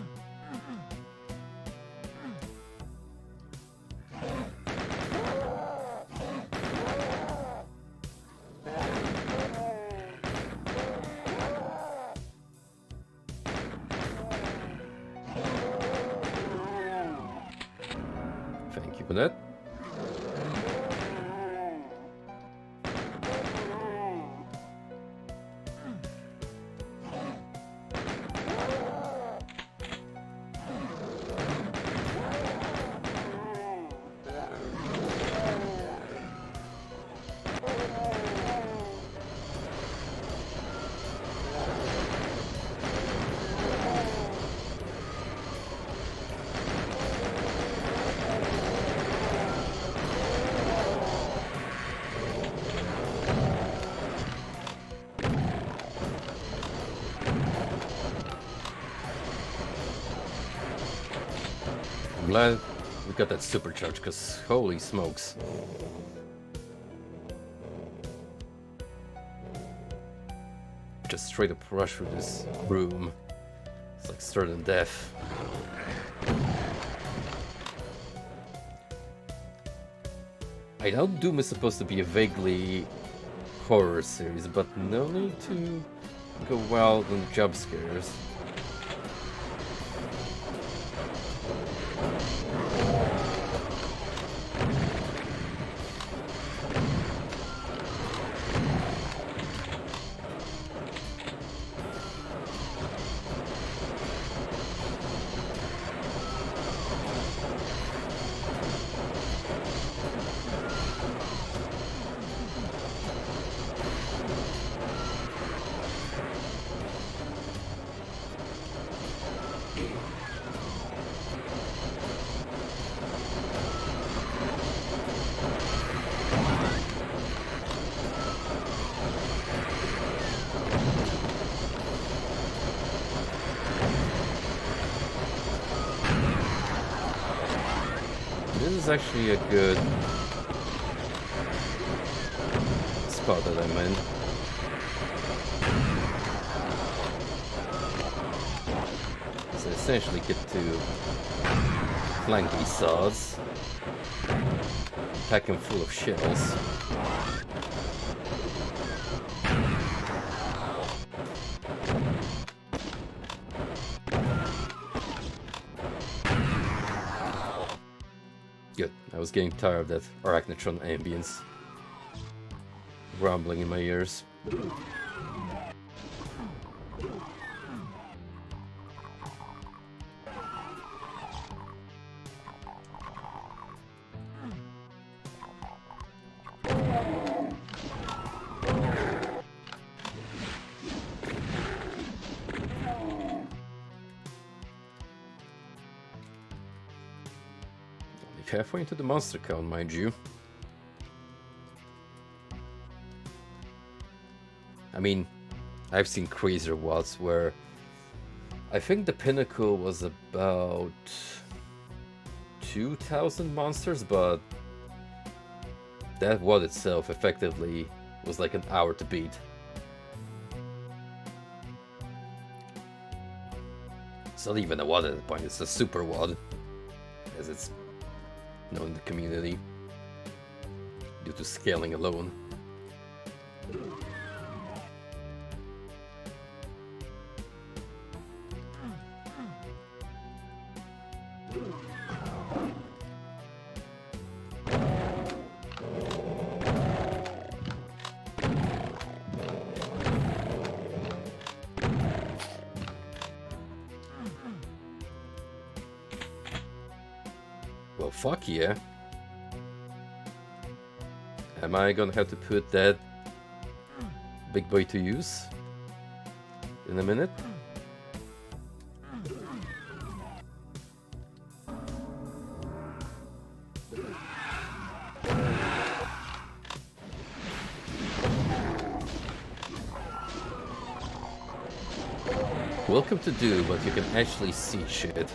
Thank you for that. I'm glad we got that supercharge, because holy smokes. Just straight up rush through this room. It's like certain death. I know Doom is supposed to be a vaguely horror series, but no need to go wild on jump scares. This is actually a good spot that I'm in. So essentially get to flank these saws, pack them full of shells. Good. I was getting tired of that Arachnotron ambience rumbling in my ears. Halfway into the monster count, mind you. I mean, I've seen crazier WODs where I think the pinnacle was about 2,000 monsters, but that WOD itself effectively was like an hour to beat. not even a WAD at that point, it's a super WAD, as it's known in the community, due to scaling alone. Well, fuck yeah. Am I gonna have to put that big boy to use in a minute? Welcome to Doom, but you can actually see shit.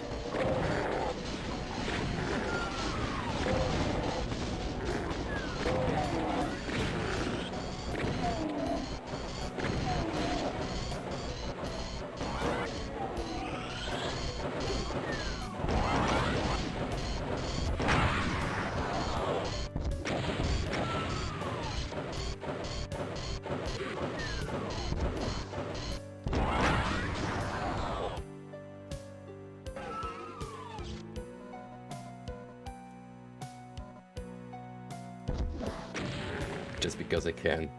Just because I can.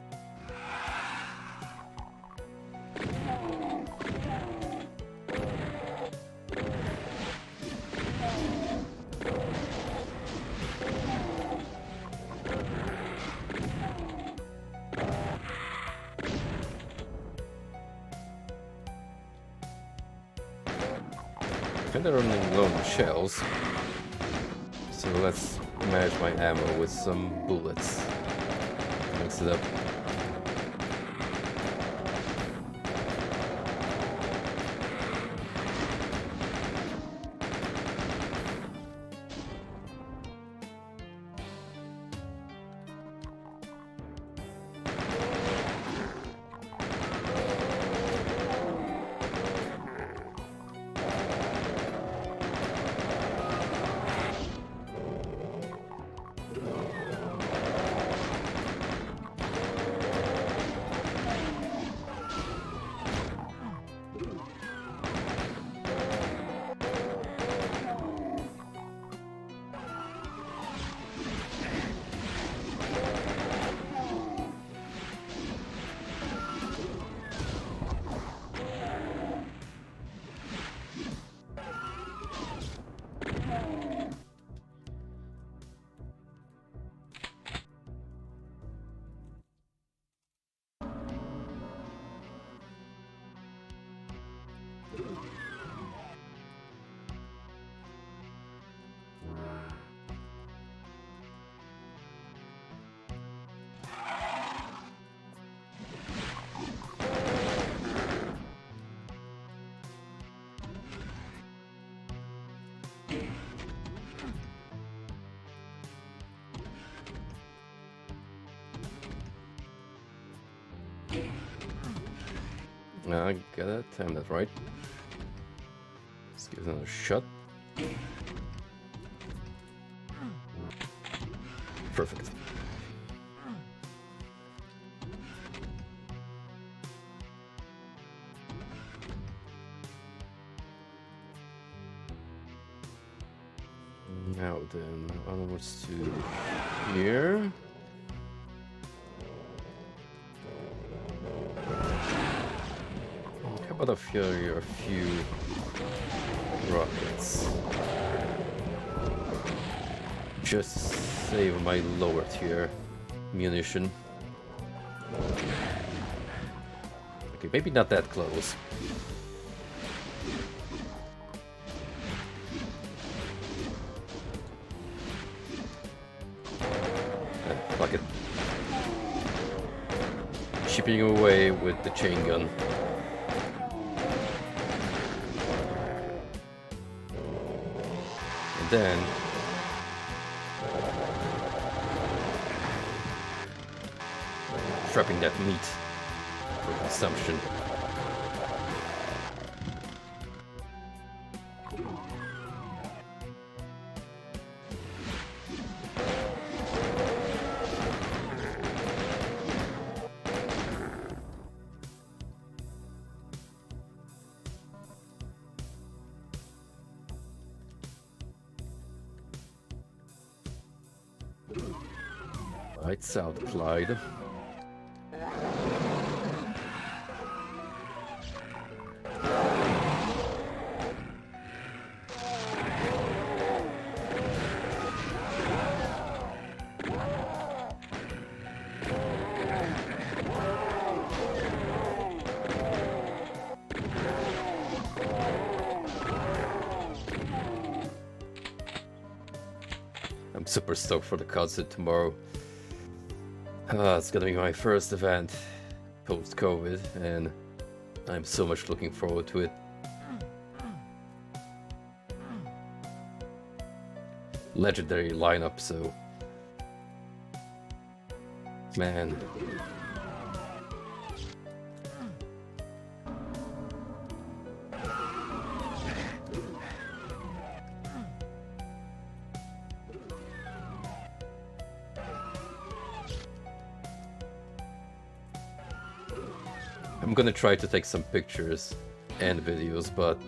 Kinda running low on shells, so let's manage my ammo with some bullets. Mix it up. I gotta time that right. Let's give it another shot. Perfect. Now then, onwards to here. How about a few rockets? Just save my lower tier munition. Okay, maybe not that close. Fuck it. Chipping away with the chain gun. And then trapping that meat for consumption. Lights out, Clyde. I'm super stoked for the concert tomorrow. It's gonna be my first event post-COVID, and I'm so much looking forward to it. Legendary lineup, so... Man. I'm gonna try to take some pictures and videos, but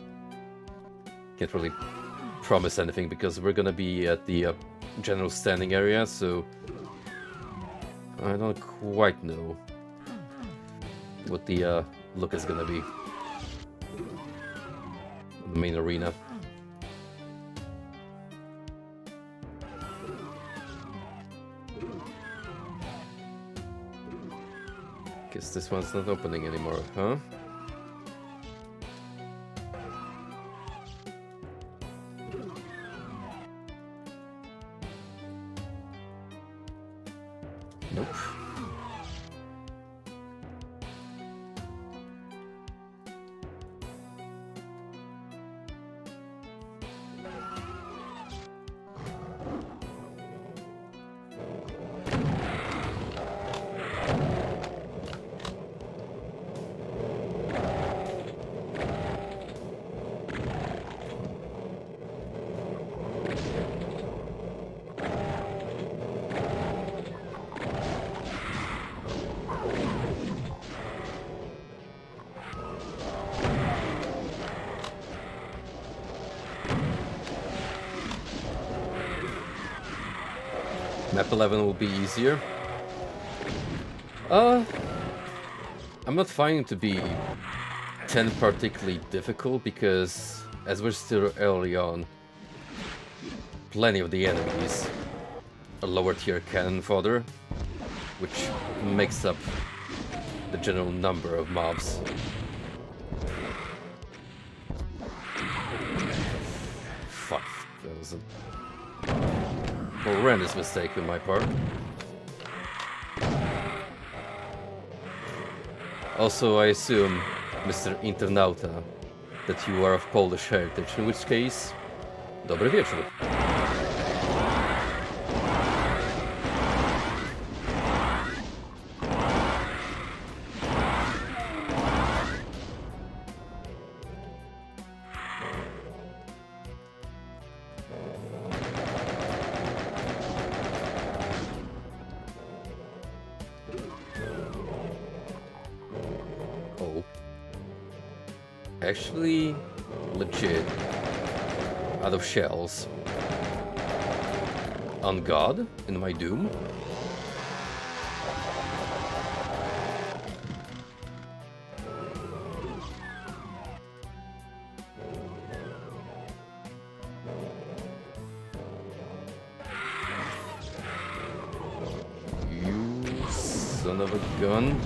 can't really promise anything because we're gonna be at the general standing area, so I don't quite know what the look is gonna be in the main arena. Guess this one's not opening anymore, huh? Nope. Map 11 will be easier. I'm not finding it to be 10 particularly difficult because, as we're still early on, plenty of the enemies are lower tier cannon fodder, which makes up the general number of mobs. Fuck, that was a horrendous mistake on my part. Also, I assume, Mr. Internauta, that you are of Polish heritage, in which case, dobry wieczór. Actually, legit, out of shells. On God, in my Doom. You son of a gun.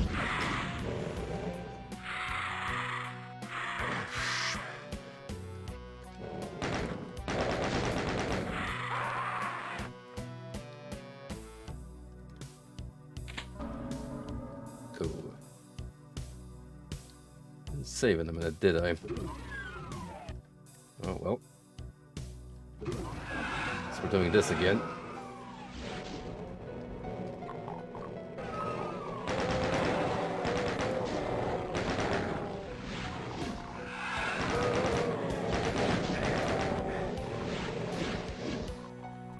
Save in a minute, did I? Oh well. So we're doing this again.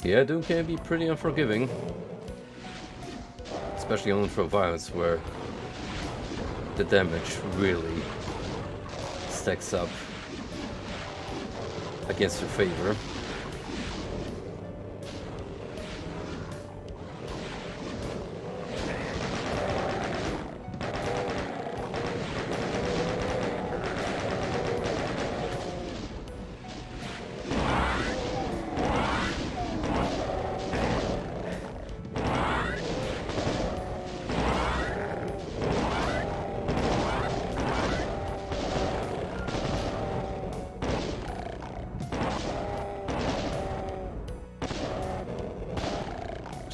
Yeah, Doom can be pretty unforgiving. Especially on Throw Violence, where the damage really stacks up against your favor.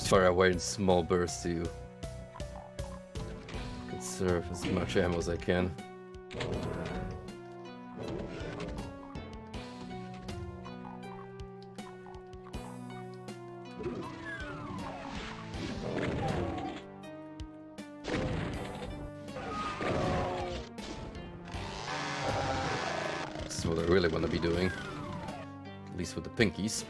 just fire away in small bursts to conserve as much ammo as I can. This is what I really want to be doing, at least with the pinkies.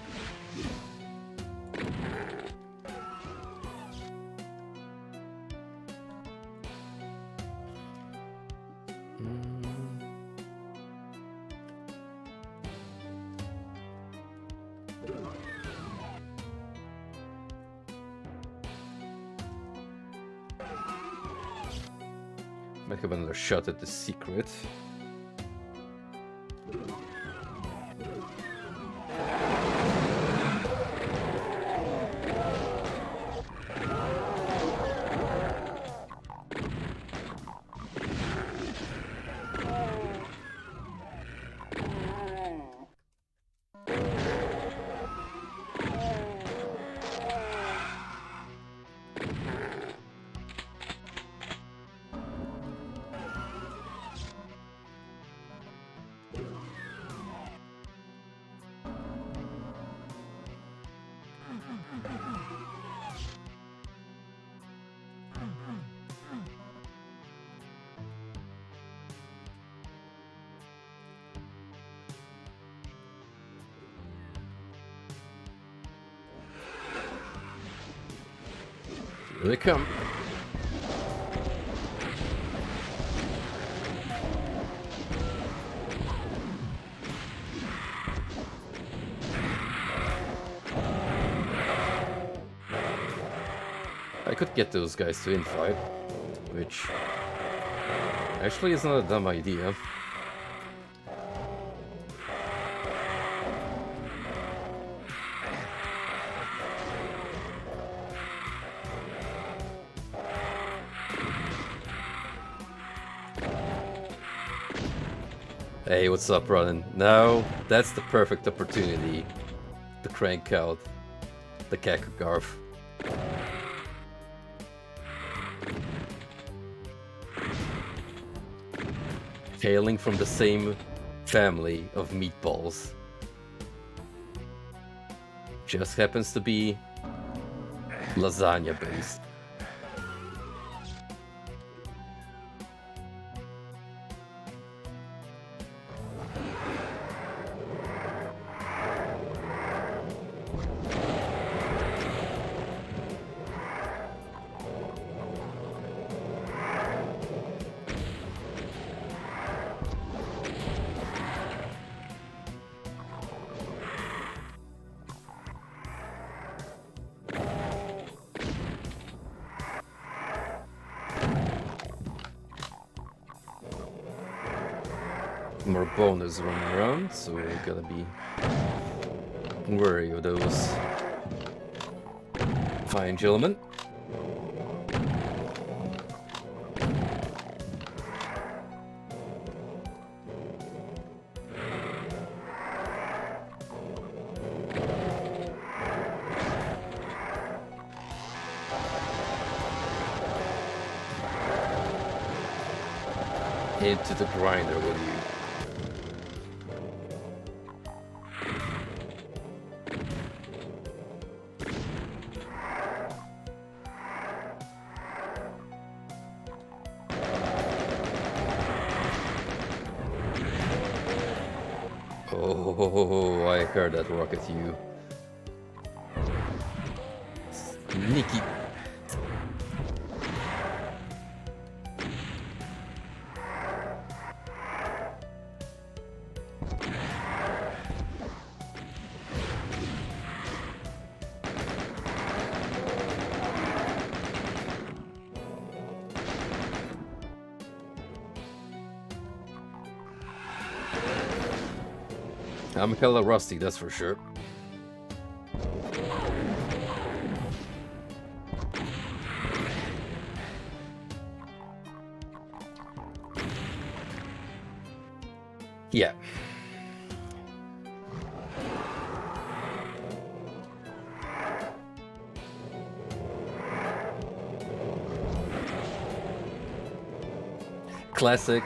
Might have another shot at the secret. Here they come. I could get those guys to infight, which actually is not a dumb idea. Hey, what's up, Ronan? Now, that's the perfect opportunity to crank out the Kakagarf. Hailing from the same family of meatballs. Just happens to be lasagna based. More bonus running around, so we gotta be wary of those fine gentlemen. Into the grinder with you. Oh, I heard that rocket, you. Sneaky. I'm hella rusty, that's for sure. Yeah. Classic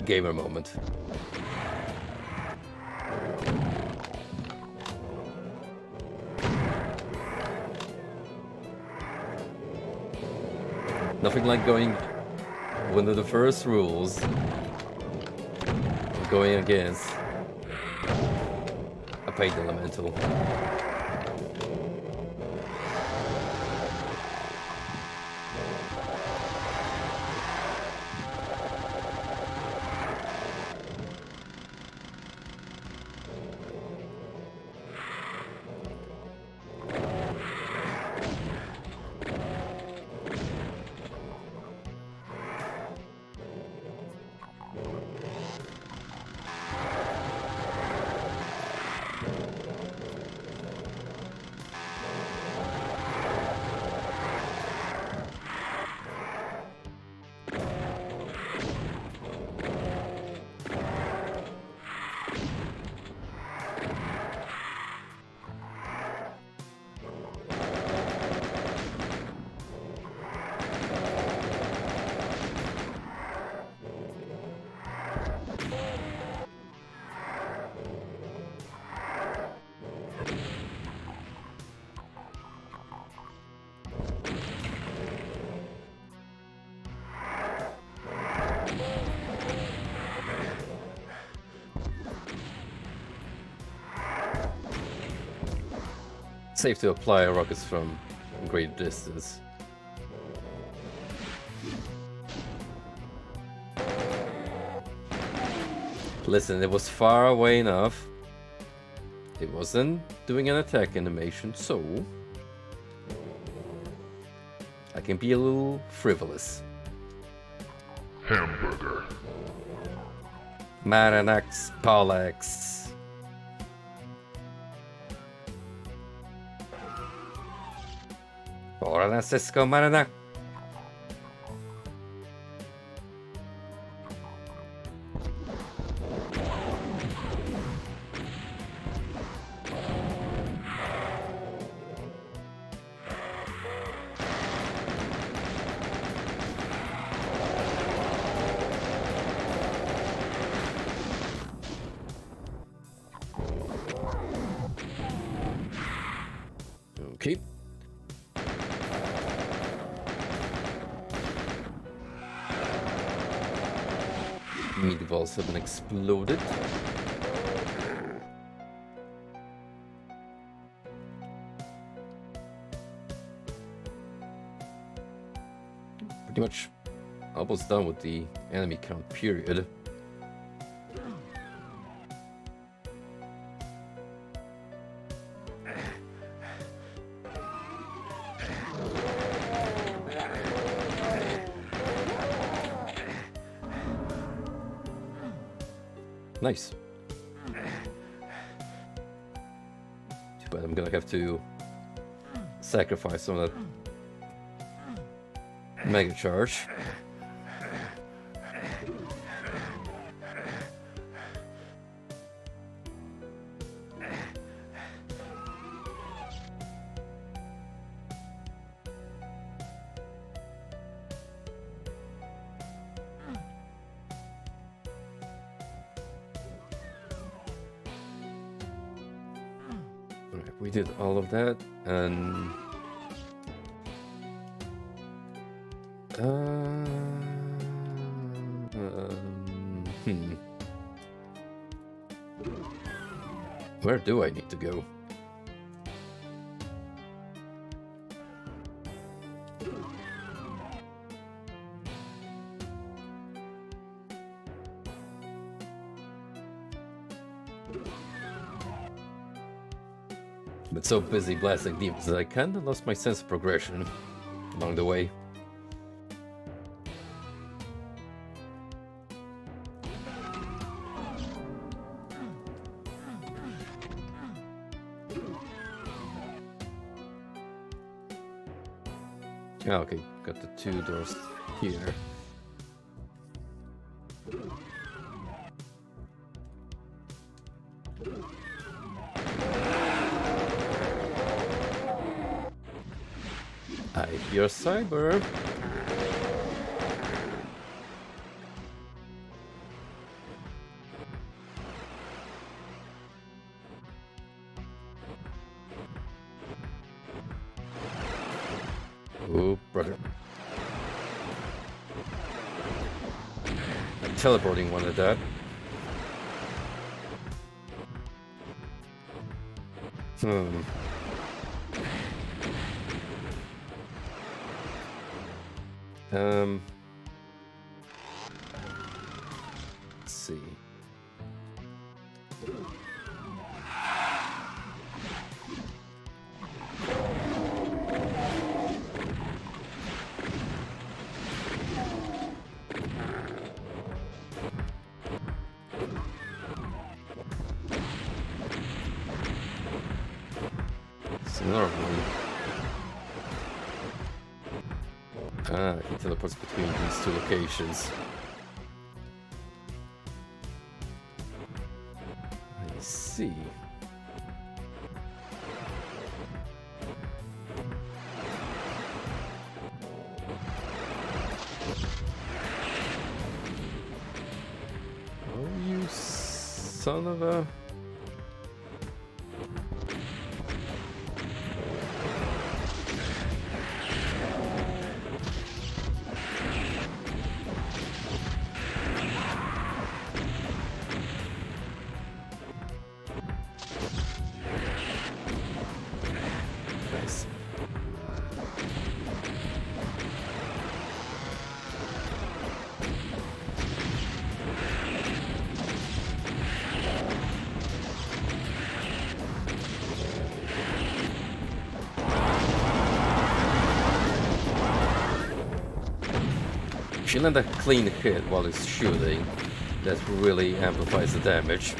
gamer moment. Nothing like going one of the first rules, going against a paid elemental. Safe to apply rockets from great distance. Listen, it was far away enough. It wasn't doing an attack animation, so I can be a little frivolous. Hamburger. Maranax Polax. Francisco Maranax. Okay. Meatballs have been exploded. Pretty much almost done with the enemy count period. Nice. Too bad I'm gonna have to sacrifice some of that Mega Charge. We did all of that, and where do I need to go? Been so busy blasting demons that I kinda lost my sense of progression along the way. Ah, okay, got the 2 doors here. I hear cyber. Oh, brother. Teleporting one at that. Let's see. It's another one. Ah, he teleports between these two locations. I see. Oh, you son of a... Nice. If you land a clean hit while it's shooting, that really amplifies the damage.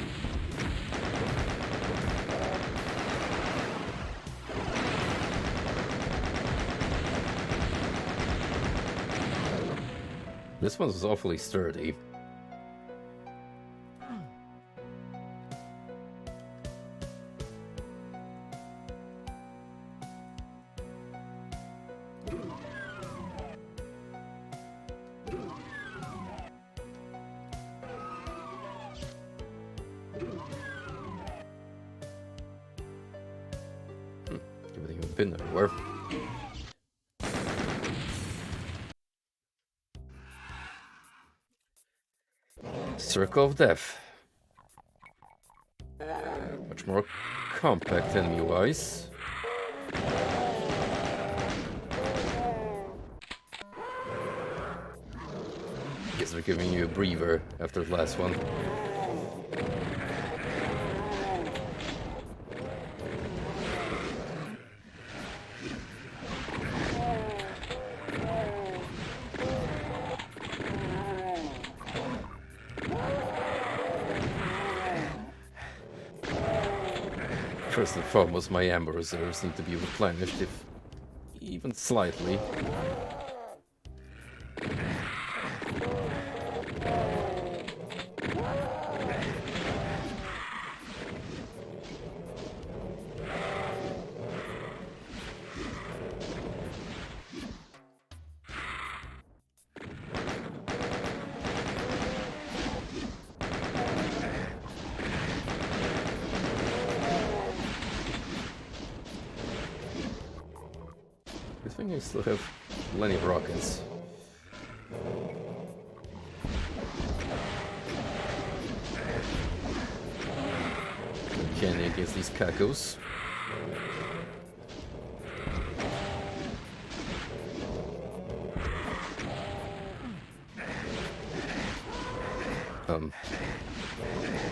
This one was awfully sturdy. Everything has been everywhere. Circle of Death. Much more compact enemy-wise. Guess they're giving you a breather after the last one. First and foremost, my amber reserves need to be replenished, if even slightly. I think I still have plenty of rockets. Candy against these cacos.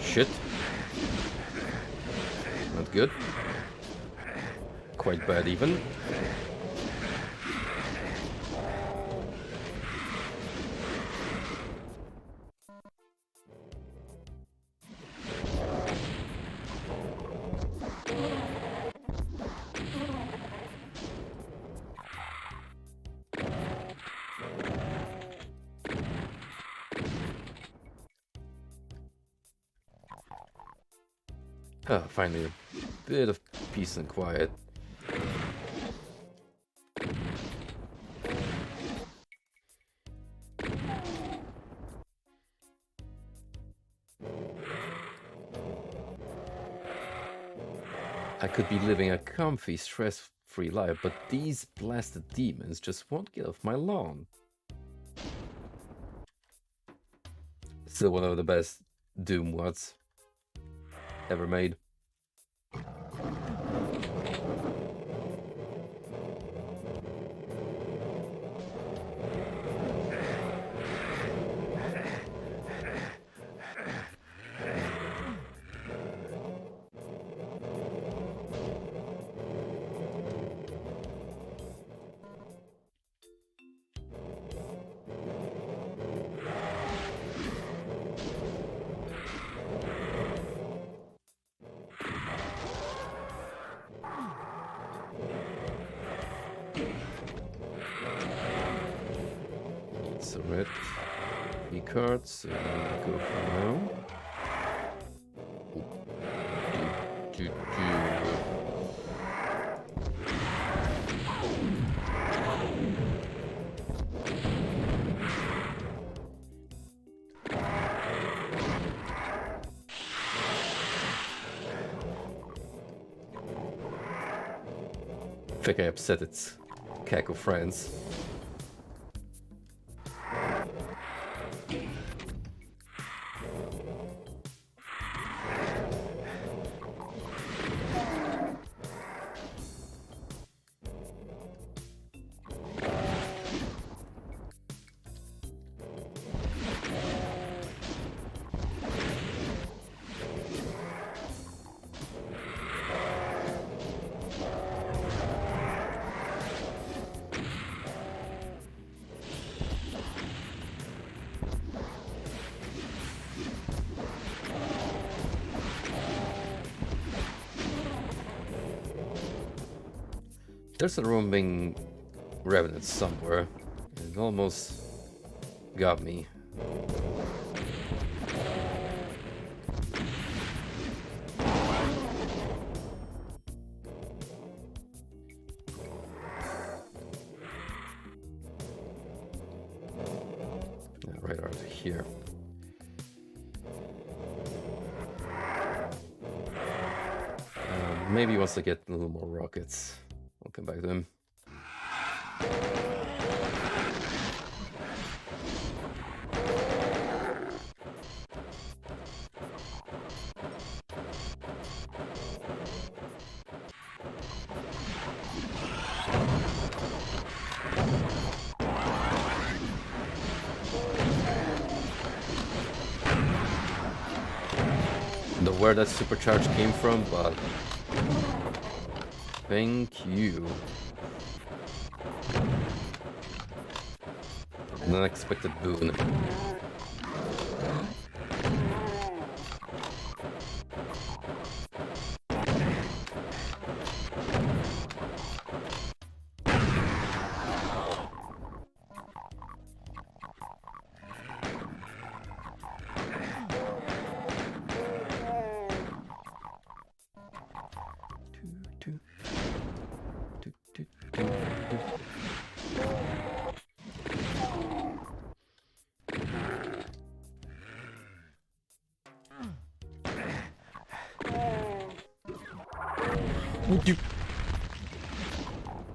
Shit. Not good. Quite bad even. Ah, finally a bit of peace and quiet. I could be living a comfy, stress free life, but these blasted demons just won't get off my lawn. Still one of the best Doom mods ever made. So red cards, go for now. I think I upset its Cackle friends. There's a roaming revenant somewhere. It almost got me. Yeah, right out here. Maybe once I get a little more rockets, I'll come back to him. Don't know where that supercharge came from, but thank you. An unexpected boon.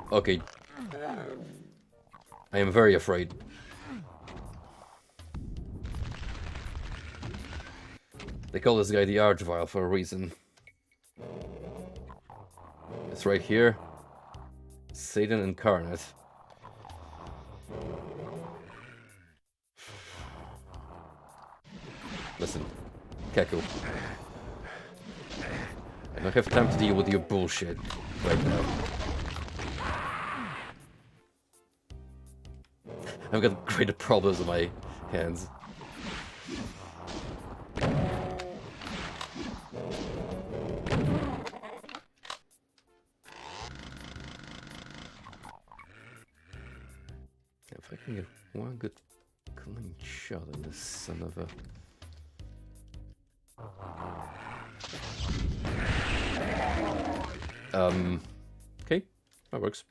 Okay. I am very afraid. They call this guy the Archvile for a reason. It's right here. Satan incarnate. Listen, Keku. I don't have time to deal with your bullshit right now. I've got greater problems on my hands. If I can get one good clean shot on this son of a... Okay, that works.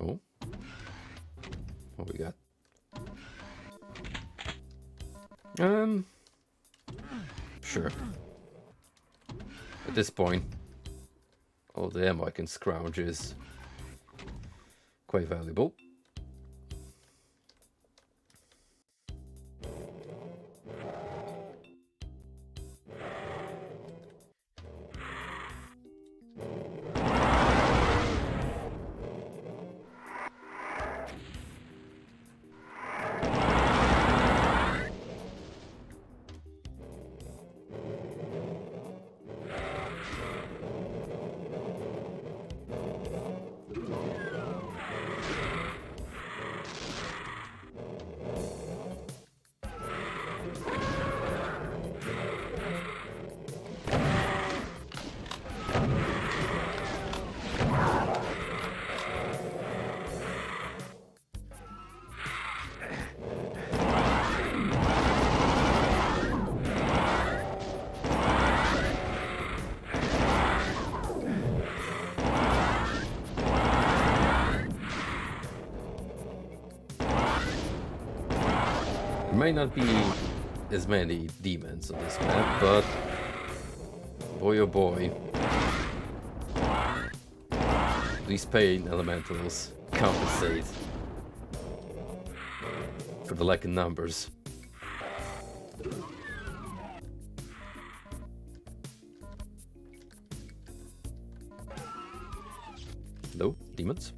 Oh. What we got? Sure. At this point, all the ammo I can scrounge is quite valuable. Might not be as many demons on this map, but boy oh boy, these pain elementals compensate for the lack of numbers. No demons.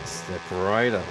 Step right up.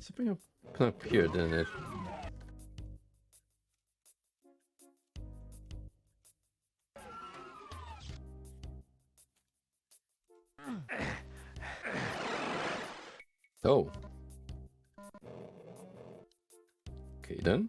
Something up here, didn't it? Oh. Okay then.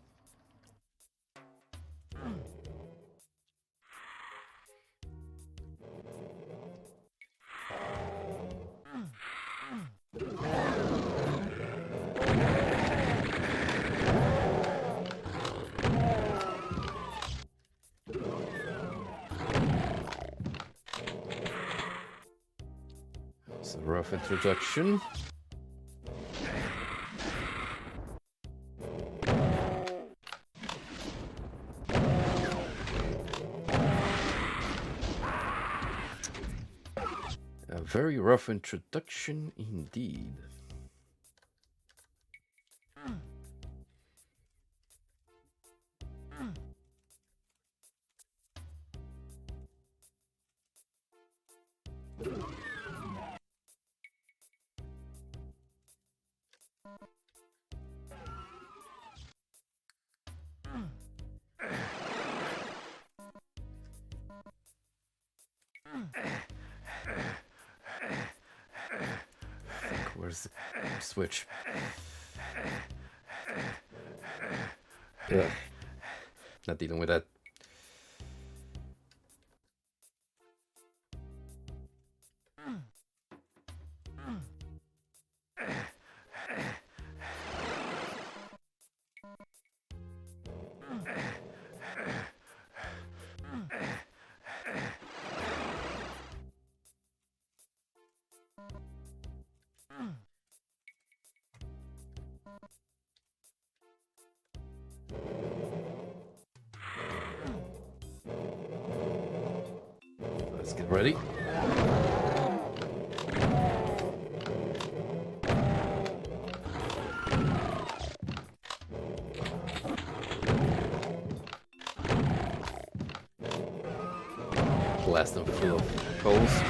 It's a rough introduction. A very rough introduction indeed. Where's the switch? Yeah. Not dealing with that. Let's get ready. Blast them full of coals.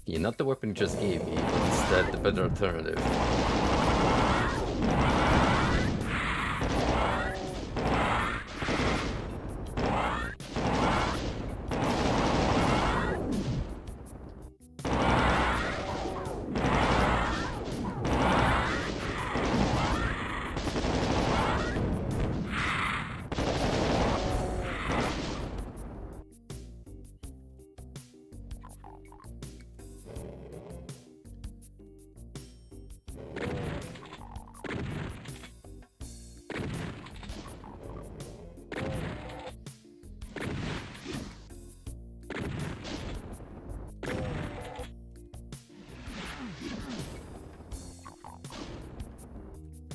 Yeah, not the weapon you just gave me, but instead the better alternative.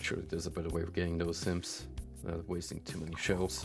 Surely there's a better way of getting those imps without wasting too many shells.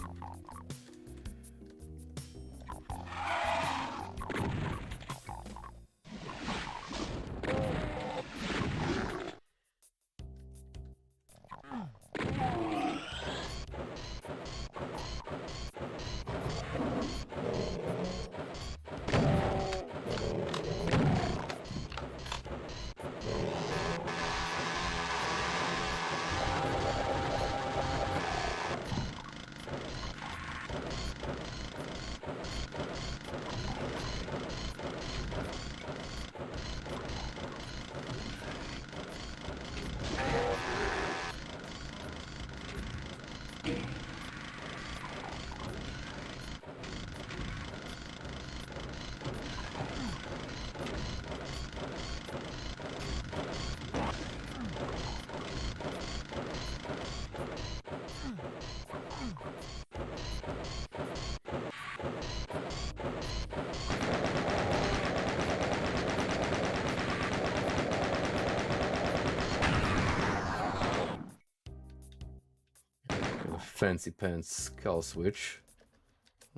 Fancy pants skull switch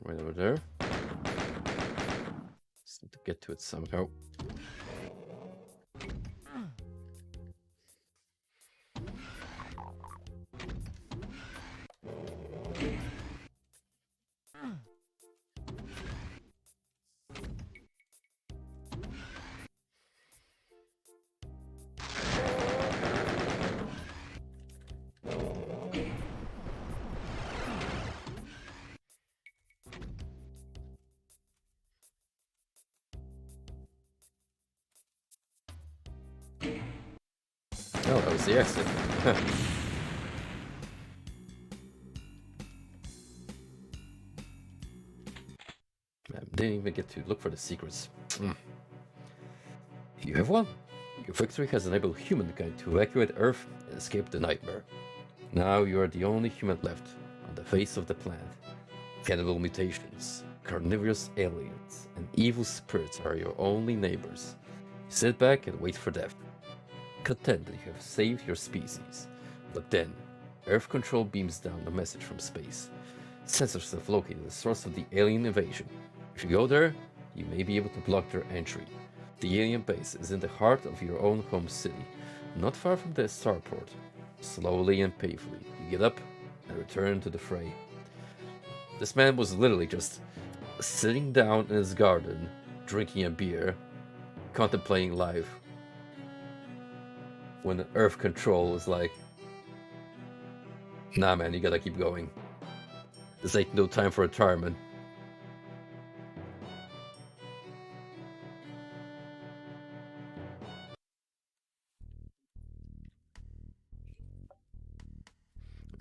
right over there. Just need to get to it somehow. Oh, that was the exit. I didn't even get to look for the secrets. You have won. Your victory has enabled humankind to evacuate Earth and escape the nightmare. Now you are the only human left on the face of the planet. Cannibal mutations, carnivorous aliens, and evil spirits are your only neighbors. Sit back and wait for death. Content that you have saved your species. But then, Earth Control beams down a message from space. Sensors have located the source of the alien invasion. If you go there, you may be able to block their entry. The alien base is in the heart of your own home city, not far from the starport. Slowly and painfully, you get up and return to the fray. This man was literally just sitting down in his garden, drinking a beer, contemplating life, when Earth Control was like, nah man, you gotta keep going. This ain't no time for retirement.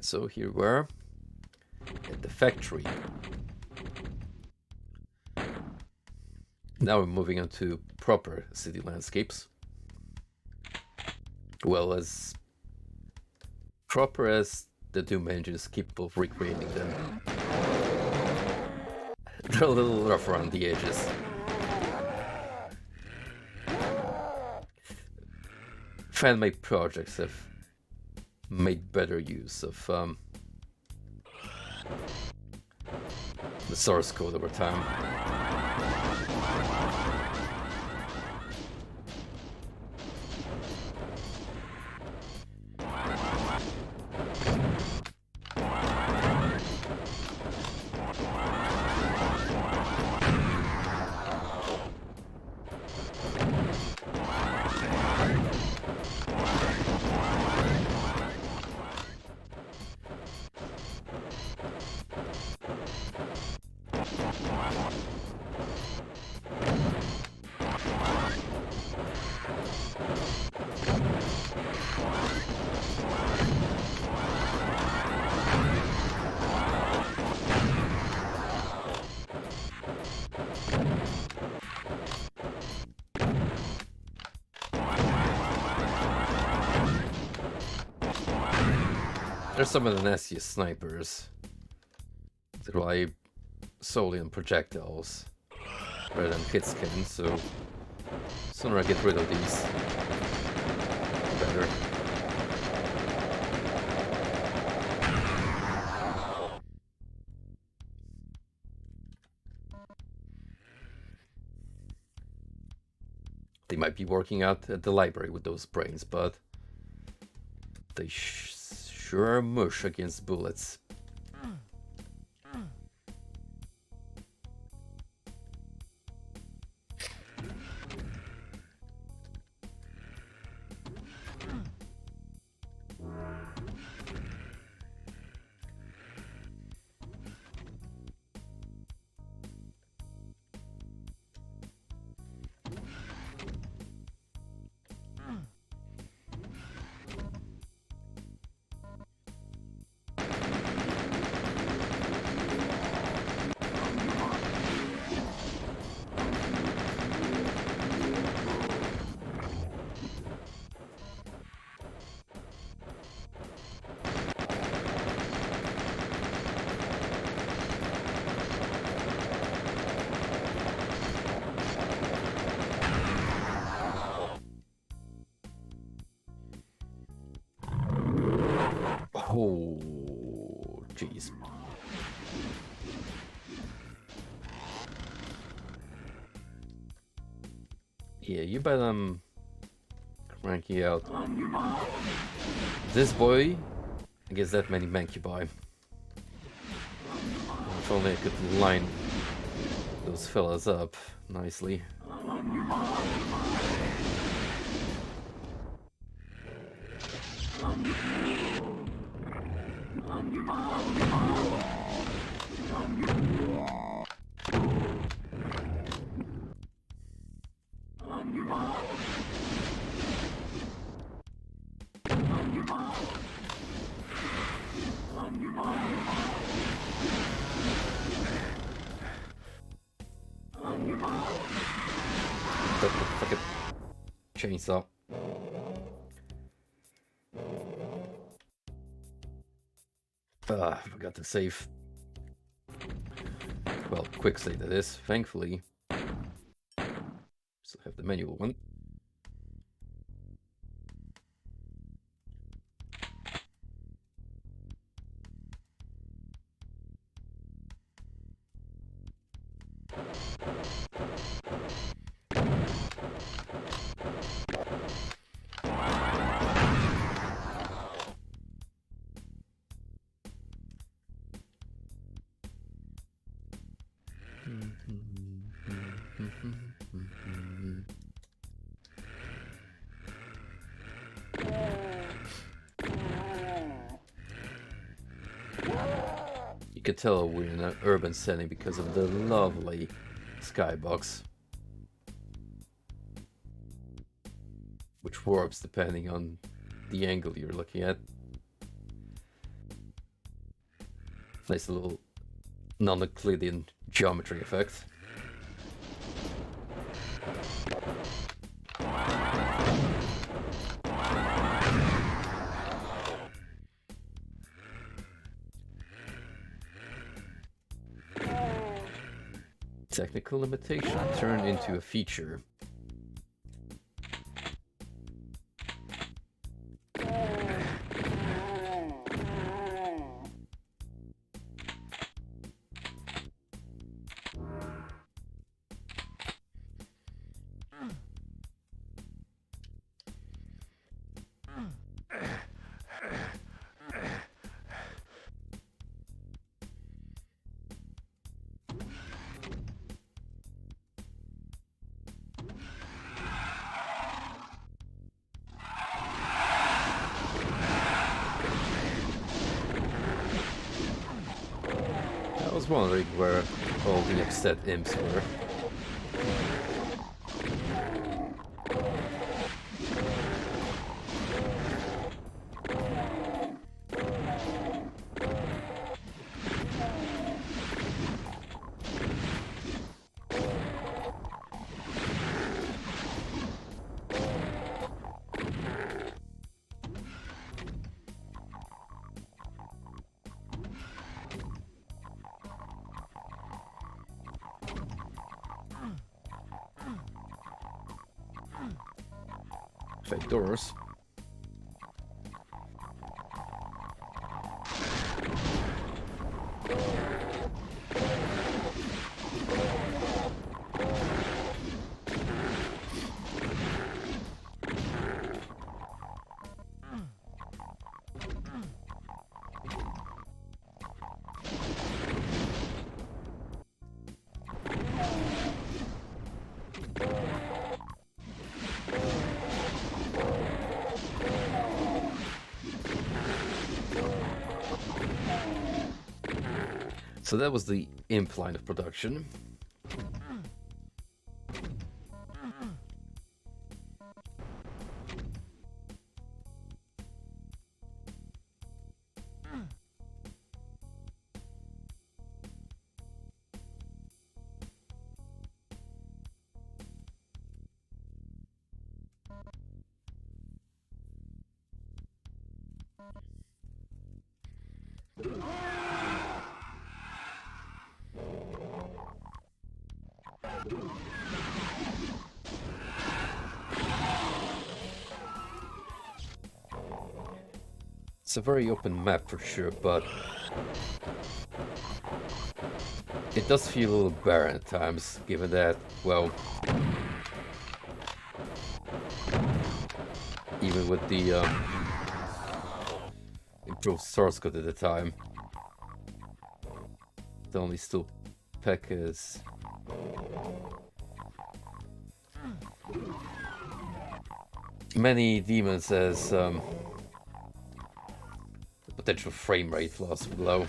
So here we are at the factory. Now we're moving on to proper city landscapes. Well, as proper as the Doom engine is capable of recreating them. They're a little rough around the edges. Fan-made projects have made better use of the source code over time. They're some of the nastiest snipers that rely solely on projectiles rather than hit scan, so the sooner I get rid of these, the better. They might be working out at the library with those brains, but they sure are mush against bullets. Oh, jeez. Yeah, you bet I'm cranking out. This boy gets that many mancubi. If only I could line those fellas up nicely. That fucking chainsaw. I forgot to save. Well, quick save that is, thankfully. Still have the manual one. You can tell we're in an urban setting because of the lovely skybox, which warps depending on the angle you're looking at. Nice little non-Euclidean geometry effect. Technical limitation turned into a feature. I was wondering where all the upset imps were. Fake doors. So that was the imp line of production. It's a very open map for sure, but it does feel a little barren at times, given that, well, even with the improved source code at the time, the only still pack is many demons as potential frame rate loss below.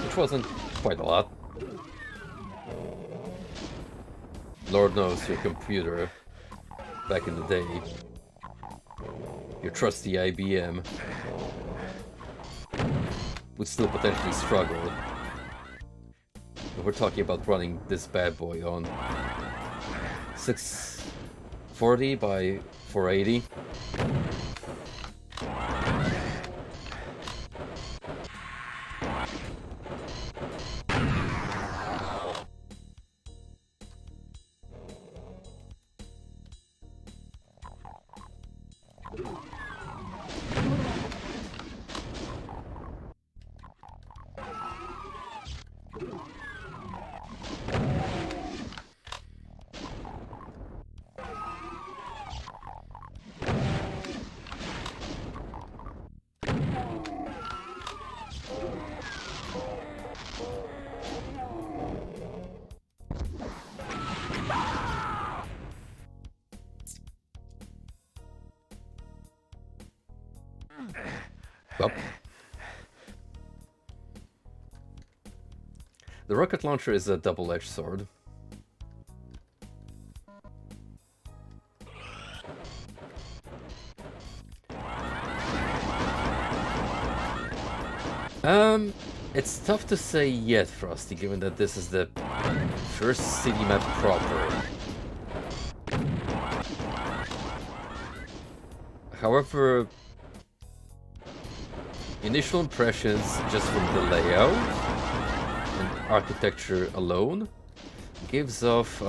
Which wasn't quite a lot. Lord knows your computer back in the day, your trusty IBM, would still potentially struggle. But we're talking about running this bad boy on 640 by 480. Well, the rocket launcher is a double-edged sword. It's tough to say yet, Frosty, given that this is the first city map proper. However, initial impressions just from the layout and architecture alone gives off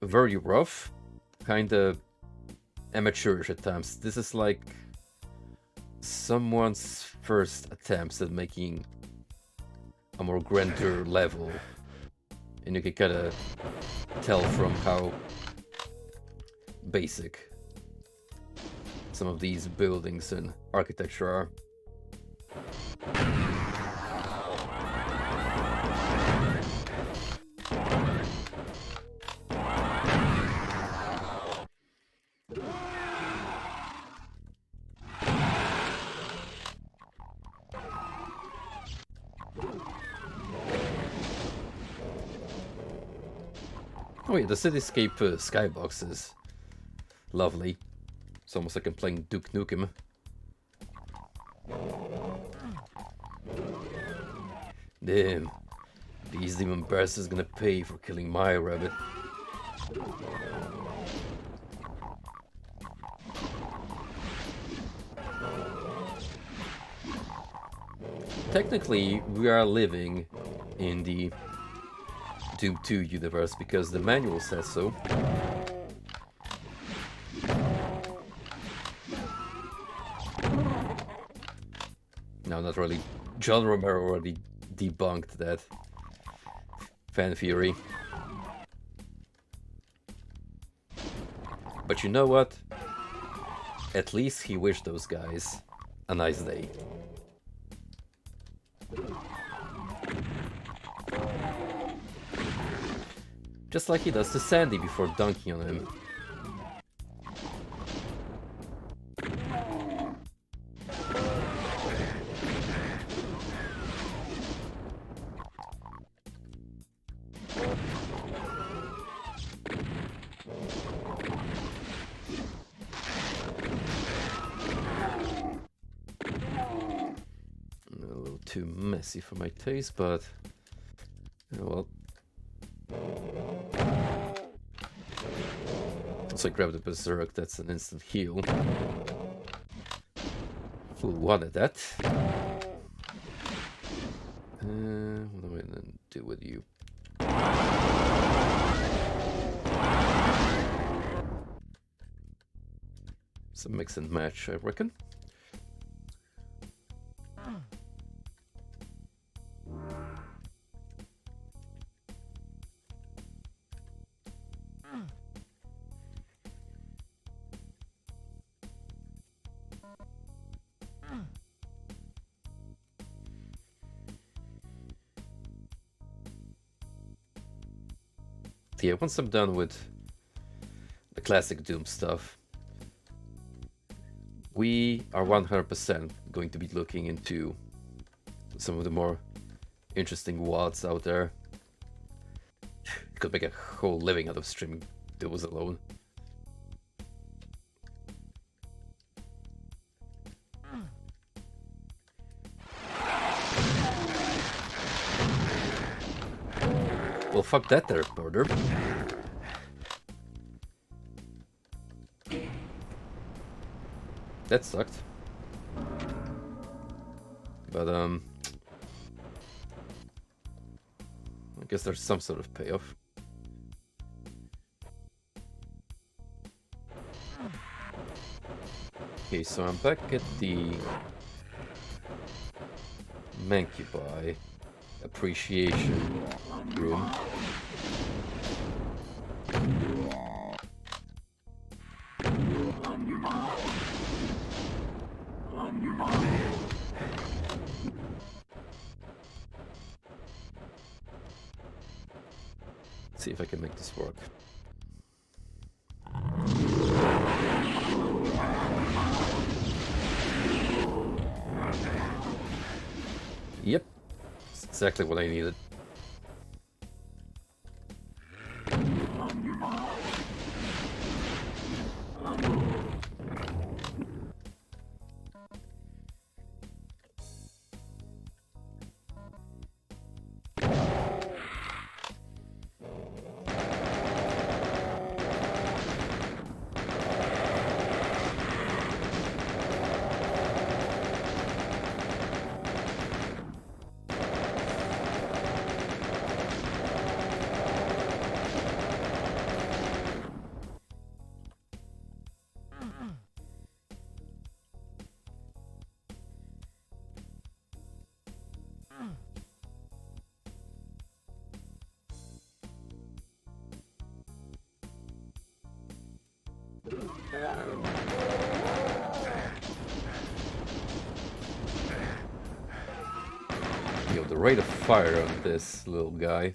very rough, kinda amateurish at times. This is like someone's first attempts at making a more grandeur level, and you can kinda tell from how basic some of these buildings and architecture are. Oh yeah, the cityscape skybox is lovely. It's almost like I'm playing Duke Nukem. Damn, these demon bears is gonna pay for killing my rabbit. Technically, we are living in the Doom 2 universe because the manual says so. No, not really. John Romero already debunked that fan theory. But you know what? At least he wished those guys a nice day. Just like he does to Sandy before dunking on him. A little too messy for my taste, but oh well. Also grab the Berserk, that's an instant heal. Who wanted that? What am I gonna do with you? Some mix and match, I reckon. Yeah, once I'm done with the classic Doom stuff, we are 100% going to be looking into some of the more interesting WODs out there. Could make a whole living out of streaming Dooms alone. Well, fuck that there, border. That sucked. But, I guess there's some sort of payoff. Okay, so I'm back at the Mancubi appreciation room. Let's see if I can make this work. Yep, that's exactly what I needed. Yo, the rate of fire on this little guy.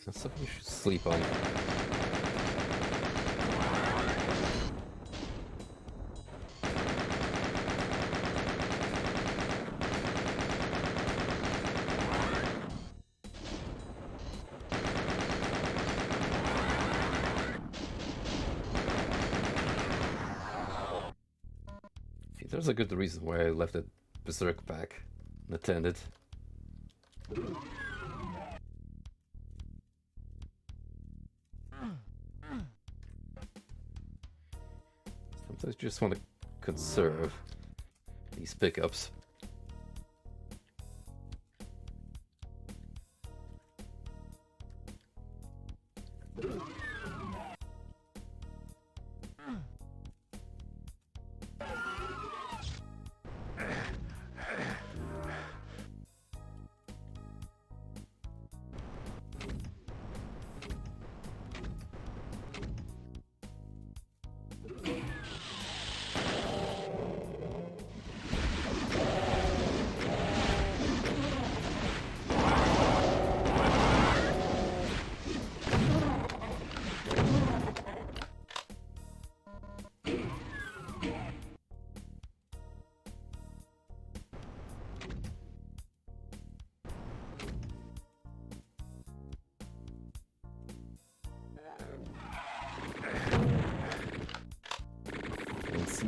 That's something you should sleep on. See, there's a good reason why I left that Berserk pack unattended. Sometimes you just want to conserve these pickups.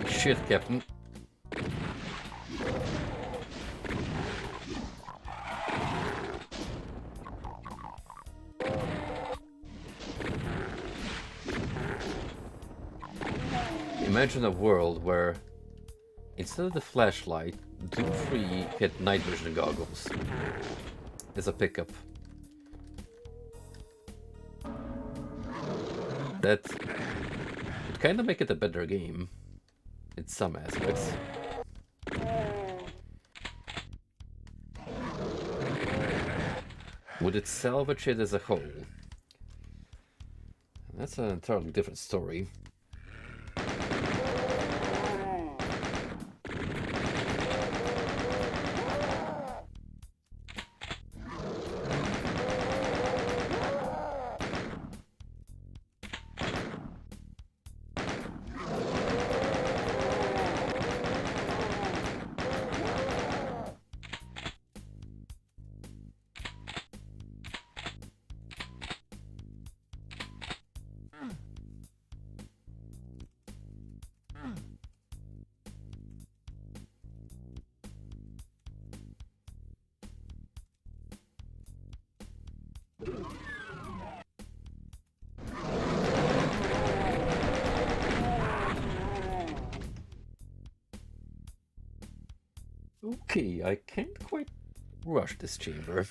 Shit, Captain. Imagine a world where instead of the flashlight, Doom 3 had night vision goggles as a pickup. That would kind of make it a better game in some aspects. Would it salvage it as a whole? That's an entirely different story. Okay, I can't quite rush this chamber.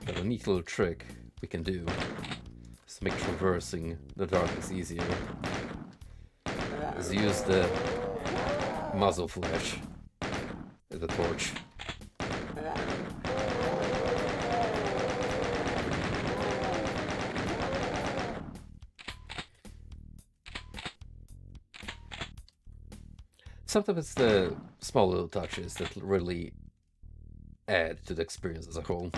But a neat little trick we can do is to make traversing the darkness easier. Is use the muzzle flash as a torch. Sometimes it's the small little touches that really add to the experience as a whole.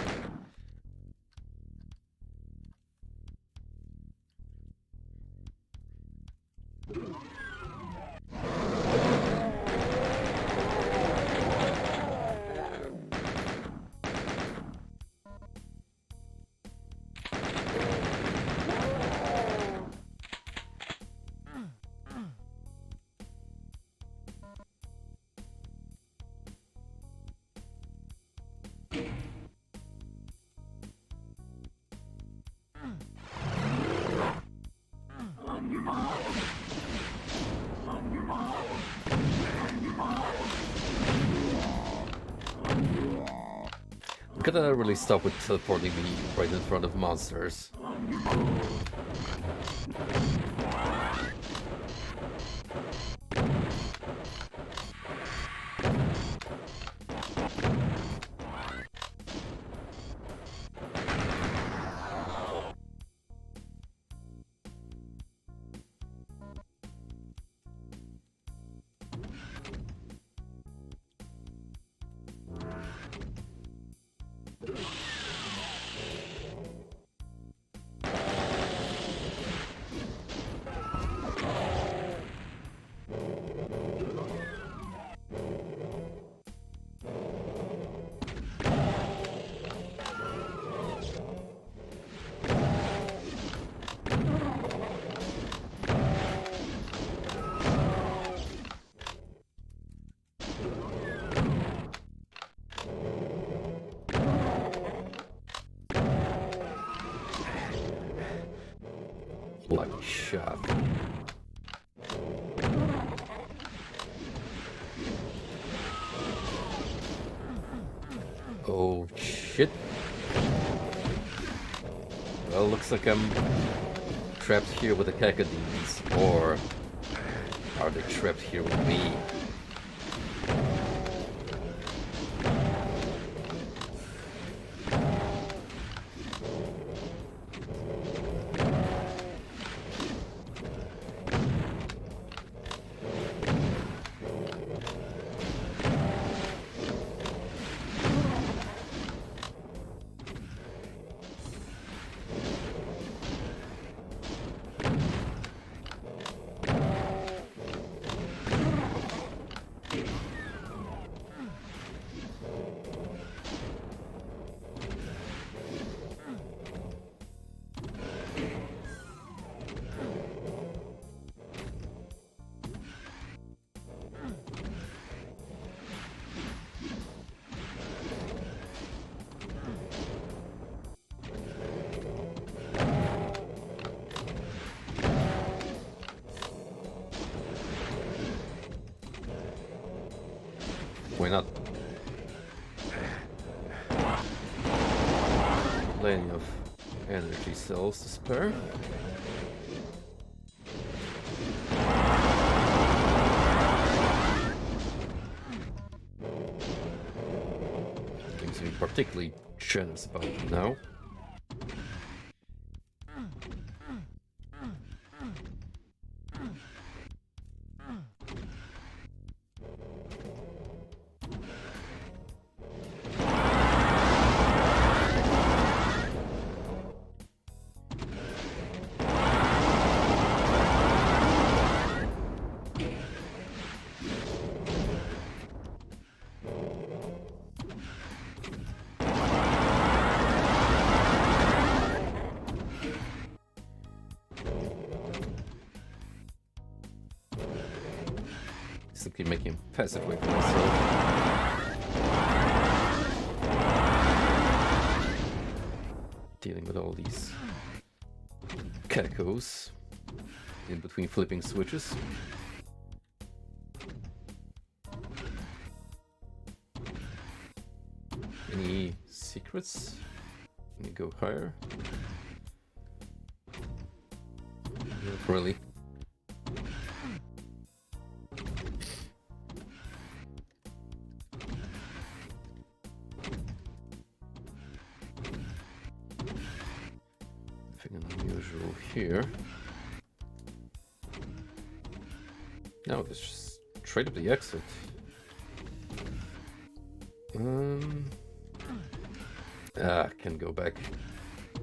I'm gonna really stop with teleporting me right in front of monsters. shock. Oh shit. Well, looks like I'm trapped here with the Cacodines, or are they trapped here with me? Why not? Plenty of energy cells to spare. Things to be particularly generous about it now. Simply making a passive way for myself. Dealing with all these cacos in between flipping switches. Any secrets? Can you go higher? Not really. Nothing unusual here. No, it's just straight up the exit. Can go back.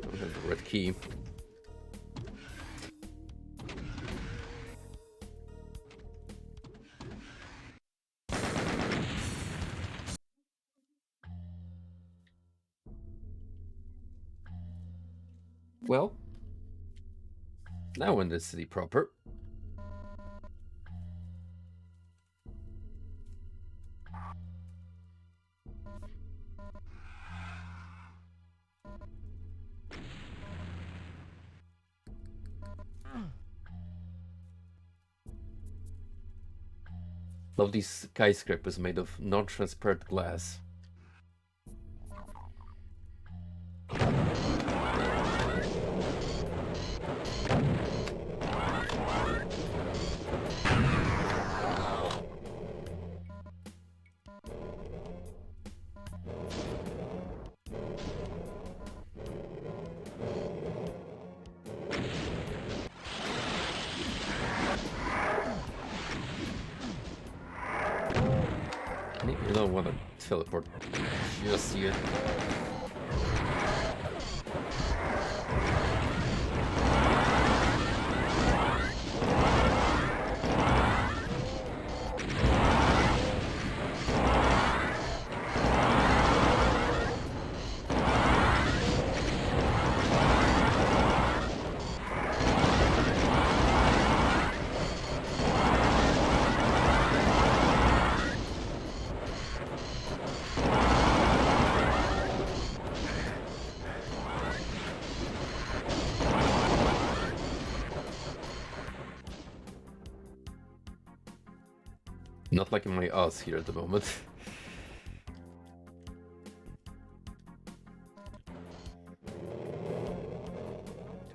Don't have the red key. Well, now in the city proper. Love these skyscrapers made of non-transparent glass. You don't want to teleport just yet. Not liking my odds here at the moment.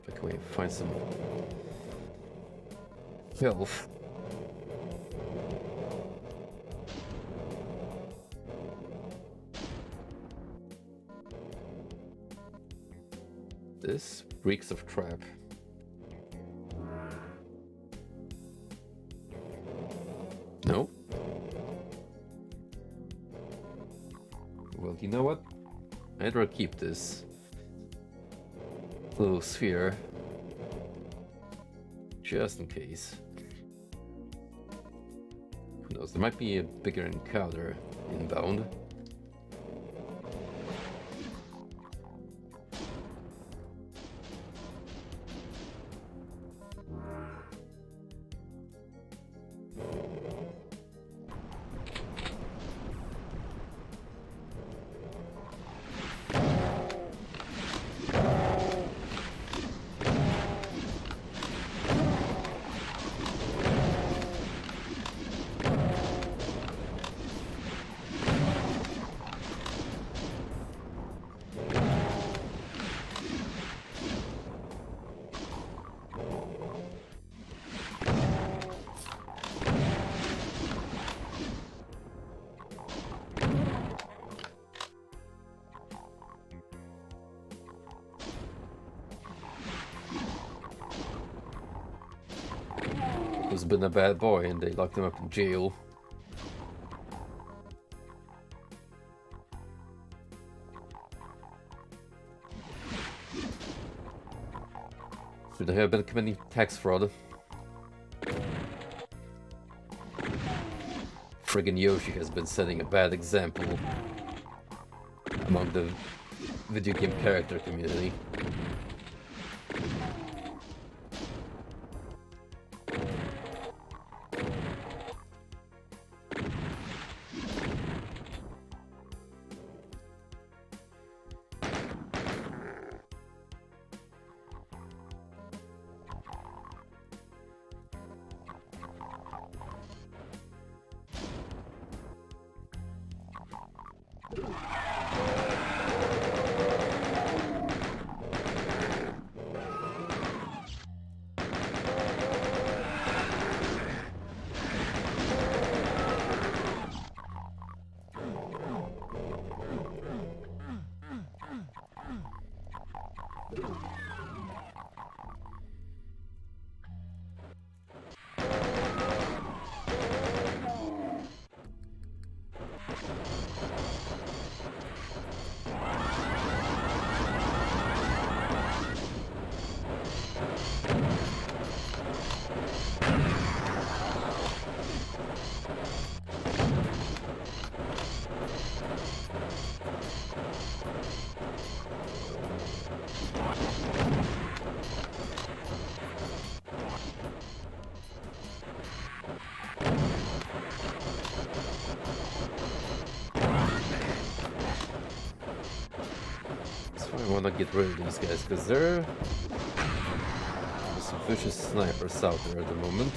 If I can find some health. This reeks of trap. No? Well, you know what? I'd rather keep this little sphere just in case. Who knows? There might be a bigger encounter inbound. Who's been a bad boy and they locked him up in jail. Should they have been committing tax fraud? Friggin' Yoshi has been setting a bad example among the video game character community. I want to get rid of these guys because there's some vicious snipers out there at the moment.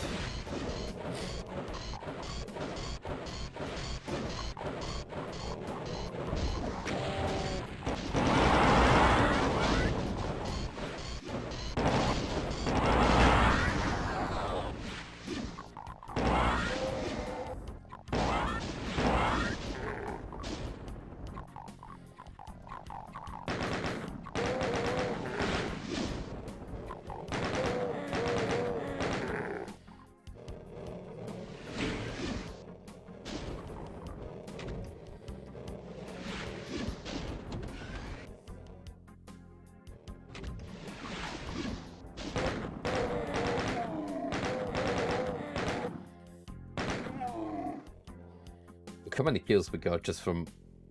How many kills we got just from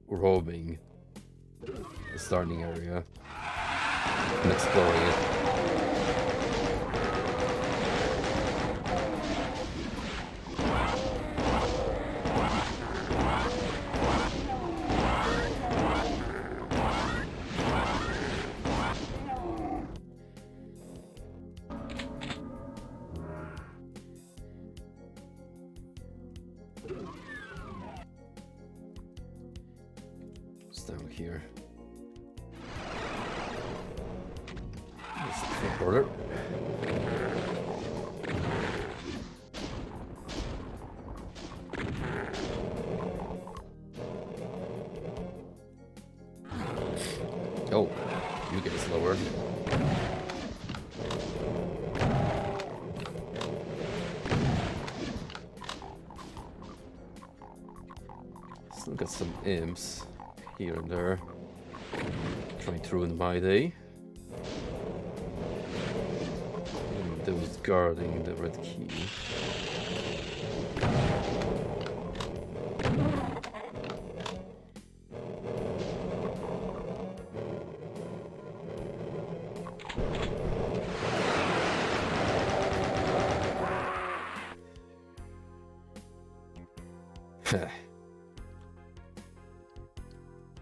roaming the starting area and exploring it? It's down here. It's the border. Oh, you get slower. Still got some imps here and there. Trying to ruin my day. And those guarding the red key.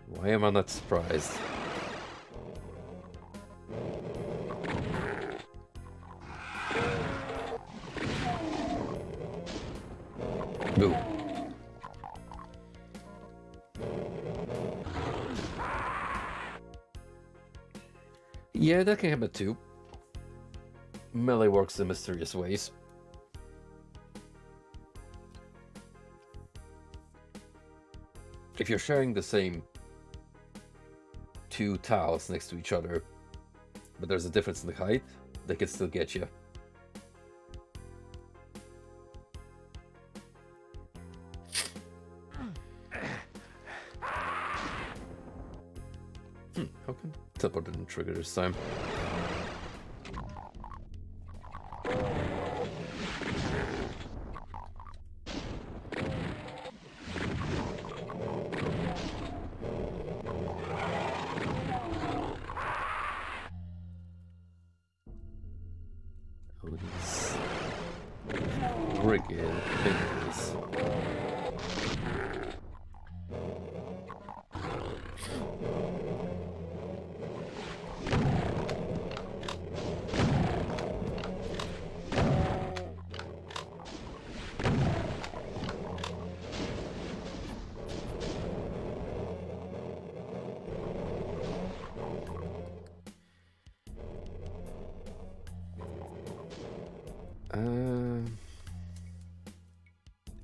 Why am I not surprised? Boo. Yeah, that can happen too. Melee works in mysterious ways. If you're sharing the same two tiles next to each other, but there's a difference in the height, they can still get you. How come teleport didn't trigger this time? Oh, these friggin' fingers.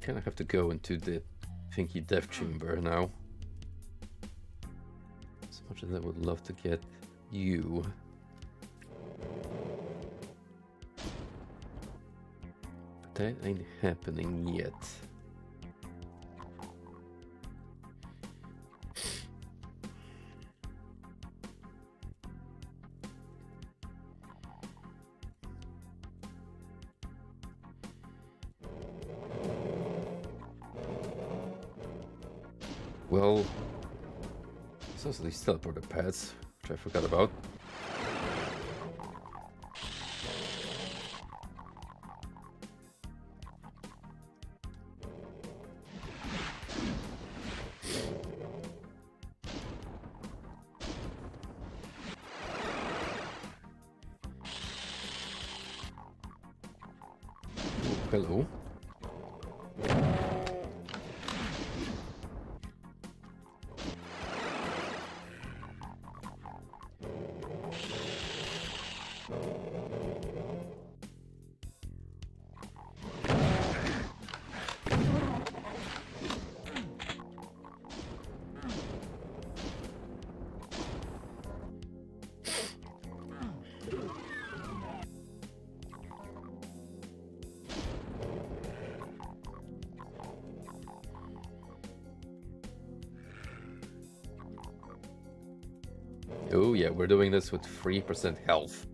Kind of have to go into the Pinky Death Chamber now. As much as I would love to get you. But that ain't happening yet. Well, there's also these teleporter pads, which I forgot about. Hello. Oh yeah, we're doing this with 3% health.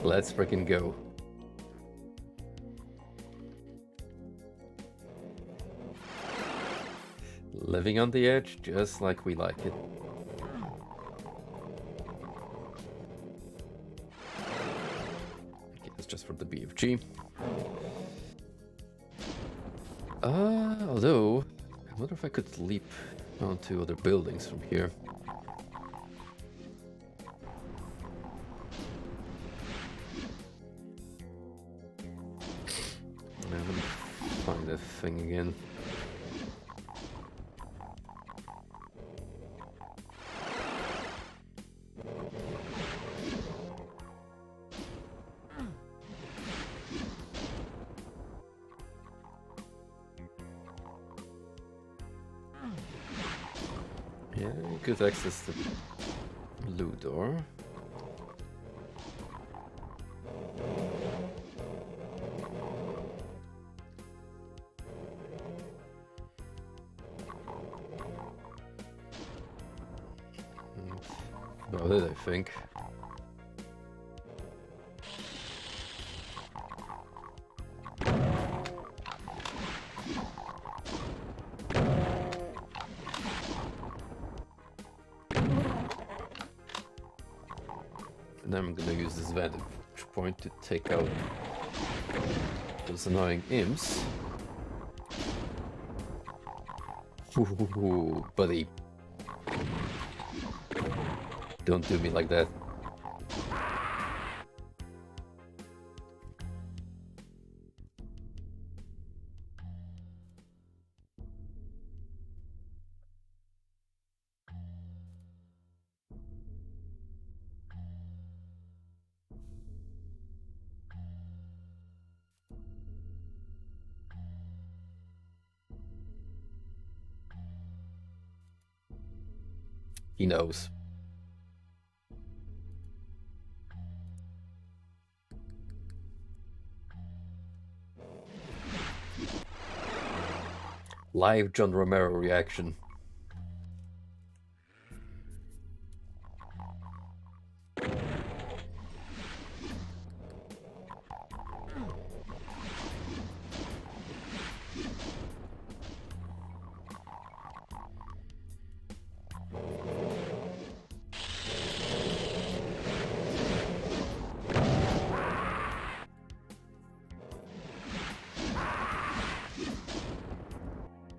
Let's freaking go. Living on the edge, just like we like it. Okay, that's just for the BFG. Although, I wonder if I could leap onto other buildings from here. that thing again. Yeah, good access to blue door. About it, I think. And I'm gonna use this vantage point to take out those annoying imps. Ooh, buddy. Don't do me like that. He knows. Live John Romero reaction.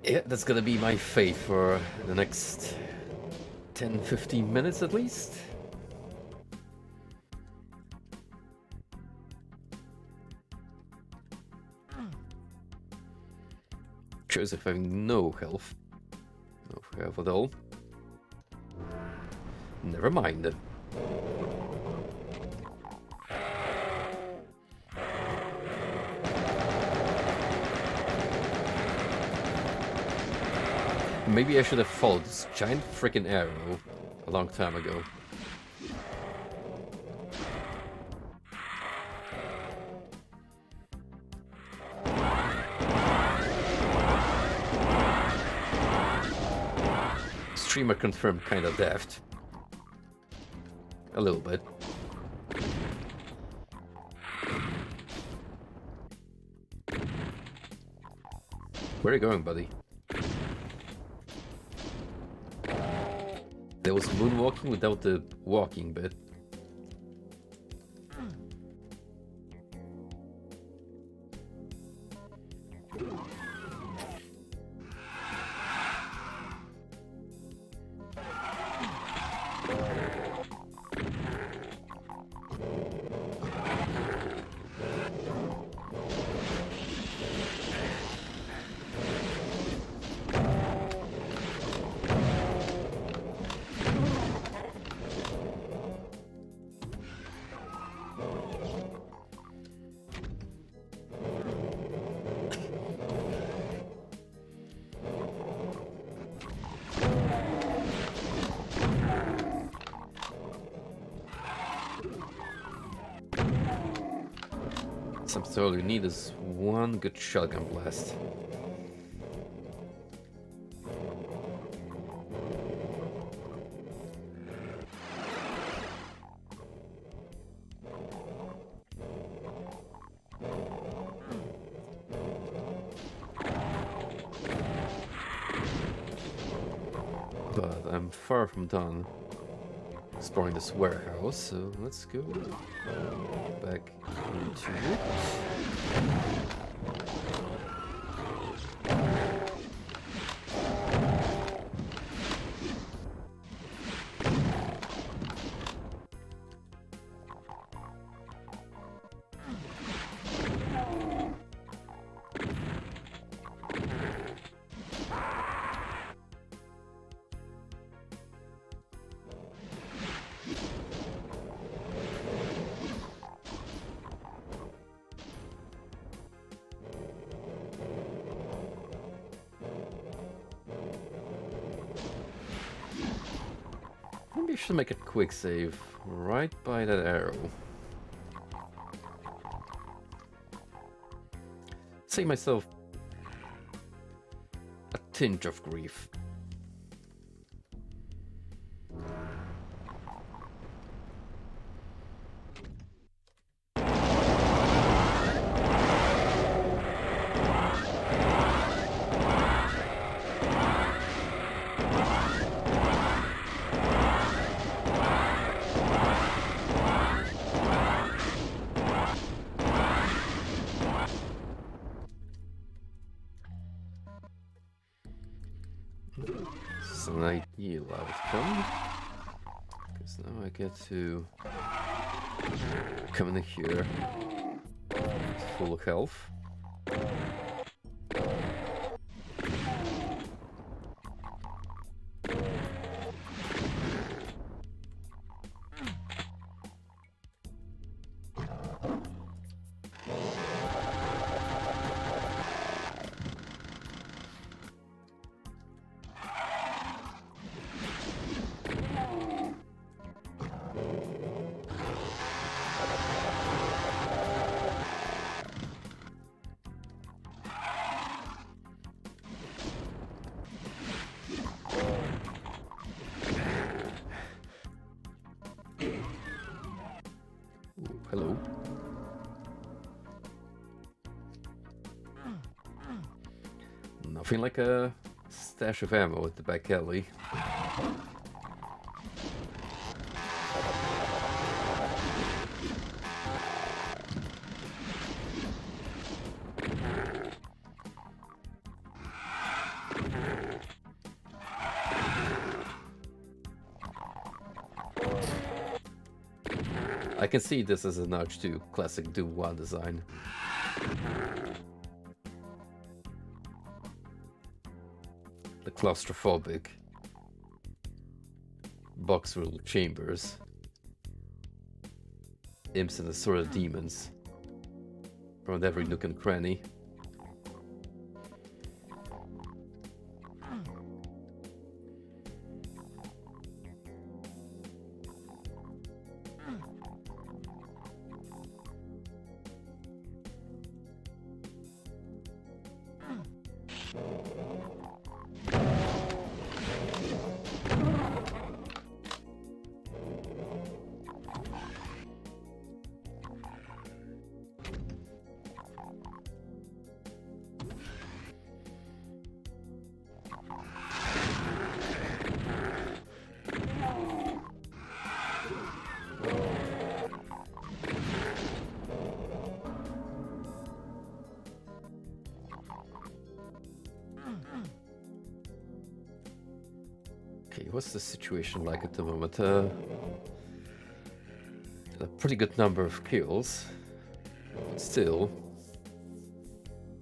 Yeah, that's gonna be my fate for the next 10-15 minutes at least. Joseph having no health. No health at all. Never mind. Maybe I should have followed this giant freaking arrow a long time ago. Streamer confirmed kinda daft. A little bit. Where are you going, buddy? There was moonwalking without the walking bit. Sometimes all you need is one good shotgun blast. But I'm far from done exploring this warehouse, so let's go back into it. Maybe I should make a quick save right by that arrow. Save myself a tinge of grief. This is an ideal outcome, because now I get to come in here full health. Hello. Nothing like a stash of ammo at the back alley. I can see this as a nudge to classic Doom 1 design. The claustrophobic box-ruled chambers, imps and assorted demons around every nook and cranny. Okay, what's the situation like at the moment? A pretty good number of kills, but still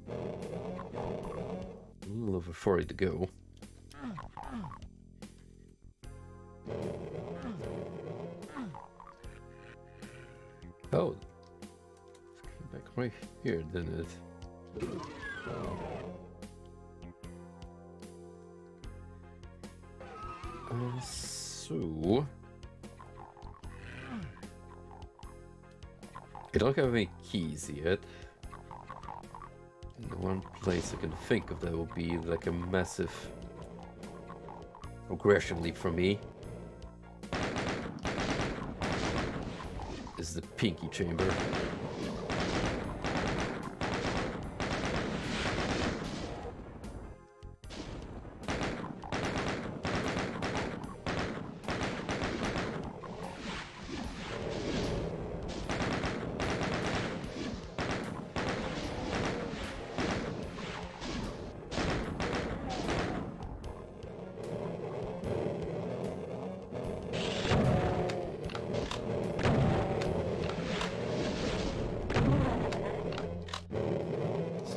a little over 40 to go. Oh, it came back right here, didn't it? So I don't have any keys yet. And the one place I can think of that will be like a massive progression leap for me is the Pinky Chamber.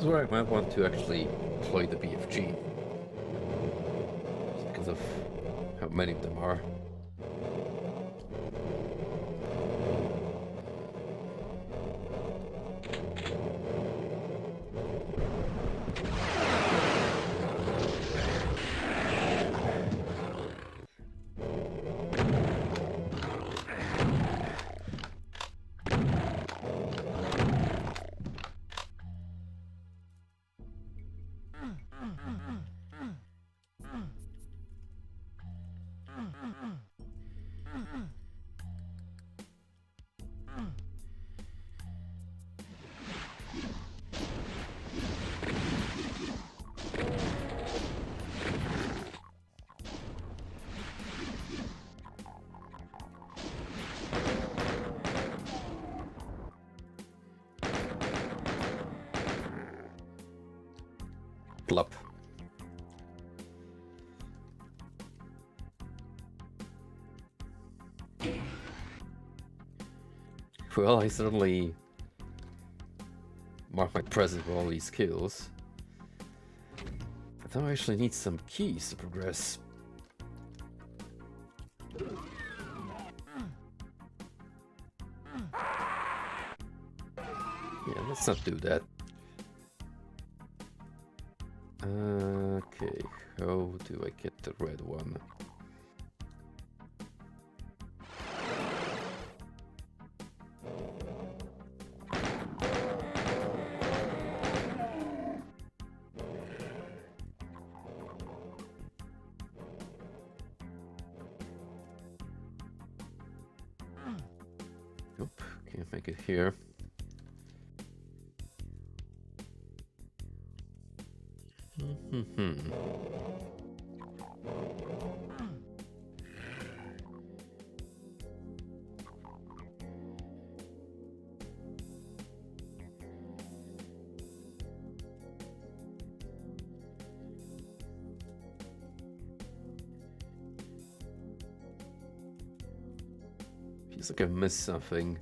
Where I might want to actually employ the BFG because of how many of them are. Plop. Well, I certainly mark my presence with all these kills. But now I actually need some keys to progress. Yeah, let's not do that. Okay, how do I get the red one? Nope, can't make it here. Feels like I missed something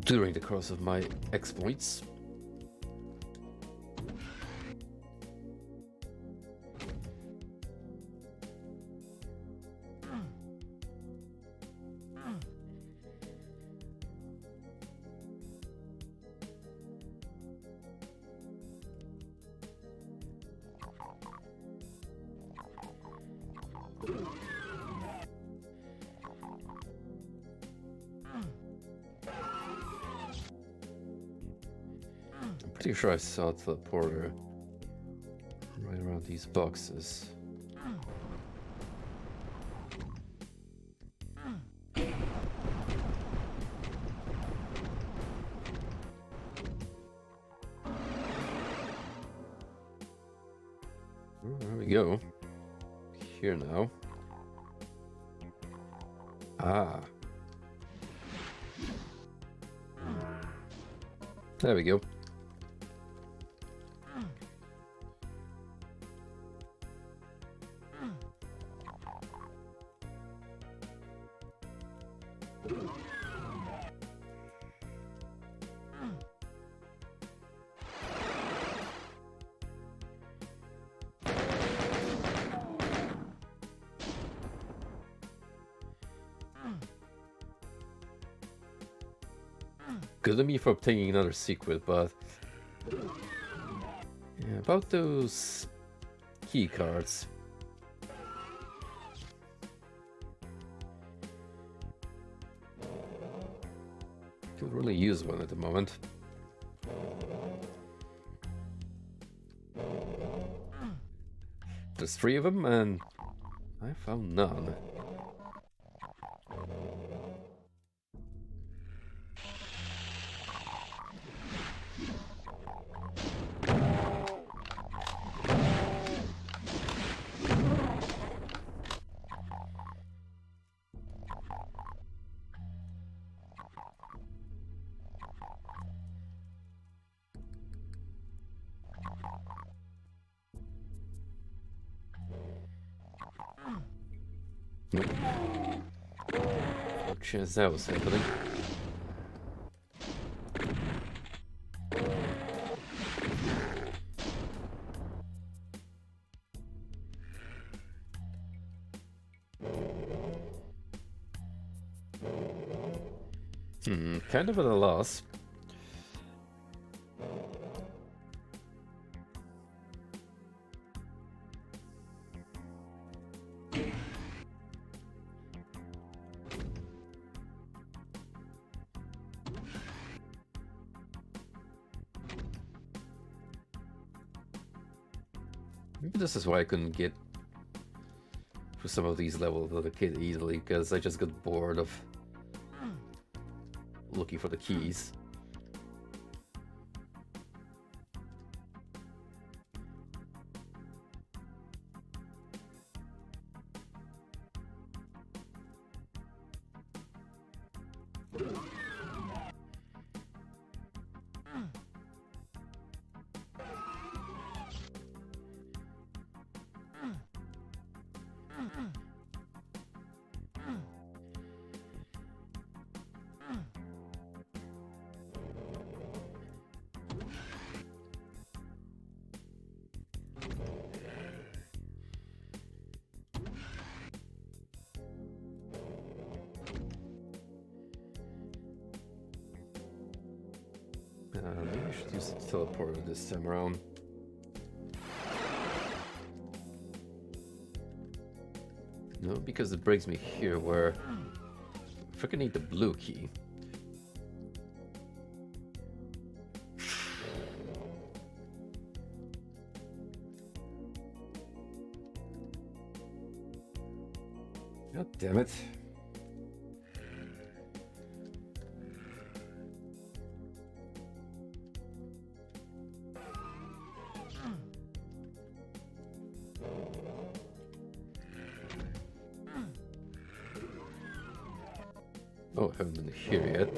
during the course of my exploits. I'm pretty sure I saw a teleporter right around these boxes. Oh, there we go. Here now. Ah. There we go. Good on me for obtaining another secret, but yeah, about those key cards. Could really use one at the moment. There's 3 of them, and I found none. Nope. No chance that was happening. Kind of at a loss. Maybe this is why I couldn't get through some of these levels with a kid easily, because I just got bored of looking for the keys. Maybe I should use the teleporter this time around. No, because it brings me here where I freaking need the blue key. God damn it. Oh, I haven't been here yet.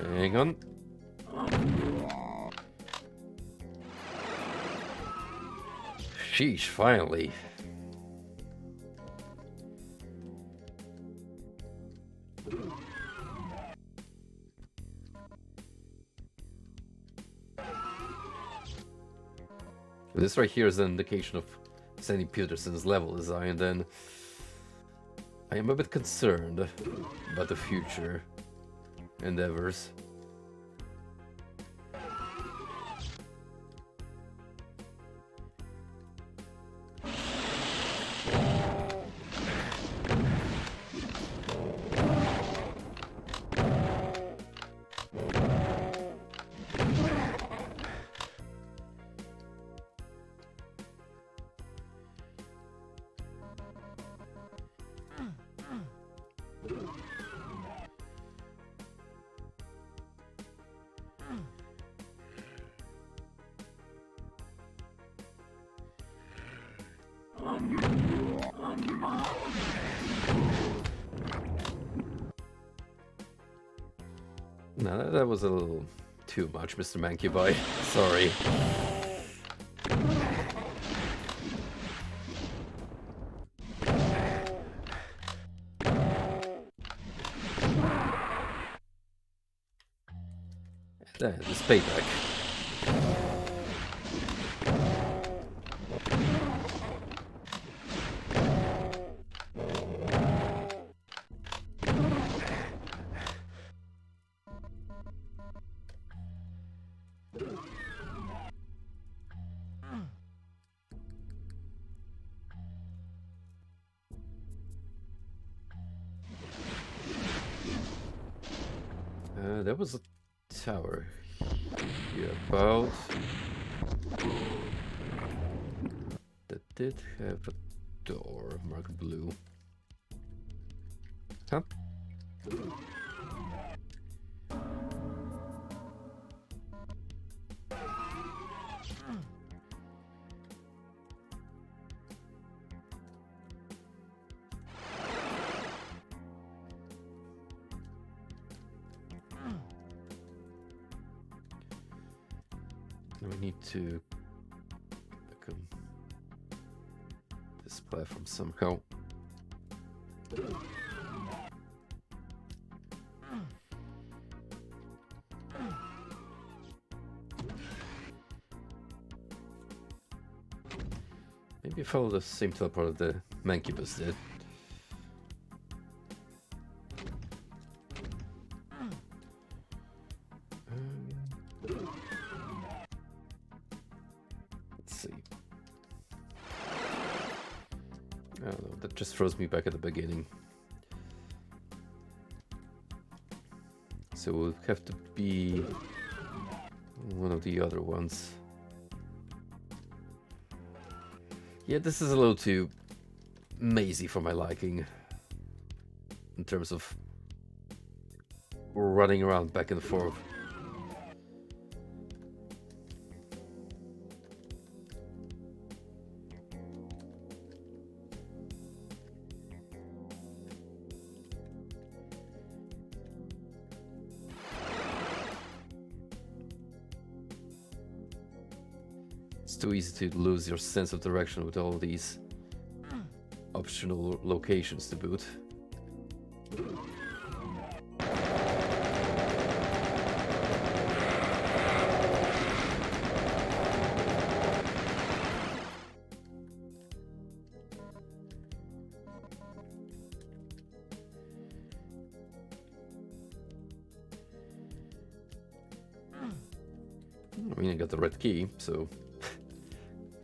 Hang on. Sheesh, finally. This right here is an indication of Sandy Peterson's level design, then I am a bit concerned about the future endeavors. No, that was a little too much, Mr. Mancubi. Sorry. This payback. There was a tower here about that did have a door marked blue. Huh? We need to back on this platform somehow. Maybe follow the same teleporter the Mancubus did. Just throws me back at the beginning. So it will have to be one of the other ones. Yeah, this is a little too mazy for my liking in terms of running around back and forth. It's too easy to lose your sense of direction with all these optional locations to boot. I mean, I got the red key, so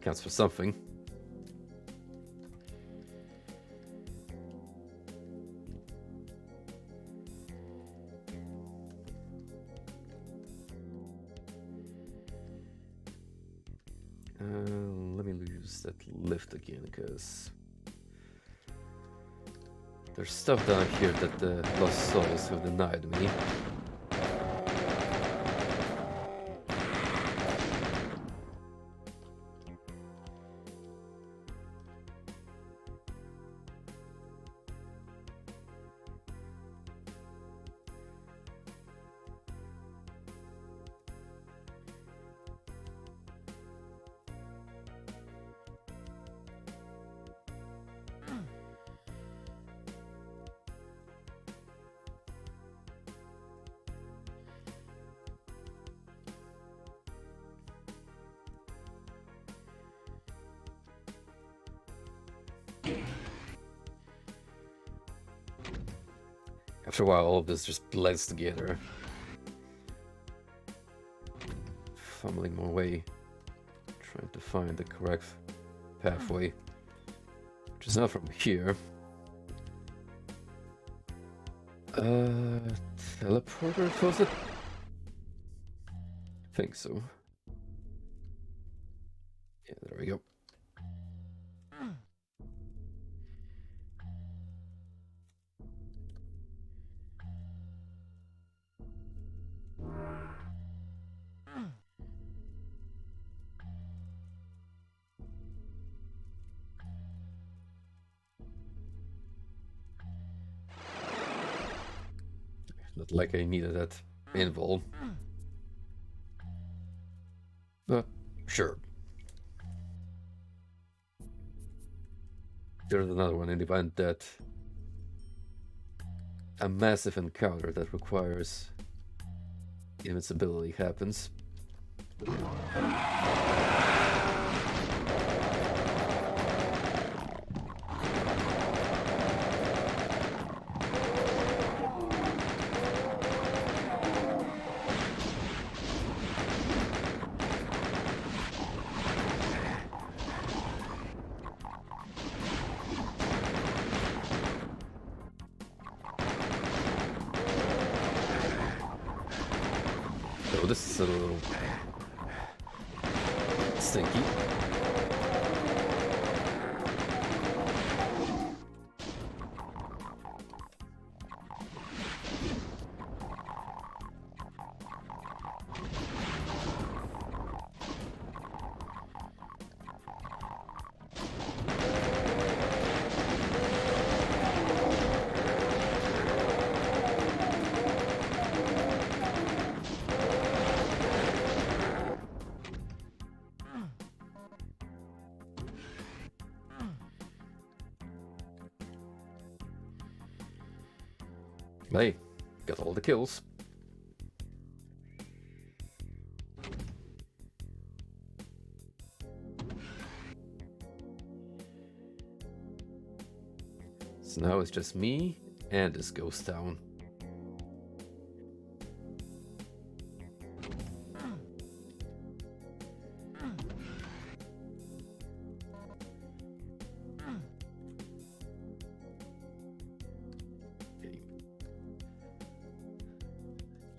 counts for something. Let me use that lift again, because there's stuff down here that the Lost Souls have denied me. After a while, all of this just blends together. Fumbling my way, trying to find the correct pathway, which is not from here. Teleporter, was it? I think so. Yeah, there we go. Not like I needed that invul. But sure. There's another one in the event that a massive encounter that requires invincibility happens. Oh, this is a little stinky. Hey, got all the kills. So now it's just me and this ghost town.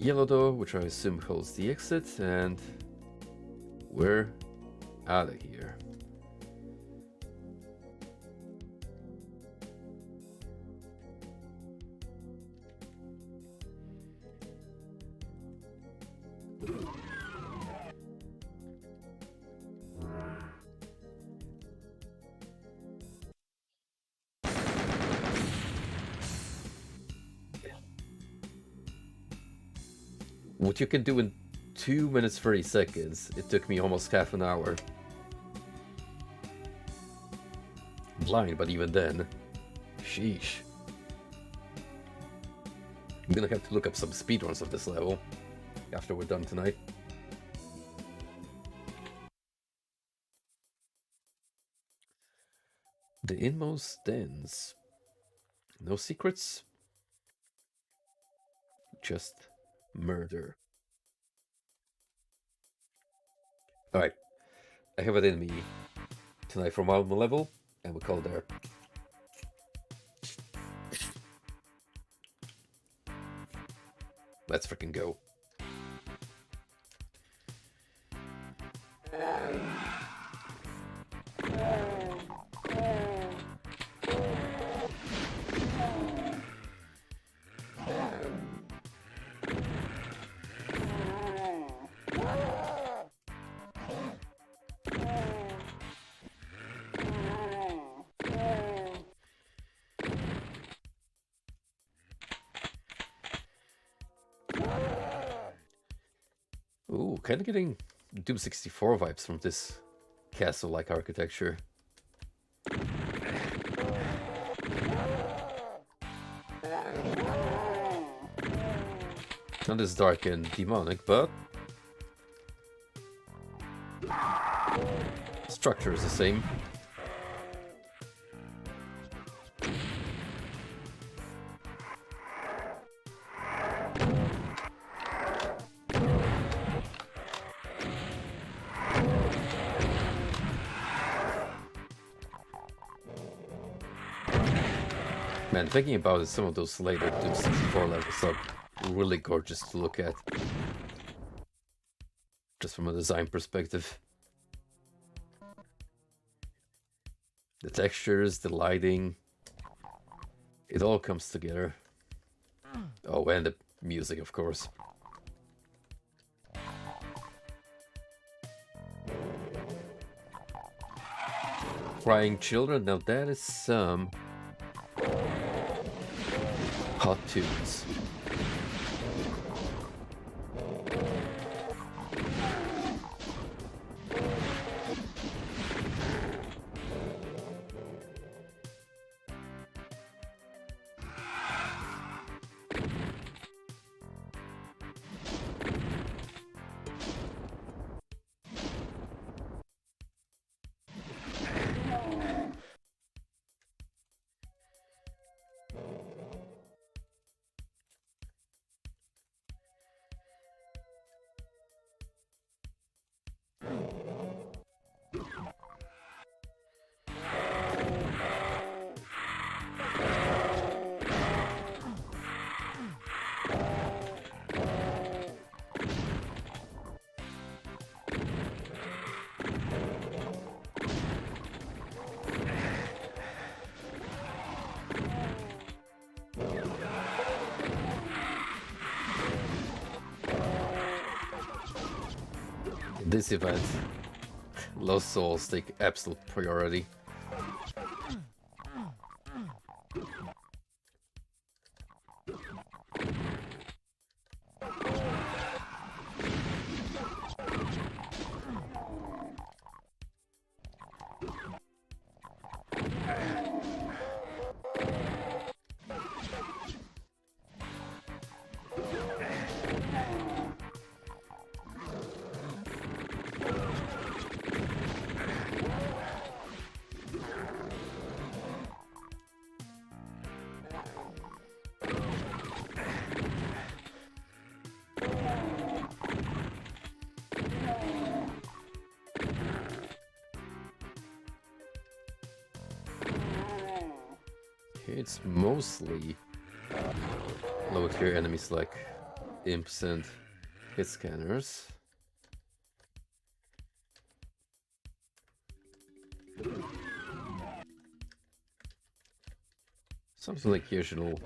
Yellow door, which I assume holds the exit, and we're out of here. What you can do in 2 minutes 30 seconds, it took me almost half an hour. Blind, but even then, sheesh. I'm gonna have to look up some speedruns of this level after we're done tonight. The inmost dens. No secrets, just murder. Alright, I have an enemy tonight from our level, and we call it there. Let's freaking go. Ooh, kind of getting Doom 64 vibes from this castle-like architecture. Not as dark and demonic, but structure is the same. Man, thinking about it, some of those later Doom 64 levels are really gorgeous to look at. Just from a design perspective. The textures, the lighting, it all comes together. Oh, and the music, of course. Crying Children, now that is some hot tunes. This event, Lost Souls take absolute priority. It's mostly low tier enemies like imps and hit scanners. Something like occasional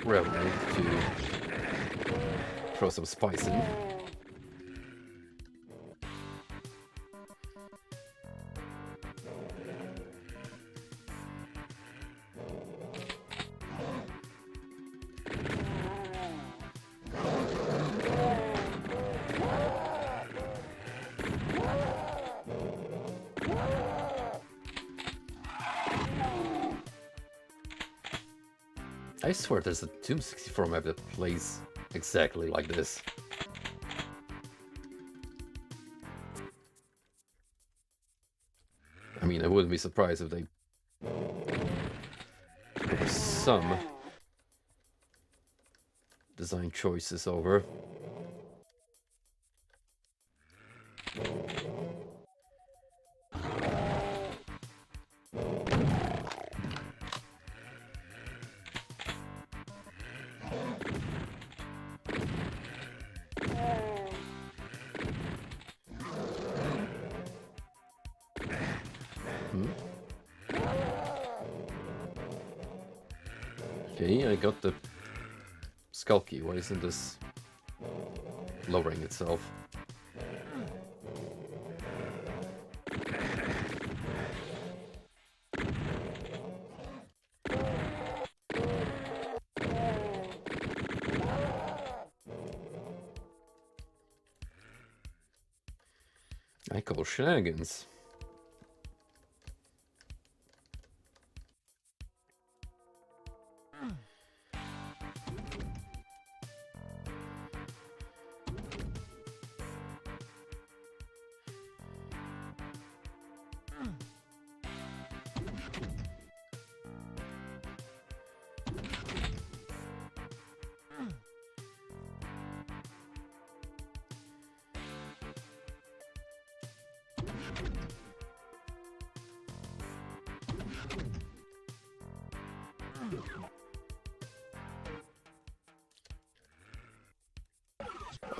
revenant to throw some spice in. I swear there's a Doom 64 map that plays exactly like this. I mean, I wouldn't be surprised if there were some design choices over. Okay, I got the skull key. Why isn't this lowering itself? I call shenanigans.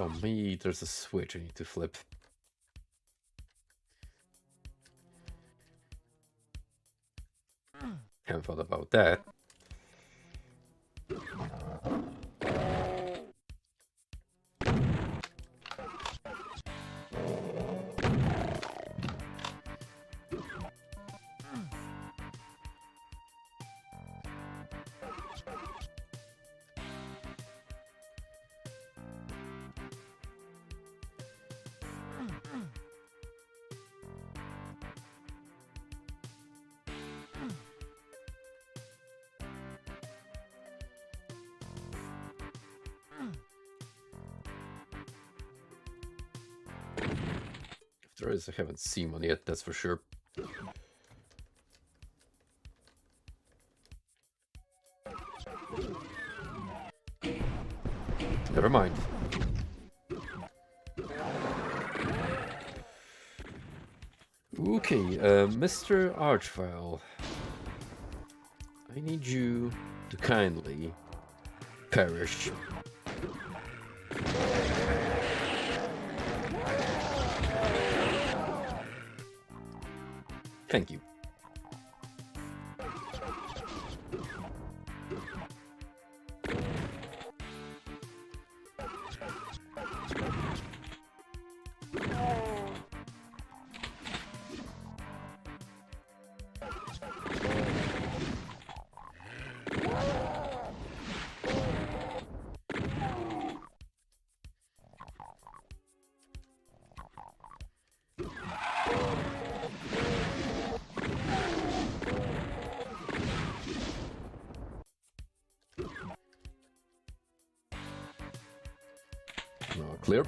Oh, me, there's a switch I need to flip. Haven't thought about that. If there is, I haven't seen one yet, that's for sure. Never mind. Okay, Mr. Archvile, I need you to kindly perish. Thank you. Clear.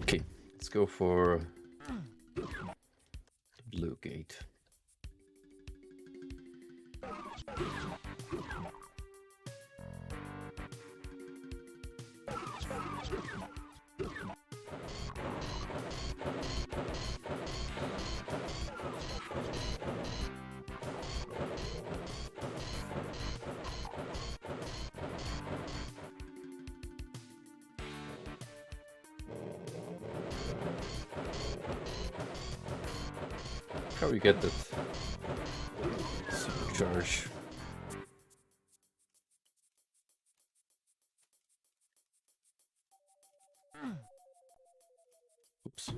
Okay, let's go for the blue gate. How do we get that supercharge? Oops.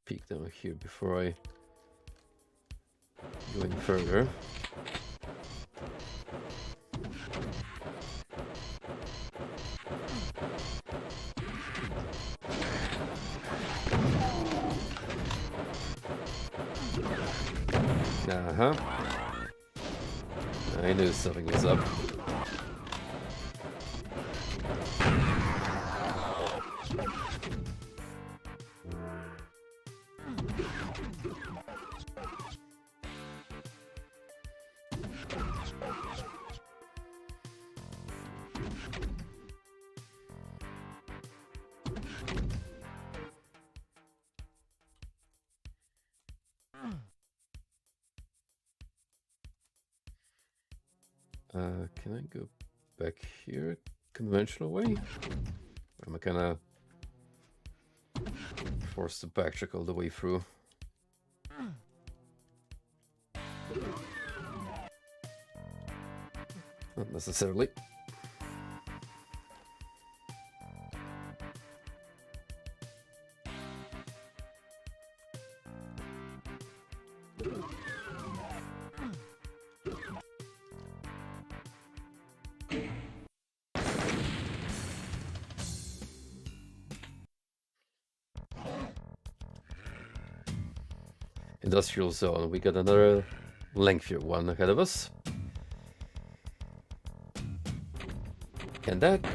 peek down here before I go any further. Uh-huh. I knew something was up. Can I go back here conventional way? Or am I gonna forced to backtrack all the way through? Not necessarily. Industrial zone. We got another lengthier one ahead of us. And that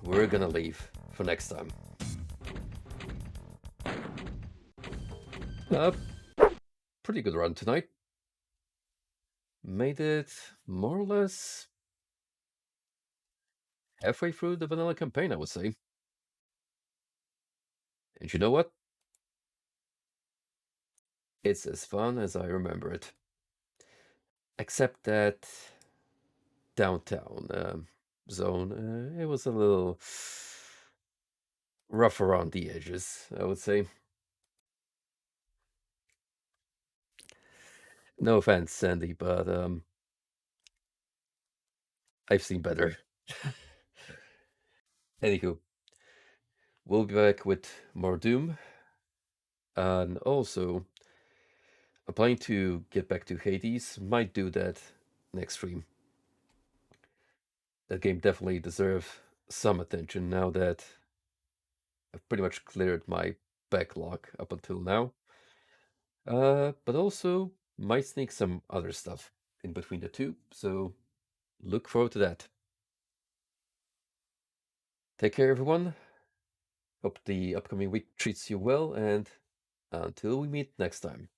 we're gonna leave for next time. Pretty good run tonight. Made it more or less halfway through the vanilla campaign, I would say. And you know what? It's as fun as I remember it. Except that downtown zone, it was a little rough around the edges, I would say. No offense, Sandy, but I've seen better. Anywho, we'll be back with more Doom. And also, I'm planning to get back to Hades. Might do that next stream. That game definitely deserves some attention now that I've pretty much cleared my backlog up until now. But also might sneak some other stuff in between the two, so look forward to that. Take care, everyone. Hope the upcoming week treats you well, and until we meet next time.